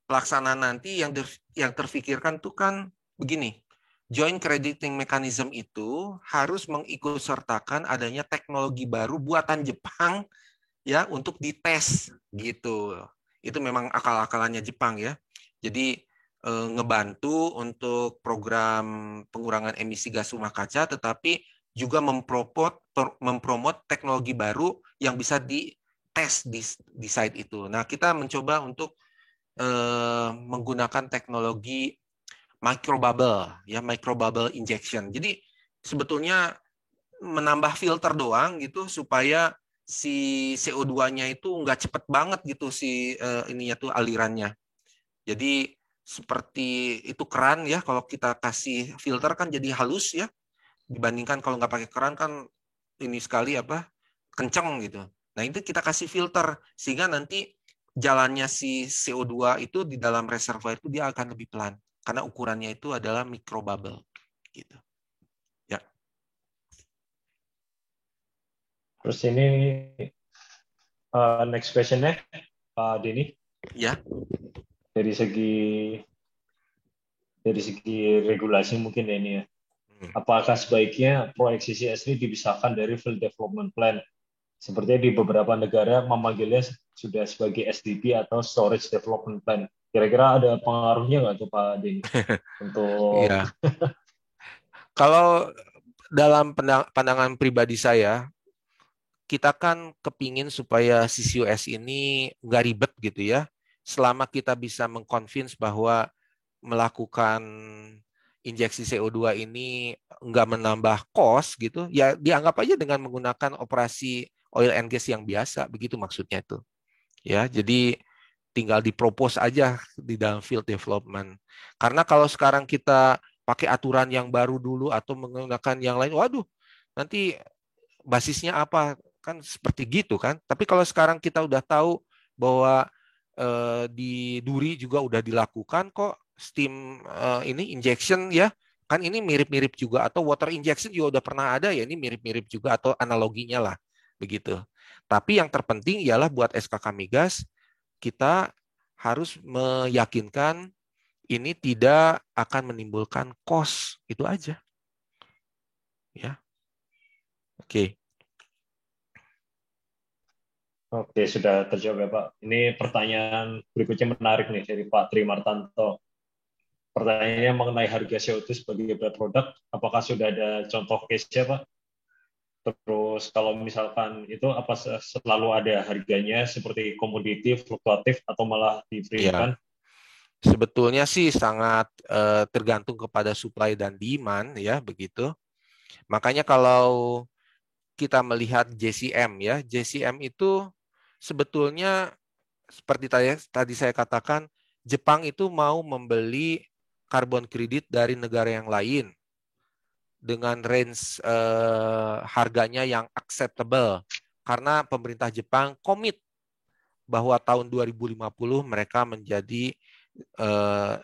Speaker 2: pelaksanaan nanti yang terfikirkan tuh kan begini. Joint crediting mechanism itu harus mengikutsertakan adanya teknologi baru buatan Jepang ya untuk dites gitu. Itu memang akal-akalannya Jepang ya. Jadi ngebantu untuk program pengurangan emisi gas rumah kaca, tetapi juga mempromot teknologi baru yang bisa dites di site itu. Nah, kita mencoba untuk menggunakan teknologi microbubble, ya microbubble injection. Jadi sebetulnya menambah filter doang gitu supaya si CO2-nya itu nggak cepet banget gitu si ininya tuh alirannya. Jadi seperti itu keran ya, kalau kita kasih filter kan jadi halus ya, dibandingkan kalau nggak pakai keran kan ini sekali apa kenceng gitu. Nah itu kita kasih filter sehingga nanti jalannya si CO2 itu di dalam reservoir itu dia akan lebih pelan karena ukurannya itu adalah microbubble gitu. Ya.
Speaker 3: Terus ini next question-nya Pak Denny,
Speaker 2: Ya.
Speaker 3: dari segi regulasi mungkin ya ini ya. Apakah sebaiknya proyek CCS ini dipisahkan dari Field Development Plan? Sepertinya di beberapa negara memanggilnya sudah sebagai SDP atau Storage Development Plan. Kira-kira ada pengaruhnya nggak tuh Pak Denny untuk
Speaker 2: Ya. Kalau dalam pandangan pribadi saya, kita kan kepingin supaya CCUS ini nggak ribet gitu ya. Selama kita bisa mengconvince bahwa melakukan injeksi CO2 ini nggak menambah cost gitu, ya dianggap aja dengan menggunakan operasi oil and gas yang biasa, begitu maksudnya itu. Ya, jadi tinggal dipropose aja di dalam field development. Karena kalau sekarang kita pakai aturan yang baru dulu atau menggunakan yang lain, waduh, nanti basisnya apa? Kan seperti gitu kan. Tapi kalau sekarang kita udah tahu bahwa di Duri juga udah dilakukan kok steam ini injection ya, kan ini mirip-mirip juga, atau water injection juga udah pernah ada ya, ini mirip-mirip juga atau analoginya lah begitu. Tapi yang terpenting ialah buat SKK Migas kita harus meyakinkan ini tidak akan menimbulkan cost. Itu aja. Ya. Oke.
Speaker 3: Oke, sudah terjawab ya Pak. Ini pertanyaan berikutnya menarik nih dari Pak Tri Martanto. Pertanyaannya mengenai harga CO2 sebagai produk, apakah sudah ada contoh case-nya Pak? Terus kalau misalkan itu apa selalu ada harganya seperti komoditi, fluktuatif, atau malah di free
Speaker 2: Ya,
Speaker 3: kan?
Speaker 2: sebetulnya sih sangat tergantung kepada supply dan demand ya begitu. Makanya kalau kita melihat JCM ya, JCM itu sebetulnya seperti tadi saya katakan, Jepang itu mau membeli karbon kredit dari negara yang lain dengan range harganya yang acceptable karena pemerintah Jepang komit bahwa tahun 2050 mereka menjadi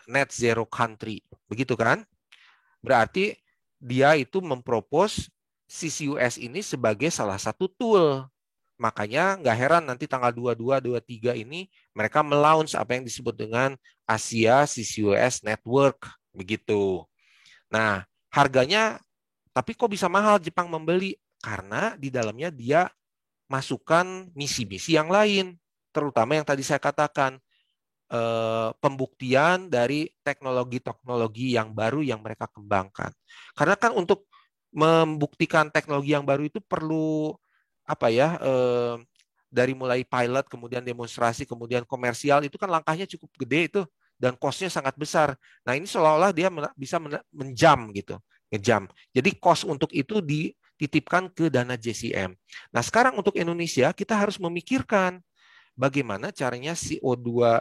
Speaker 2: net zero country. Begitu kan? Berarti dia itu mempropos CCUS ini sebagai salah satu tool. Makanya nggak heran nanti tanggal 22, 23 ini mereka melaunch apa yang disebut dengan Asia CCUS Network. Begitu. Nah, harganya, tapi kok bisa mahal Jepang membeli? Karena di dalamnya dia masukkan misi-misi yang lain. Terutama yang tadi saya katakan, pembuktian dari teknologi-teknologi yang baru yang mereka kembangkan. Karena kan untuk membuktikan teknologi yang baru itu perlu apa ya, dari mulai pilot, kemudian demonstrasi, kemudian komersial, itu kan langkahnya cukup gede itu, dan cost-nya sangat besar. Nah ini seolah-olah dia bisa menjam gitu, ngejam. Jadi cost untuk itu dititipkan ke dana JCM. Nah sekarang untuk Indonesia kita harus memikirkan bagaimana caranya CO2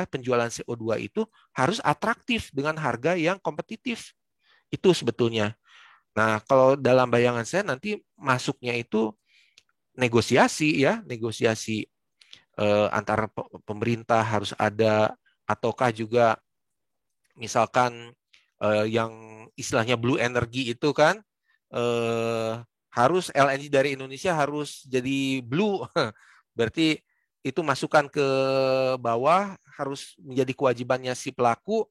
Speaker 2: penjualan CO2 itu harus atraktif dengan harga yang kompetitif. Itu sebetulnya. Nah, kalau dalam bayangan saya nanti masuknya itu negosiasi ya, negosiasi antara pemerintah harus ada, ataukah juga misalkan yang istilahnya blue energy itu kan harus LNG dari Indonesia harus jadi blue. Berarti itu masukan ke bawah harus menjadi kewajibannya si pelaku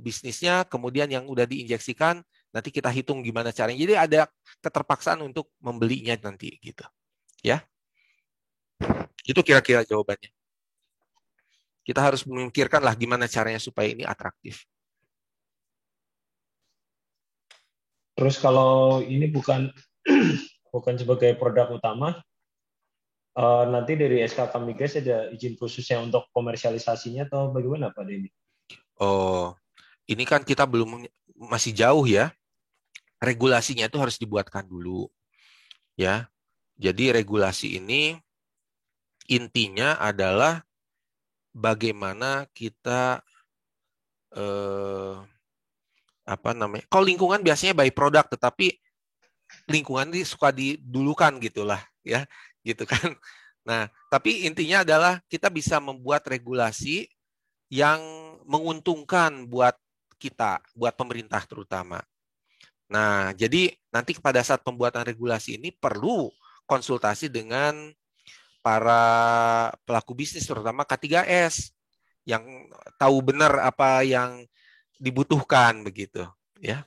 Speaker 2: bisnisnya, kemudian yang udah diinjeksikan nanti kita hitung gimana caranya. Jadi ada keterpaksaan untuk membelinya nanti gitu. Ya. Itu kira-kira jawabannya. Kita harus memikirkan lah gimana caranya supaya ini atraktif.
Speaker 3: Terus kalau ini bukan bukan sebagai produk utama, nanti dari SKK Migas ada izin khususnya untuk komersialisasinya atau bagaimana Pak Denny?
Speaker 2: Oh, ini kan kita masih jauh ya. Regulasinya itu harus dibuatkan dulu. Ya. Jadi regulasi ini intinya adalah bagaimana kita apa namanya? Kalau lingkungan biasanya by product, tetapi lingkungan ini suka didulukan gitulah, ya, gitu kan. Nah, tapi intinya adalah kita bisa membuat regulasi yang menguntungkan buat kita, buat pemerintah terutama. Nah, jadi nanti pada saat pembuatan regulasi ini perlu konsultasi dengan para pelaku bisnis, terutama K3S, yang tahu benar apa yang dibutuhkan begitu, ya.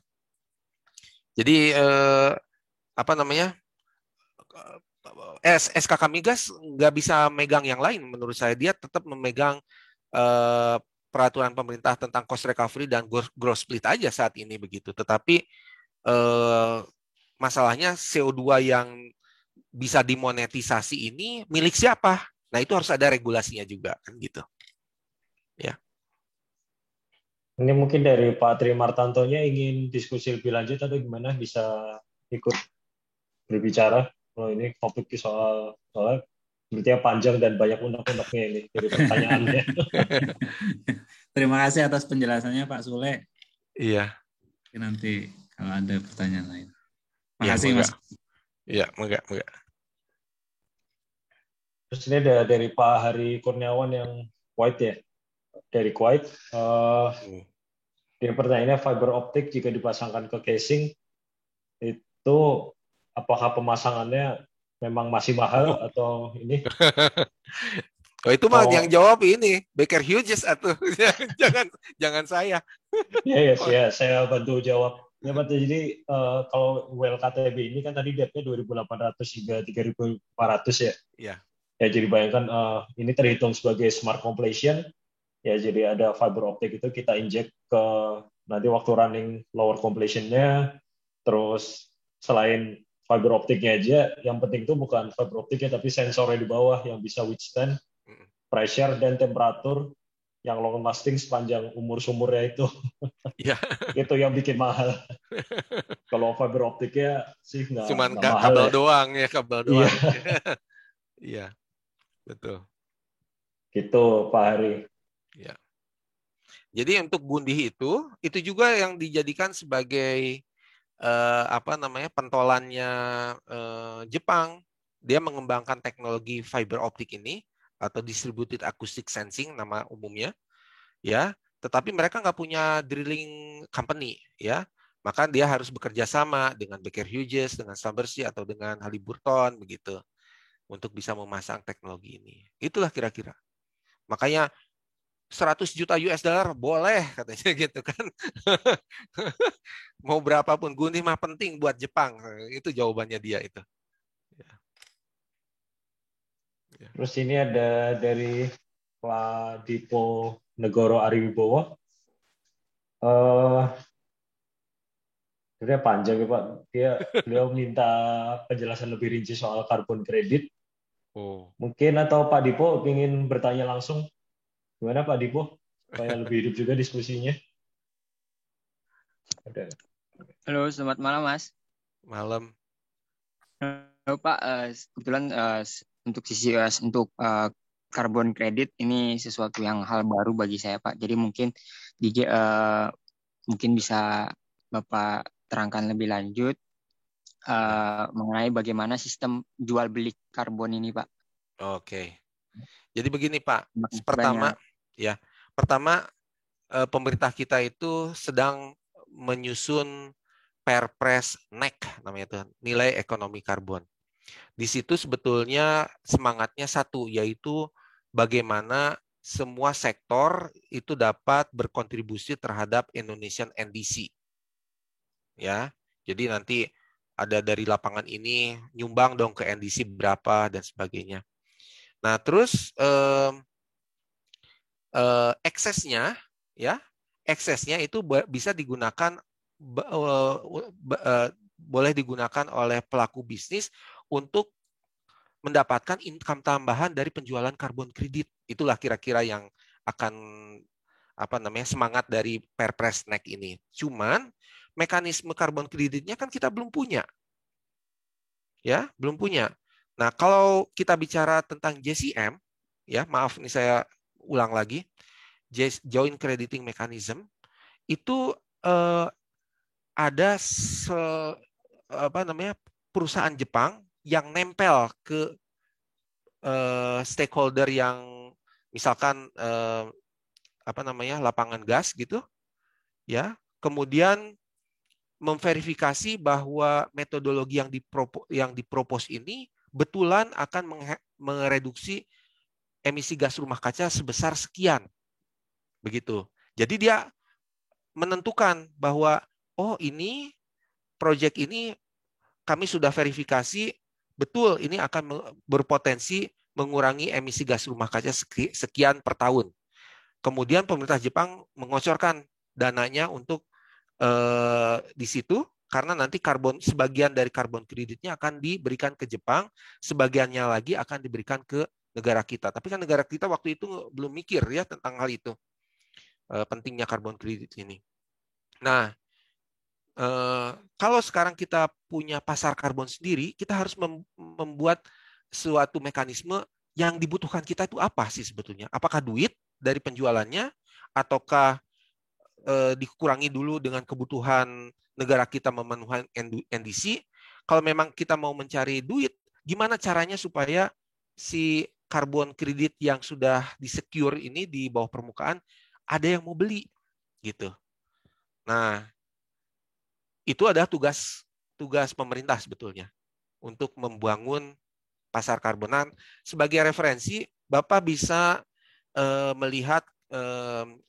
Speaker 2: Jadi apa namanya, SKK Migas nggak bisa megang yang lain menurut saya. Dia tetap memegang peraturan pemerintah tentang cost recovery dan gross split aja saat ini begitu. Tetapi masalahnya CO2 yang bisa dimonetisasi ini milik siapa? Nah itu harus ada regulasinya juga kan gitu. Ya.
Speaker 3: Ini mungkin dari Pak Tri Martantonya ingin diskusi lebih lanjut atau gimana, bisa ikut berbicara. Kalau ini topik soalnya sepertinya panjang dan banyak unek-uneknya ini dari pertanyaannya.
Speaker 5: Terima kasih atas penjelasannya Pak Sule.
Speaker 2: Iya.
Speaker 5: Nanti kalau ada pertanyaan lain. Makasih Mas.
Speaker 2: Iya, enggak.
Speaker 3: Terus ini ada dari Pak Hari Kurniawan yang Kuwait ya. Dari Kuwait. Dia pertanyaannya, fiber optik jika dipasangkan ke casing itu apakah pemasangannya memang masih mahal atau ini?
Speaker 2: Oh, itu mah yang
Speaker 3: Kalau
Speaker 2: jawab ini Baker Hughes atau jangan saya.
Speaker 3: ya,
Speaker 2: Oh,
Speaker 3: ya, saya bantu jawab. Ya, Pak. Jadi kalau WLKTB ini kan tadi depth-nya 2.800 hingga 3.400 ya.
Speaker 2: ya.
Speaker 3: Ya, jadi bayangkan ini terhitung sebagai smart completion. Ya, jadi ada fiber optic itu kita inject ke nanti waktu running lower completion-nya. Terus selain fiber optiknya aja, yang penting itu bukan fiber optiknya tapi sensornya di bawah yang bisa withstand
Speaker 2: Mm.
Speaker 3: pressure dan temperatur yang long lasting sepanjang umur sumurnya itu.
Speaker 2: Iya,
Speaker 3: Itu yang bikin mahal. Kalau fiber optiknya sih
Speaker 2: cuman
Speaker 3: nggak mahal
Speaker 2: kabel
Speaker 3: ya.
Speaker 2: doang ya, kabel
Speaker 3: Iya,
Speaker 2: doang. Iya, betul.
Speaker 3: gitu Pak Hari.
Speaker 2: Ya. Jadi untuk Gundih itu juga yang dijadikan sebagai apa namanya pentolannya Jepang. Dia mengembangkan teknologi fiber optik ini atau distributed acoustic sensing nama umumnya, ya. Tetapi mereka nggak punya drilling company, ya. Maka dia harus bekerja sama dengan Baker Hughes, dengan Schlumberger atau dengan Halliburton begitu untuk bisa memasang teknologi ini. Itulah kira-kira. Makanya 100 juta US dollar boleh katanya gitu kan. Mau berapapun Gundih mah penting buat Jepang. Itu jawabannya dia itu. Ya.
Speaker 3: Terus ini ada dari Pak Dipo Negoro Ariwibowo. Sebenarnya panjang ya Pak. Beliau minta penjelasan lebih rinci soal karbon kredit.
Speaker 2: Oh.
Speaker 3: Mungkin atau Pak Dipo ingin bertanya langsung. Gimana Pak Dipo? Supaya lebih hidup juga diskusinya. Ada.
Speaker 6: Halo, selamat malam Mas.
Speaker 2: Malam.
Speaker 6: Halo Pak, kebetulan untuk sisi untuk karbon kredit ini sesuatu yang hal baru bagi saya Pak. Jadi mungkin bisa Bapak terangkan lebih lanjut mengenai bagaimana sistem jual beli karbon ini Pak.
Speaker 2: Oke. Jadi begini Pak.
Speaker 6: Terima kasih
Speaker 2: Pertama,
Speaker 6: banyak.
Speaker 2: ya. Pertama, pemerintah kita itu sedang menyusun Perpres NEC namanya itu, nilai ekonomi karbon. Di situ sebetulnya semangatnya satu, yaitu bagaimana semua sektor itu dapat berkontribusi terhadap Indonesian NDC. Ya, jadi nanti ada dari lapangan ini nyumbang dong ke NDC berapa dan sebagainya. Nah, terus eksesnya, ya, eksesnya itu bisa digunakan boleh digunakan oleh pelaku bisnis untuk mendapatkan income tambahan dari penjualan karbon kredit. Itulah kira-kira yang akan semangat dari Perpres NEC ini. Cuman mekanisme karbon kreditnya kan kita belum punya. Ya, belum punya. Nah, kalau kita bicara tentang JCM, ya, maaf nih saya ulang lagi. Joint Crediting Mechanism itu ada perusahaan Jepang yang nempel ke stakeholder yang misalkan lapangan gas gitu, ya. Kemudian memverifikasi bahwa metodologi yang dipropos ini betulan akan mereduksi emisi gas rumah kaca sebesar sekian. Begitu. Jadi dia menentukan bahwa ini proyek ini kami sudah verifikasi betul ini akan berpotensi mengurangi emisi gas rumah kaca sekian per tahun. Kemudian pemerintah Jepang mengocorkan dananya untuk di situ karena nanti sebagian dari karbon kreditnya akan diberikan ke Jepang, sebagiannya lagi akan diberikan ke negara kita. Tapi kan negara kita waktu itu belum mikir ya tentang hal itu. Pentingnya karbon kredit ini. Nah, kalau sekarang kita punya pasar karbon sendiri, kita harus membuat suatu mekanisme yang dibutuhkan kita itu apa sih sebetulnya? Apakah duit dari penjualannya, ataukah dikurangi dulu dengan kebutuhan negara kita memenuhi NDC? Kalau memang kita mau mencari duit, gimana caranya supaya si karbon kredit yang sudah di-secure ini di bawah permukaan ada yang mau beli gitu. Nah, itu adalah tugas pemerintah sebetulnya untuk membangun pasar karbonan. Sebagai referensi, Bapak bisa melihat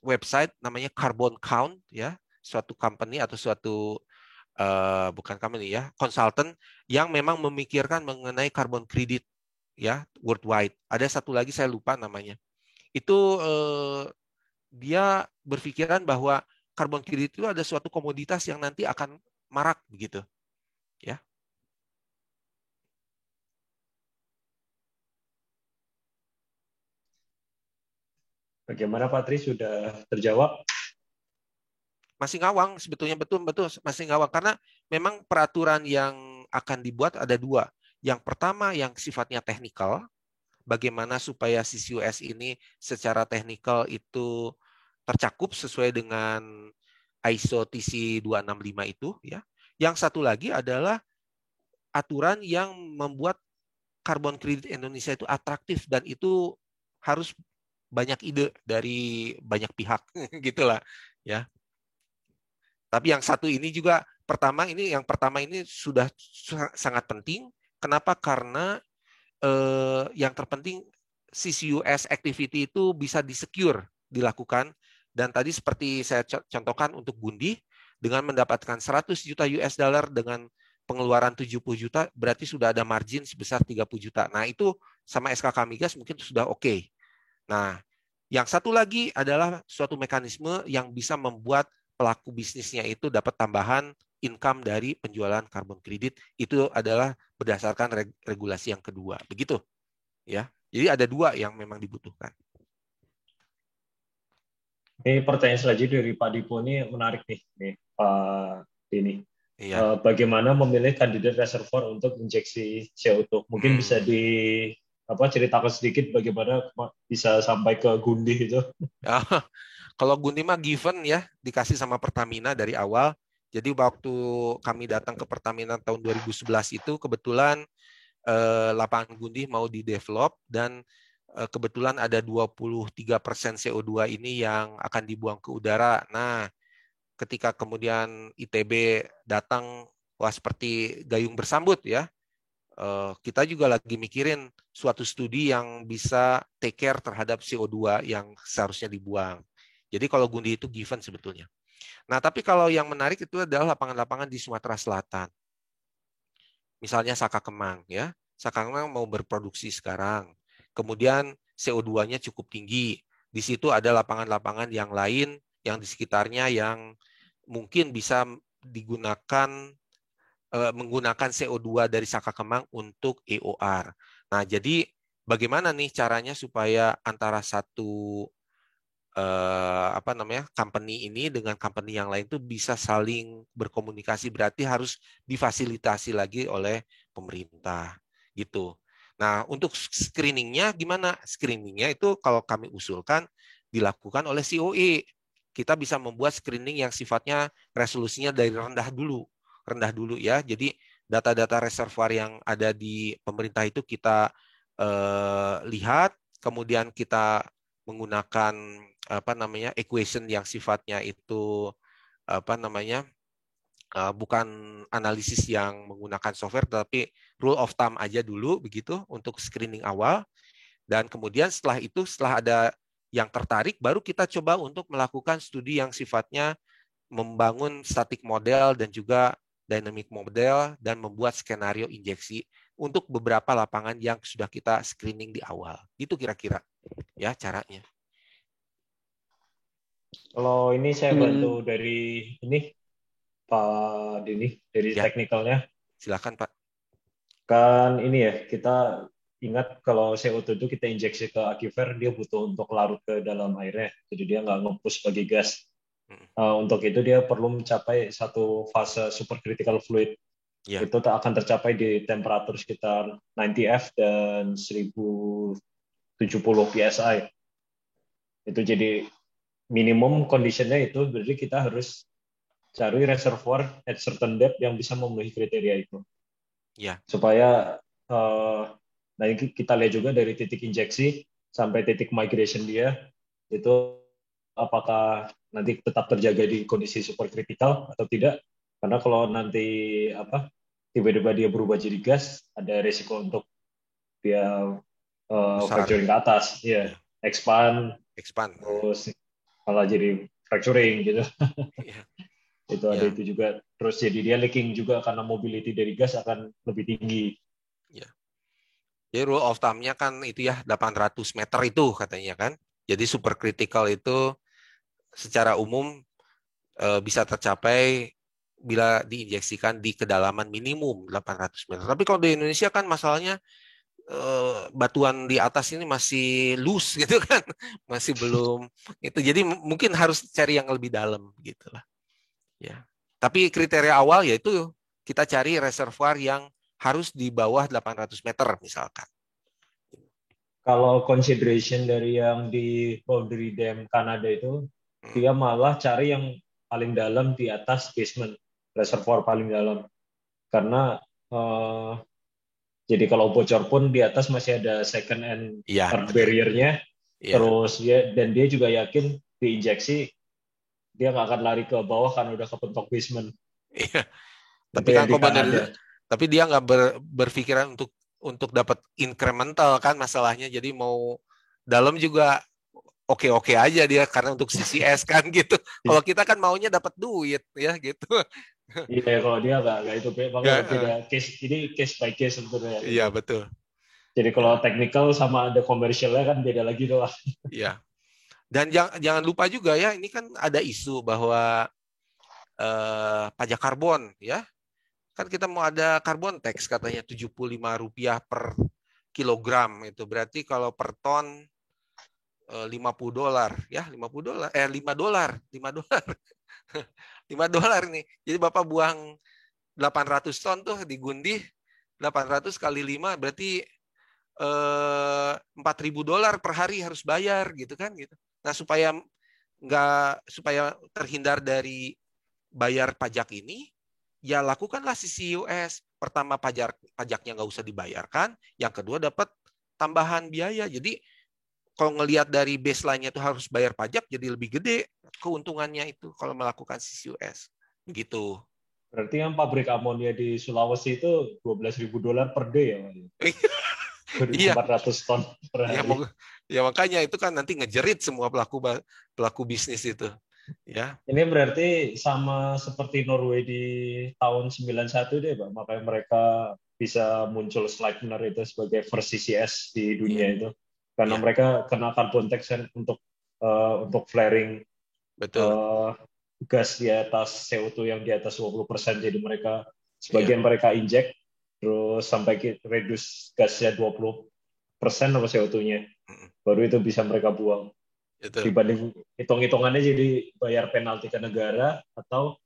Speaker 2: website namanya Carbon Count, ya, suatu company atau suatu bukan company ya, konsultan yang memang memikirkan mengenai carbon credit, ya, worldwide. Ada satu lagi saya lupa namanya. Itu dia berpikiran bahwa carbon credit itu ada suatu komoditas yang nanti akan marak begitu, ya.
Speaker 3: Bagaimana Pak Tri, sudah terjawab?
Speaker 2: Masih ngawang sebetulnya, betul masih ngawang karena memang peraturan yang akan dibuat ada dua. Yang pertama yang sifatnya teknikal, bagaimana supaya CCUS ini secara teknikal itu tercakup sesuai dengan ISO TC 265 itu, ya. Yang satu lagi adalah aturan yang membuat carbon credit Indonesia itu atraktif dan itu harus banyak ide dari banyak pihak gitulah, ya. Tapi yang satu ini juga yang pertama ini sudah sangat penting. Kenapa? Karena yang terpenting CCUS activity itu bisa di-secure dilakukan, dan tadi seperti saya contohkan untuk Gundi dengan mendapatkan 100 juta US dollar dengan pengeluaran 70 juta berarti sudah ada margin sebesar 30 juta. Nah, itu sama SKK Migas mungkin sudah oke. Nah, yang satu lagi adalah suatu mekanisme yang bisa membuat pelaku bisnisnya itu dapat tambahan income dari penjualan carbon credit. Itu adalah berdasarkan regulasi yang kedua. Begitu, ya. Jadi ada dua yang memang dibutuhkan.
Speaker 3: Ini pertanyaan selanjutnya dari Pak Dipo, ini menarik nih Pak Dini.
Speaker 2: Iya.
Speaker 3: Bagaimana memilih kandidat reservoir untuk injeksi CO2? Mungkin bisa ceritakan sedikit bagaimana bisa sampai ke Gundi itu.
Speaker 2: Kalau Gundi mah given ya, dikasih sama Pertamina dari awal. Jadi waktu kami datang ke Pertamina tahun 2011 itu kebetulan lapangan Gundi mau di-develop dan kebetulan ada 23% CO2 ini yang akan dibuang ke udara. Nah, ketika kemudian ITB datang, wah seperti gayung bersambut ya. Kita juga lagi mikirin suatu studi yang bisa take care terhadap CO2 yang seharusnya dibuang. Jadi kalau Gundi itu given sebetulnya. Nah, tapi kalau yang menarik itu adalah lapangan-lapangan di Sumatera Selatan. Misalnya Saka Kemang, ya. Saka Kemang mau berproduksi sekarang. Kemudian CO2-nya cukup tinggi. Di situ ada lapangan-lapangan yang lain yang di sekitarnya yang mungkin bisa menggunakan CO2 dari Saka Kemang untuk EOR. Nah, jadi bagaimana nih caranya supaya antara satu company ini dengan company yang lain itu bisa saling berkomunikasi, berarti harus difasilitasi lagi oleh pemerintah gitu. Nah, untuk screeningnya gimana? Screeningnya itu kalau kami usulkan dilakukan oleh COE. Kita bisa membuat screening yang sifatnya resolusinya dari rendah dulu ya. Jadi data-data reservoir yang ada di pemerintah itu kita lihat, kemudian kita menggunakan equation yang sifatnya itu bukan analisis yang menggunakan software, tapi rule of thumb aja dulu begitu untuk screening awal. Dan kemudian setelah ada yang tertarik, baru kita coba untuk melakukan studi yang sifatnya membangun static model dan juga dynamic model dan membuat skenario injeksi untuk beberapa lapangan yang sudah kita screening di awal. Itu kira-kira ya caranya.
Speaker 3: Kalau ini saya bantu dari ini Pak Dini, dari teknikalnya.
Speaker 2: Silakan Pak.
Speaker 3: Kan ini ya, kita ingat kalau CO2 itu kita injeksi ke aquifer, dia butuh untuk larut ke dalam airnya, jadi dia nggak nge-push sebagai gas. Untuk itu dia perlu mencapai satu fase supercritical fluid. Itu akan tercapai di temperatur sekitar 90 F dan 1070 PSI. Itu jadi minimum conditionnya itu, berarti kita harus cari reservoir at certain depth yang bisa memenuhi kriteria itu. Supaya nanti kita lihat juga dari titik injeksi sampai titik migration dia, itu apakah nanti tetap terjaga di kondisi superkritikal atau tidak. Karena kalau nanti tiba-tiba dia berubah jadi gas, ada risiko untuk dia
Speaker 2: Besar.
Speaker 3: fracturing ke atas, ya, expand, terus malah jadi fracturing gitu.
Speaker 2: Iya.
Speaker 3: Itu ada itu juga. Terus jadi dia leaking juga karena mobility dari gas akan lebih tinggi.
Speaker 2: Ya. Jadi rule of thumb-nya kan itu ya 800 meter itu katanya kan. Jadi supercritical itu secara umum bisa tercapai bila diinjeksikan di kedalaman minimum 800 meter. Tapi kalau di Indonesia kan masalahnya batuan di atas ini masih loose gitu kan, masih belum itu. Jadi mungkin harus cari yang lebih dalam gitulah. Ya. Tapi kriteria awal yaitu kita cari reservoir yang harus di bawah 800 meter misalkan.
Speaker 3: Kalau consideration dari yang di Boundary Dam Kanada itu, dia malah cari yang paling dalam di atas basement, reservoir paling dalam. Karena jadi kalau bocor pun di atas masih ada second and third barrier-nya. Terus dia juga yakin diinjeksi dia nggak akan lari ke bawah karena udah kepentok basement.
Speaker 2: Iya. Tapi kan tapi dia nggak berpikiran untuk dapat incremental kan masalahnya. Jadi mau dalam juga oke aja dia karena untuk CCS kan gitu. Kalau kita kan maunya dapat duit ya gitu.
Speaker 3: Iya, kalau dia nggak itu makanya beda case, ini case by case sebetulnya.
Speaker 2: Iya betul.
Speaker 3: Jadi kalau technical sama ada commercialnya kan beda lagi doang.
Speaker 2: Iya. Dan jangan lupa juga ya, ini kan ada isu bahwa pajak karbon ya. Kan kita mau ada carbon tax katanya Rp75 per kilogram itu. Berarti kalau per ton $50 ya, $50 $5 $5 nih. Jadi Bapak buang 800 ton tuh digundih 800 kali 5 berarti $4.000 per hari harus bayar gitu kan gitu. Nah, supaya terhindar dari bayar pajak ini, ya lakukanlah CCUS. Pertama pajaknya nggak usah dibayarkan, yang kedua dapat tambahan biaya. Jadi kalau ngelihat dari baseline-nya itu harus bayar pajak, jadi lebih gede keuntungannya itu kalau melakukan CCUS. Begitu.
Speaker 3: Berarti yang pabrik amonia di Sulawesi itu $12.000 per day ya?
Speaker 2: Iya.
Speaker 3: 400 ton per hari.
Speaker 2: Ya makanya itu kan nanti ngejerit semua pelaku bisnis itu. Ya.
Speaker 3: Ini berarti sama seperti Norway di tahun 91 deh, Pak. Makanya mereka bisa muncul Sleipner itu sebagai first CCS di dunia itu. Karena mereka kena carbon tax untuk flaring.
Speaker 2: Betul.
Speaker 3: Gas di atas CO2 yang di atas 20%. Jadi mereka sebagian mereka inject terus sampai reduce gasnya 20% apa CO2-nya. Baru itu bisa mereka buang. Betul. Dibanding hitung-hitungannya jadi bayar penalti ke negara atau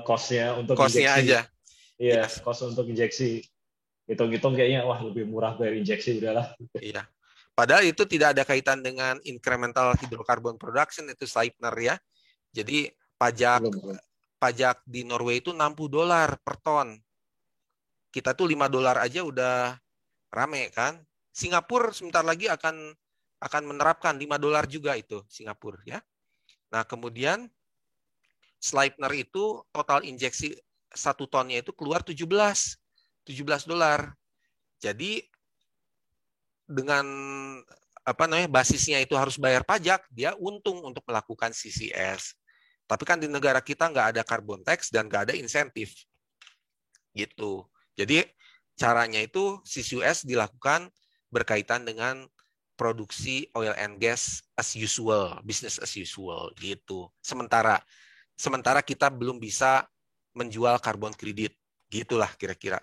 Speaker 3: cost-nya untuk
Speaker 2: cost-nya
Speaker 3: injeksi.
Speaker 2: Aja.
Speaker 3: Iya, cost untuk injeksi. Hitung-hitung kayaknya wah lebih murah bayar injeksi udahlah.
Speaker 2: Iya. Padahal itu tidak ada kaitan dengan incremental hydrocarbon production, itu Sleipner ya. Jadi pajak di Norway itu $60 per ton. Kita tuh $5 aja udah rame kan. Singapura sebentar lagi akan menerapkan $5 juga itu Singapura ya. Nah, kemudian Sleipner itu total injeksi 1 tonnya itu keluar $17. Jadi dengan basisnya itu harus bayar pajak, dia untung untuk melakukan CCS. Tapi kan di negara kita nggak ada carbon tax dan nggak ada insentif. Gitu. Jadi caranya itu CCUS dilakukan berkaitan dengan produksi oil and gas as usual, business as usual gitu. Sementara kita belum bisa menjual carbon credit. Gitulah kira-kira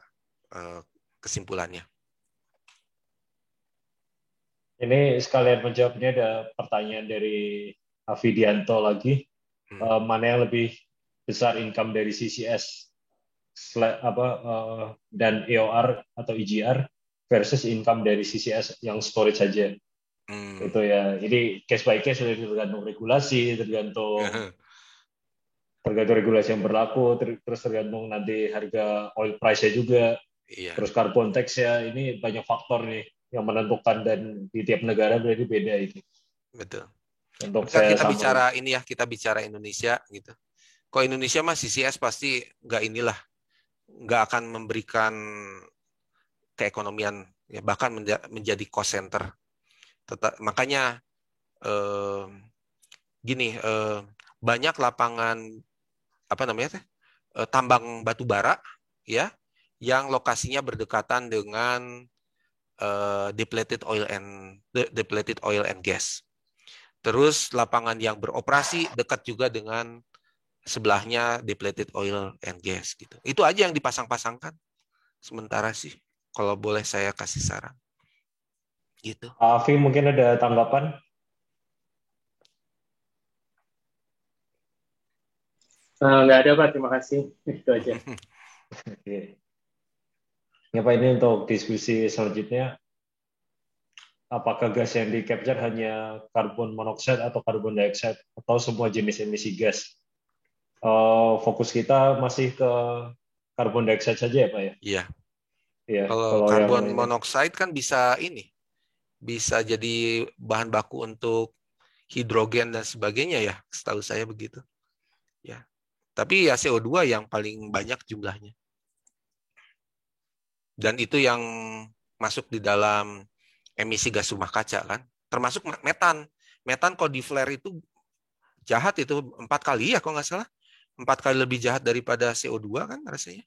Speaker 2: kesimpulannya.
Speaker 3: Ini sekalian menjawabnya ada pertanyaan dari Afidianto lagi. Mana yang lebih besar income dari CCS dan EOR atau EGR versus income dari CCS yang storage saja. Itu ya. Jadi case by case tergantung regulasi, tergantung regulasi yang berlaku, terus tergantung nanti harga oil price-nya juga. Iya. Terus carbon tax-nya, ini banyak faktor nih yang menentukan dan di tiap negara berarti beda itu.
Speaker 2: Betul.
Speaker 3: Untuk
Speaker 2: kita bicara Indonesia gitu. Kalau Indonesia mah CCS pasti nggak akan memberikan keekonomian, ya, bahkan menjadi cost center. Makanya gini, banyak lapangan tambang batu bara, ya, yang lokasinya berdekatan dengan depleted oil and gas. Terus lapangan yang beroperasi dekat juga dengan sebelahnya depleted oil and gas gitu. Itu aja yang dipasang-pasangkan sementara sih, kalau boleh saya kasih saran. Gitu.
Speaker 3: Afi mungkin ada tanggapan?
Speaker 7: Nggak ada Pak, terima kasih. Itu aja.
Speaker 3: Oke. Ya Pak, ini untuk diskusi selanjutnya, apakah gas yang di-capture hanya karbon monoksida atau karbon dioksida atau semua jenis emisi gas? Fokus kita masih ke karbon dioksida saja ya Pak ya?
Speaker 2: Iya.
Speaker 3: Iya.
Speaker 2: Kalau karbon monoksida kan bisa jadi bahan baku untuk hidrogen dan sebagainya ya, setahu saya begitu. Ya. Tapi ya CO2 yang paling banyak jumlahnya. Dan itu yang masuk di dalam emisi gas rumah kaca kan, termasuk metan. Metan kalau di flare itu jahat, itu 4 kali ya kalau nggak salah, 4 kali lebih jahat daripada CO2 kan rasanya,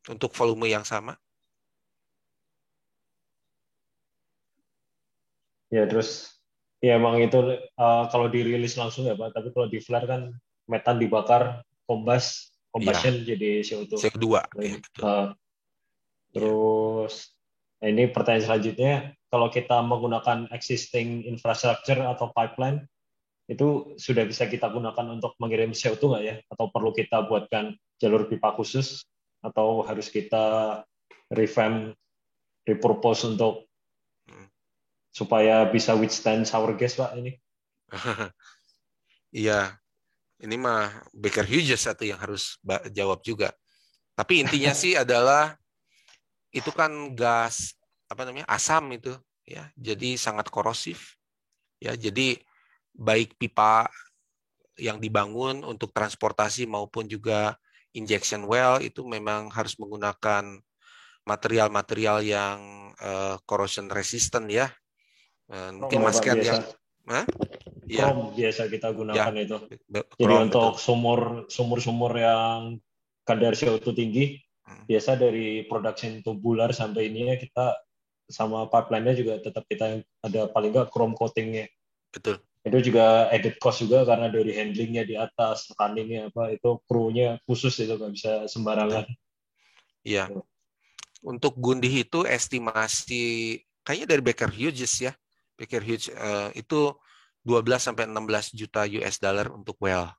Speaker 2: untuk volume yang sama.
Speaker 3: Ya terus ya emang itu kalau dirilis langsung ya Pak, tapi kalau di flare kan metan dibakar, combustion
Speaker 2: Ya.
Speaker 3: jadi CO2.
Speaker 2: CO2 ya, betul.
Speaker 3: Terus ini pertanyaan selanjutnya, kalau kita menggunakan existing infrastructure atau pipeline, itu sudah bisa kita gunakan untuk mengirim CO2 nggak ya? Atau perlu kita buatkan jalur pipa khusus? Atau harus kita repurpose untuk supaya bisa withstand sour gas, Pak, ini?
Speaker 2: Iya, ini mah Baker Hughes satu yang harus jawab juga. Tapi intinya sih adalah itu kan gas asam itu ya, jadi sangat korosif ya. Jadi baik pipa yang dibangun untuk transportasi maupun juga injection well itu memang harus menggunakan material-material yang corrosion resistant ya. Mungkin Mas Ken yang
Speaker 3: Krom biasa kita gunakan ya, itu. Jadi untuk sumur-sumur yang kadar CO2 tinggi, biasa dari production tubular sampai ini ya kita sama pipeline-nya juga tetap kita ada paling nggak chrome coating-nya.
Speaker 2: Betul.
Speaker 3: Itu juga added cost juga karena dari handlingnya di atas, runningnya itu krunya khusus, itu nggak bisa sembarangan.
Speaker 2: Iya. Untuk Gundih itu estimasi kayaknya dari Baker Hughes ya. Baker Hughes itu 12 sampai 16 juta US dollar untuk well.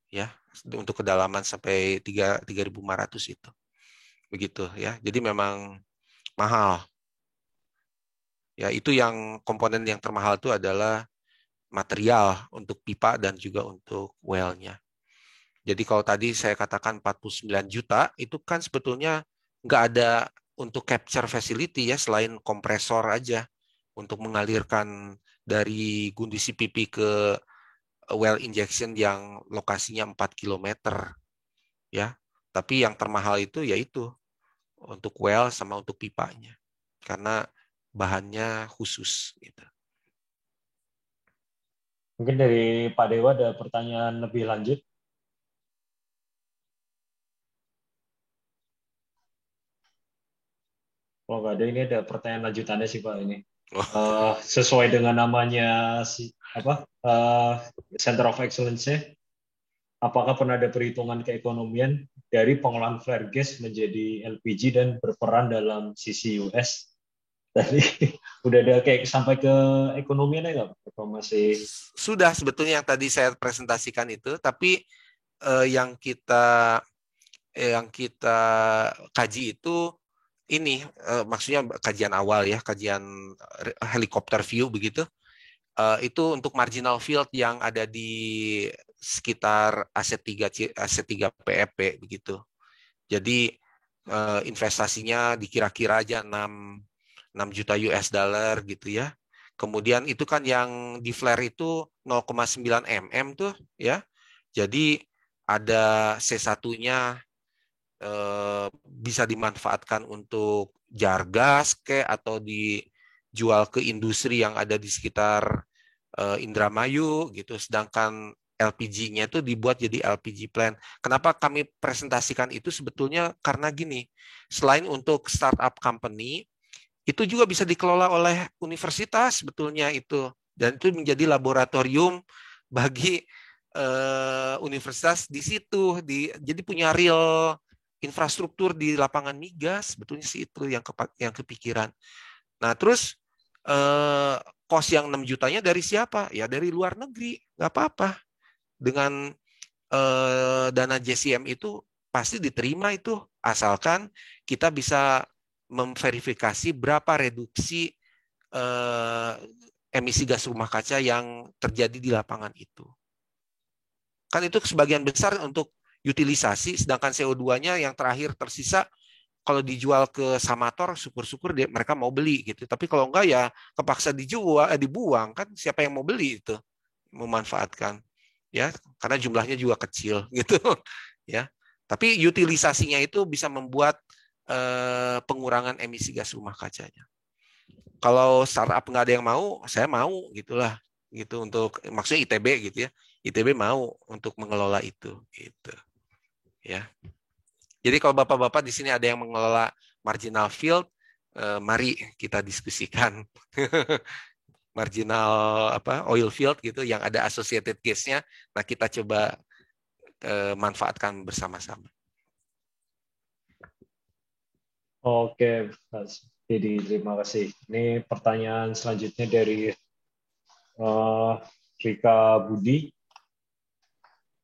Speaker 2: Ya, untuk kedalaman sampai 3.500 itu. Begitu ya. Jadi memang mahal. Ya, itu yang komponen yang termahal itu adalah material untuk pipa dan juga untuk well-nya. Jadi kalau tadi saya katakan 49 juta, itu kan sebetulnya nggak ada untuk capture facility ya, selain kompresor aja untuk mengalirkan dari gundi CPP ke well injection yang lokasinya 4 km. Ya. Tapi yang termahal itu yaitu untuk well sama untuk pipanya. Karena bahannya khusus gitu.
Speaker 3: Mungkin dari Pak Dewa ada pertanyaan lebih lanjut. Kalau nggak ada, ini ada pertanyaan lanjutannya sih Pak ini. Sesuai dengan namanya Center of Excellence-nya, apakah pernah ada perhitungan keekonomian dari pengolahan flare gas menjadi LPG dan berperan dalam CCUS? Tadi udah ada kayak sampai ke ekonominya nggak? Atau masih?
Speaker 2: Sudah sebetulnya yang tadi saya presentasikan itu, tapi yang kita kaji itu ini maksudnya kajian awal ya, kajian helikopter view begitu. Itu untuk marginal field yang ada di sekitar AC3 PEP begitu. Jadi investasinya dikira-kira aja 6 juta US dollar gitu ya. Kemudian itu kan yang di flare itu 0,9 mm tuh ya. Jadi ada C1-nya bisa dimanfaatkan untuk jar gas atau dijual ke industri yang ada di sekitar Indramayu gitu. Sedangkan LPG-nya itu dibuat jadi LPG plant. Kenapa kami presentasikan itu sebetulnya karena gini, selain untuk startup company, itu juga bisa dikelola oleh universitas sebetulnya itu. Dan itu menjadi laboratorium bagi universitas di situ. Jadi punya real infrastruktur di lapangan migas, sebetulnya sih itu yang kepikiran. Nah, terus cost yang 6 jutanya dari siapa? Ya dari luar negeri, nggak apa-apa. Dengan dana JCM itu pasti diterima itu, asalkan kita bisa memverifikasi berapa reduksi emisi gas rumah kaca yang terjadi di lapangan itu. Kan itu sebagian besar untuk utilisasi, sedangkan CO2-nya yang terakhir tersisa kalau dijual ke Samator, syukur-syukur mereka mau beli gitu. Tapi kalau enggak ya kepaksa dibuang, kan siapa yang mau beli itu, memanfaatkan, ya karena jumlahnya juga kecil gitu, ya. Tapi utilisasinya itu bisa membuat pengurangan emisi gas rumah kacanya. Kalau startup nggak ada yang mau, saya mau gitulah, gitu untuk maksudnya ITB gitu ya. ITB mau untuk mengelola itu, gitu, ya. Jadi kalau bapak-bapak di sini ada yang mengelola marginal field, mari kita diskusikan marginal oil field gitu yang ada associated gas-nya. Nah kita coba manfaatkan bersama-sama.
Speaker 3: Oke, Mas Didi, terima kasih. Ini pertanyaan selanjutnya dari Rika Budi.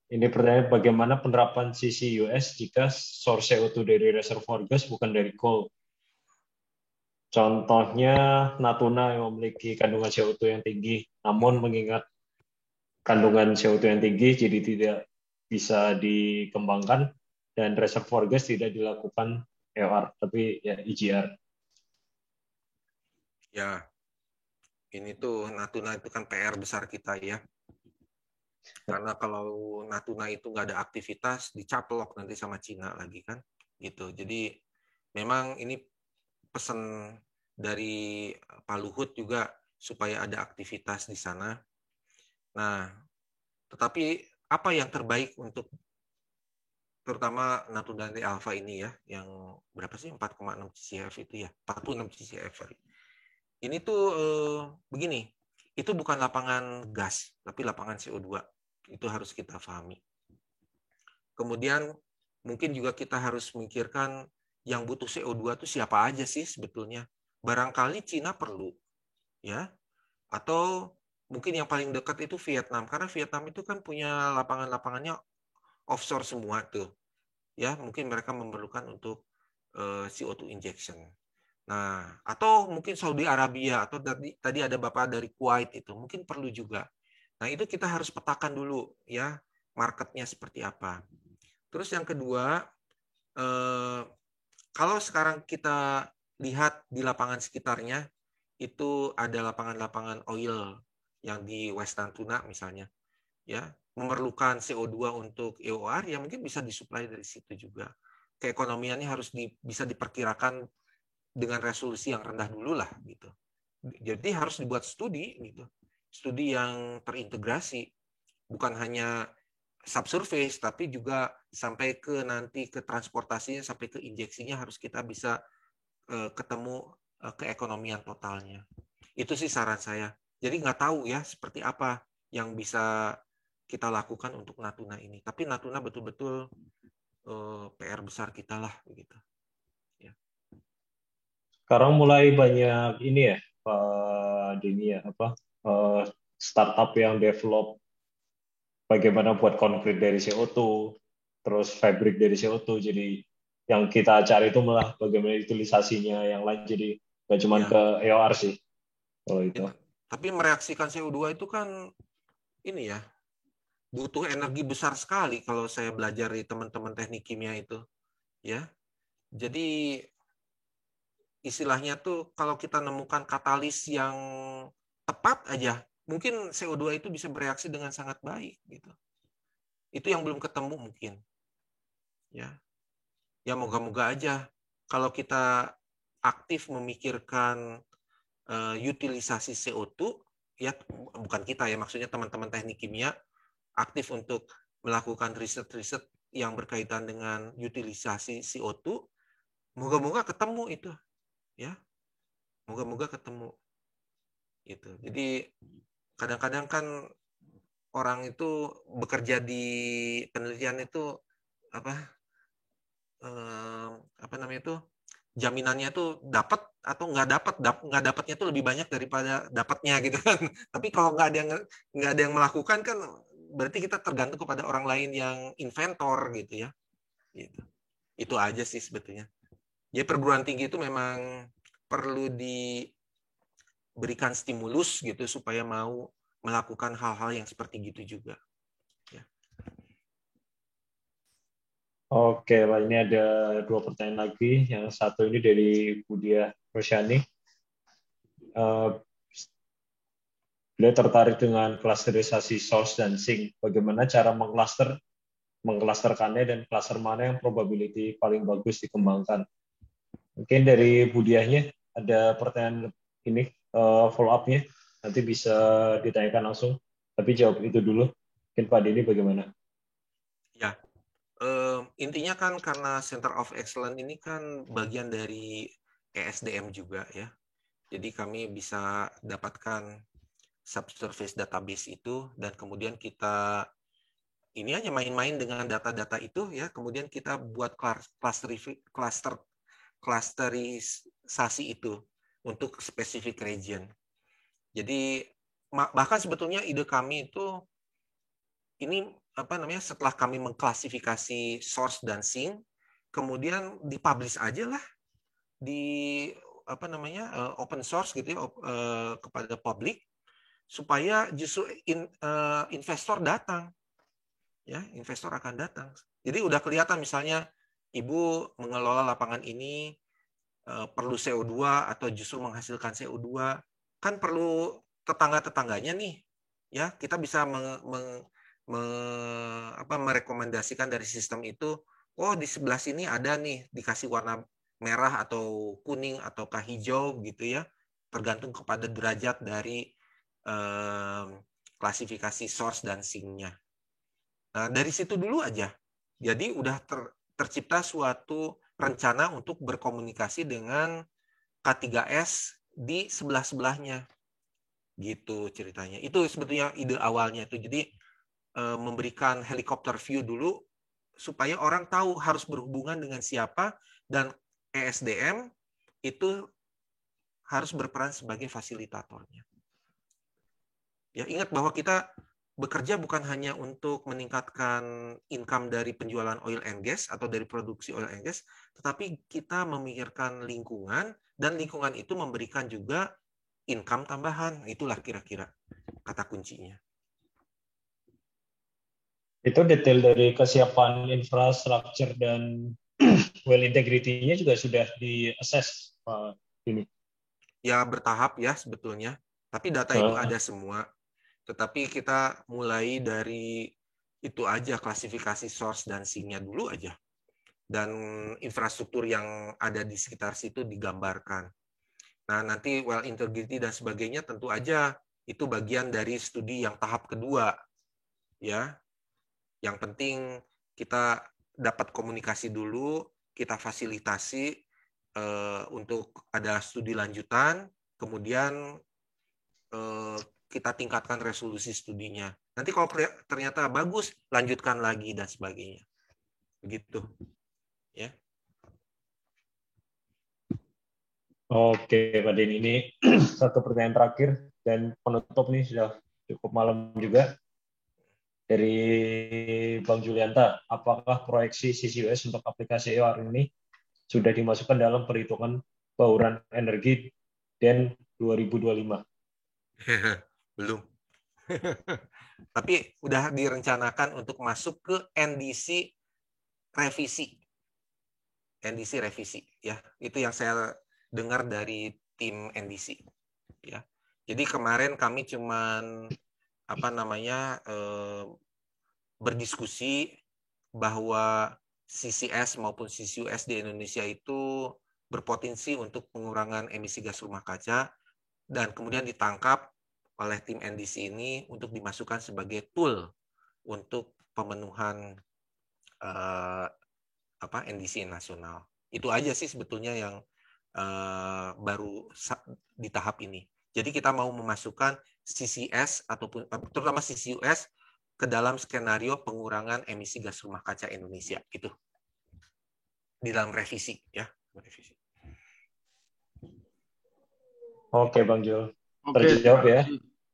Speaker 3: Ini pertanyaan, bagaimana penerapan CCUS jika source CO2 dari reservoir gas bukan dari coal? Contohnya Natuna yang memiliki kandungan CO2 yang tinggi, namun mengingat kandungan CO2 yang tinggi, jadi tidak bisa dikembangkan, dan reservoir gas tidak dilakukan EOR, tapi ya EGR.
Speaker 2: Ya, ini tuh Natuna itu kan PR besar kita ya. Karena kalau Natuna itu nggak ada aktivitas, dicaplok nanti sama Cina lagi kan, gitu. Jadi memang ini pesan dari Pak Luhut juga supaya ada aktivitas di sana. Nah, tetapi apa yang terbaik untuk terutama Natuna dan Alpha ini ya, yang berapa sih 4,6 CCF itu ya, 46 CCF. Ini tuh begini, itu bukan lapangan gas, tapi lapangan CO2. Itu harus kita pahami. Kemudian mungkin juga kita harus memikirkan yang butuh CO2 itu siapa aja sih sebetulnya. Barangkali Cina perlu, ya, atau mungkin yang paling dekat itu Vietnam, karena Vietnam itu kan punya lapangan-lapangannya offshore semua tuh, ya, mungkin mereka memerlukan untuk CO2 injection. Nah, atau mungkin Saudi Arabia, atau tadi ada Bapak dari Kuwait itu, mungkin perlu juga. Nah, itu kita harus petakan dulu, ya, marketnya seperti apa. Terus yang kedua, kalau sekarang kita lihat di lapangan sekitarnya, itu ada lapangan-lapangan oil yang di West Natuna misalnya, ya, memerlukan CO2 untuk EOR, ya mungkin bisa disuplai dari situ juga. Keekonomiannya harus bisa diperkirakan dengan resolusi yang rendah dulu lah gitu. Jadi harus dibuat studi gitu. Studi yang terintegrasi, bukan hanya subsurface tapi juga sampai ke nanti ke transportasinya, sampai ke injeksinya harus kita bisa ketemu keekonomian totalnya. Itu sih saran saya. Jadi nggak tahu ya seperti apa yang bisa kita lakukan untuk Natuna ini. Tapi Natuna betul-betul PR besar kita lah begitu.
Speaker 3: Sekarang mulai banyak ini ya, Pak Dini ya, startup yang develop bagaimana buat konkret dari CO2, terus fabrik dari CO2. Jadi yang kita cari itu malah bagaimana utilisasinya yang lain. Jadi nggak cuma ke EOR sih. Oh itu.
Speaker 2: Tapi mereaksikan CO2 itu kan ini ya, butuh energi besar sekali kalau saya belajar di teman-teman teknik kimia itu. Ya. Jadi istilahnya tuh kalau kita nemukan katalis yang tepat aja, mungkin CO2 itu bisa bereaksi dengan sangat baik gitu. Itu yang belum ketemu mungkin. Ya. Ya moga-moga aja kalau kita aktif memikirkan utilisasi CO2, ya bukan kita ya, maksudnya teman-teman teknik kimia aktif untuk melakukan riset-riset yang berkaitan dengan utilisasi CO2, moga-moga ketemu itu, ya, moga-moga ketemu. Gitu. Jadi kadang-kadang kan orang itu bekerja di penelitian itu apa namanya itu jaminannya tuh dapat atau nggak dapatnya tuh lebih banyak daripada dapatnya gitu kan. Tapi kalau nggak ada yang melakukan kan berarti kita tergantung kepada orang lain yang inventor gitu ya. Gitu. Itu aja sih sebetulnya. Jadi perguruan tinggi itu memang perlu diberikan stimulus gitu supaya mau melakukan hal-hal yang seperti gitu juga. Ya.
Speaker 3: Oke, Pak. Ini ada 2 pertanyaan lagi. Yang satu ini dari Budia Rosyani. Beliau tertarik dengan klasterisasi source dan sink. Bagaimana cara mengklasterkannya dan klaster mana yang probability paling bagus dikembangkan. Mungkin dari Budiahnya ada pertanyaan ini follow up-nya. Nanti bisa ditanyakan langsung. Tapi jawab itu dulu. Mungkin Pak Denny bagaimana?
Speaker 2: Ya. Intinya kan karena Center of Excellence ini kan bagian dari ESDM juga ya. Jadi kami bisa dapatkan subsurface database itu dan kemudian kita ini hanya main-main dengan data-data itu ya, kemudian kita buat klasterisasi itu untuk spesifik region. Jadi bahkan sebetulnya ide kami itu ini setelah kami mengklasifikasi source dan sink, kemudian dipublish aja lah di open source gitu ya, kepada publik supaya justru investor datang, ya investor akan datang. Jadi udah kelihatan misalnya ibu mengelola lapangan ini perlu CO2 atau justru menghasilkan CO2, kan perlu tetangga-tetangganya nih, ya kita bisa merekomendasikan dari sistem itu, oh di sebelah sini ada nih dikasih warna merah atau kuning ataukah hijau gitu ya, tergantung kepada derajat dari klasifikasi source dan sink-nya. Nah, dari situ dulu aja. Jadi udah tercipta suatu rencana untuk berkomunikasi dengan K3S di sebelah-sebelahnya. Gitu ceritanya. Itu sebetulnya ide awalnya itu. Jadi memberikan helikopter view dulu supaya orang tahu harus berhubungan dengan siapa dan ESDM itu harus berperan sebagai fasilitatornya. Ya, ingat bahwa kita bekerja bukan hanya untuk meningkatkan income dari penjualan oil and gas atau dari produksi oil and gas, tetapi kita memikirkan lingkungan dan lingkungan itu memberikan juga income tambahan. Itulah kira-kira kata kuncinya.
Speaker 3: Itu detail dari kesiapan infrastruktur dan well integrity-nya juga sudah di-assess, Pak ini.
Speaker 2: Ya bertahap ya sebetulnya, tapi data itu ada semua. Tetapi kita mulai dari itu aja, klasifikasi source dan sink-nya dulu aja. Dan infrastruktur yang ada di sekitar situ digambarkan. Nah, nanti well integrity dan sebagainya tentu aja itu bagian dari studi yang tahap kedua. Ya. Yang penting kita dapat komunikasi dulu, kita fasilitasi untuk ada studi lanjutan, kemudian kita tingkatkan resolusi studinya. Nanti kalau ternyata bagus, lanjutkan lagi dan sebagainya. Begitu. Ya.
Speaker 3: Oke, Pak Denny, ini satu pertanyaan terakhir dan penutup nih sudah cukup malam juga. Dari Bang Julianta, apakah proyeksi CCUS untuk aplikasi EOR ini sudah dimasukkan dalam perhitungan bauran energi DEN 2025?
Speaker 2: Belum. Tapi udah direncanakan untuk masuk ke NDC revisi. NDC revisi ya. Itu yang saya dengar dari tim NDC ya. Jadi kemarin kami cuman berdiskusi bahwa CCS maupun CCUS di Indonesia itu berpotensi untuk pengurangan emisi gas rumah kaca, dan kemudian ditangkap oleh tim NDC ini untuk dimasukkan sebagai tool untuk pemenuhan NDC nasional. Itu aja sih sebetulnya yang baru di tahap ini. Jadi kita mau memasukkan CCS ataupun terutama CCUS ke dalam skenario pengurangan emisi gas rumah kaca Indonesia itu di dalam revisi ya. Revisi.
Speaker 3: Oke, Bang Jul.
Speaker 1: Oke,
Speaker 3: Terjawab ya?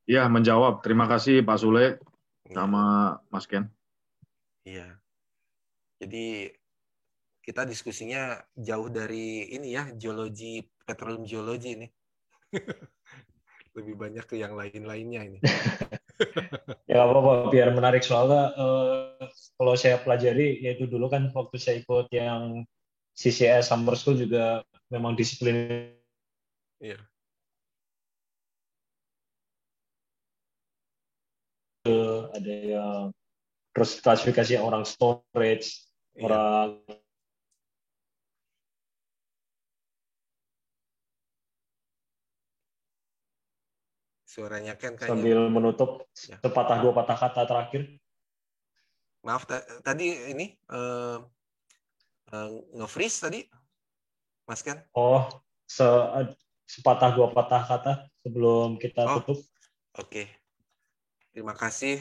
Speaker 1: Iya, menjawab. Terima kasih Pak Sule sama Mas Ken.
Speaker 2: Iya. Jadi kita diskusinya jauh dari ini ya, geologi, petroleum geologi ini. Lebih banyak ke yang lain-lainnya ini.
Speaker 3: Ya apa-apa, biar menarik soalnya kalau saya pelajari, yaitu dulu kan waktu saya ikut yang CCS Summer School juga memang disiplin.
Speaker 2: Iya.
Speaker 3: Ada yang terus klasifikasi orang storage,
Speaker 2: Iya.
Speaker 3: orang
Speaker 2: Suaranya Ken kayaknya.
Speaker 3: sambil menutup
Speaker 2: Ya.
Speaker 3: sepatah dua patah kata terakhir.
Speaker 2: Maaf, tadi ini nge-freeze tadi, Mas Ken?
Speaker 3: Oh, sepatah dua patah kata sebelum kita tutup.
Speaker 2: Oke. Terima kasih.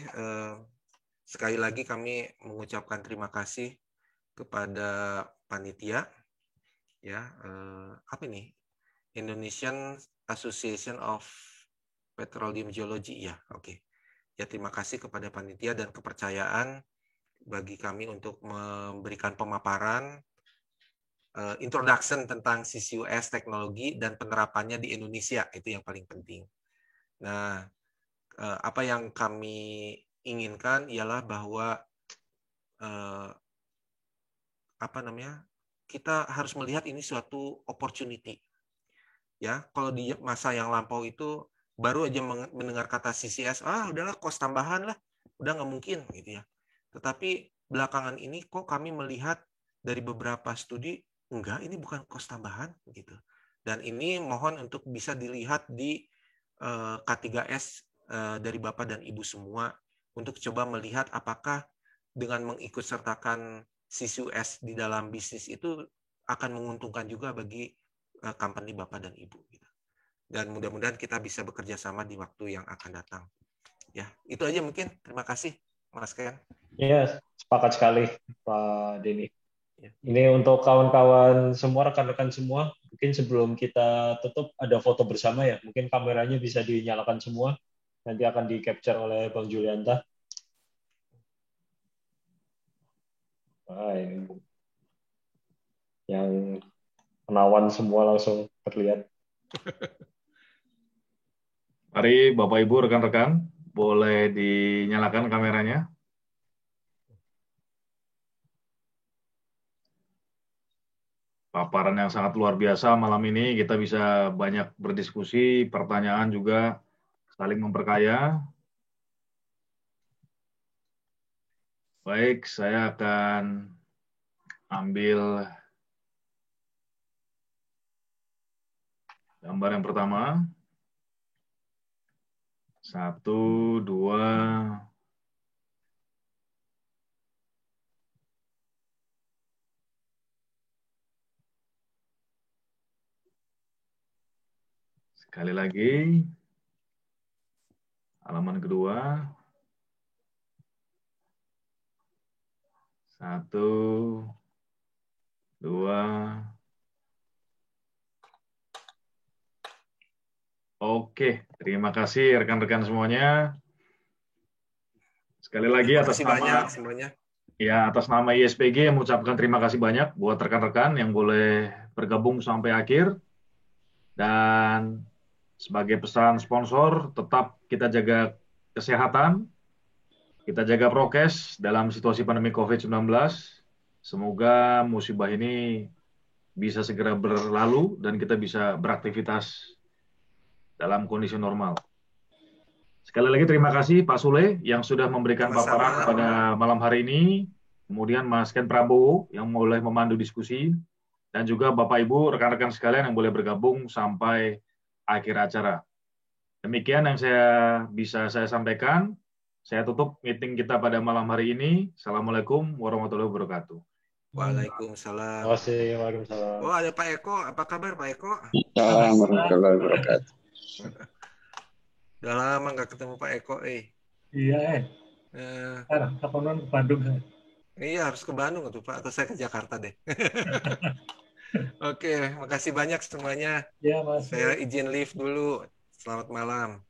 Speaker 2: Sekali lagi kami mengucapkan terima kasih kepada panitia. Ya, apa ini? Indonesian Association of Petroleum Geology, ya, oke. Ya, terima kasih kepada panitia dan kepercayaan bagi kami untuk memberikan pemaparan introduction tentang CCUS teknologi dan penerapannya di Indonesia, itu yang paling penting. Nah, apa yang kami inginkan ialah bahwa kita harus melihat ini suatu opportunity. Ya, kalau di masa yang lampau itu baru aja mendengar kata CCS, udahlah cost tambahan lah, udah nggak mungkin gitu ya. Tetapi belakangan ini kok kami melihat dari beberapa studi, enggak, ini bukan cost tambahan gitu. Dan ini mohon untuk bisa dilihat di K3S dari Bapak dan Ibu semua untuk coba melihat apakah dengan mengikutsertakan CCUS di dalam bisnis itu akan menguntungkan juga bagi company Bapak dan Ibu. Dan mudah-mudahan kita bisa bekerja sama di waktu yang akan datang. Ya, itu aja mungkin. Terima kasih, Mas Ken.
Speaker 3: Ya, sepakat sekali, Pak Denny.
Speaker 2: Ya.
Speaker 3: Ini untuk kawan-kawan semua, rekan-rekan semua, mungkin sebelum kita tutup ada foto bersama ya. Mungkin kameranya bisa dinyalakan semua. Nanti akan di-capture oleh Bang Julianta. Ini yang penawan semua langsung terlihat.
Speaker 1: Mari Bapak Ibu, rekan-rekan, boleh dinyalakan kameranya. Paparan yang sangat luar biasa malam ini, kita bisa banyak berdiskusi, pertanyaan juga saling memperkaya. Baik, saya akan ambil gambar yang pertama. 1, 2. Sekali lagi. Halaman kedua. 1, 2. Oke, terima kasih rekan-rekan semuanya. Sekali lagi atas nama
Speaker 2: semuanya.
Speaker 1: Ya, atas nama ISPG mengucapkan terima kasih banyak buat rekan-rekan yang boleh bergabung sampai akhir. Dan sebagai pesan sponsor, tetap kita jaga kesehatan, kita jaga prokes dalam situasi pandemi COVID-19. Semoga musibah ini bisa segera berlalu dan kita bisa beraktivitas dalam kondisi normal. Sekali lagi terima kasih Pak Sule yang sudah memberikan paparan pada malam hari ini. kemudian Mas Ken Prabowo yang mulai memandu diskusi, dan juga Bapak Ibu, rekan-rekan sekalian yang boleh bergabung sampai akhir acara. Demikian yang bisa saya sampaikan. Saya tutup meeting kita pada malam hari ini. Assalamualaikum warahmatullahi wabarakatuh.
Speaker 2: Waalaikumsalam.
Speaker 3: Terima kasih. Waalaikumsalam.
Speaker 2: Oh, ada Pak Eko. Apa kabar Pak Eko?
Speaker 8: Assalamualaikum warahmatullahi wabarakatuh.
Speaker 2: Udah lama nggak ketemu Pak Eko,
Speaker 7: Iya, kapan ke Bandung?
Speaker 2: Iya, harus ke Bandung tuh Pak, atau saya ke Jakarta deh. Oke, makasih banyak semuanya.
Speaker 7: Ya, Mas.
Speaker 2: Saya izin live dulu. Selamat malam.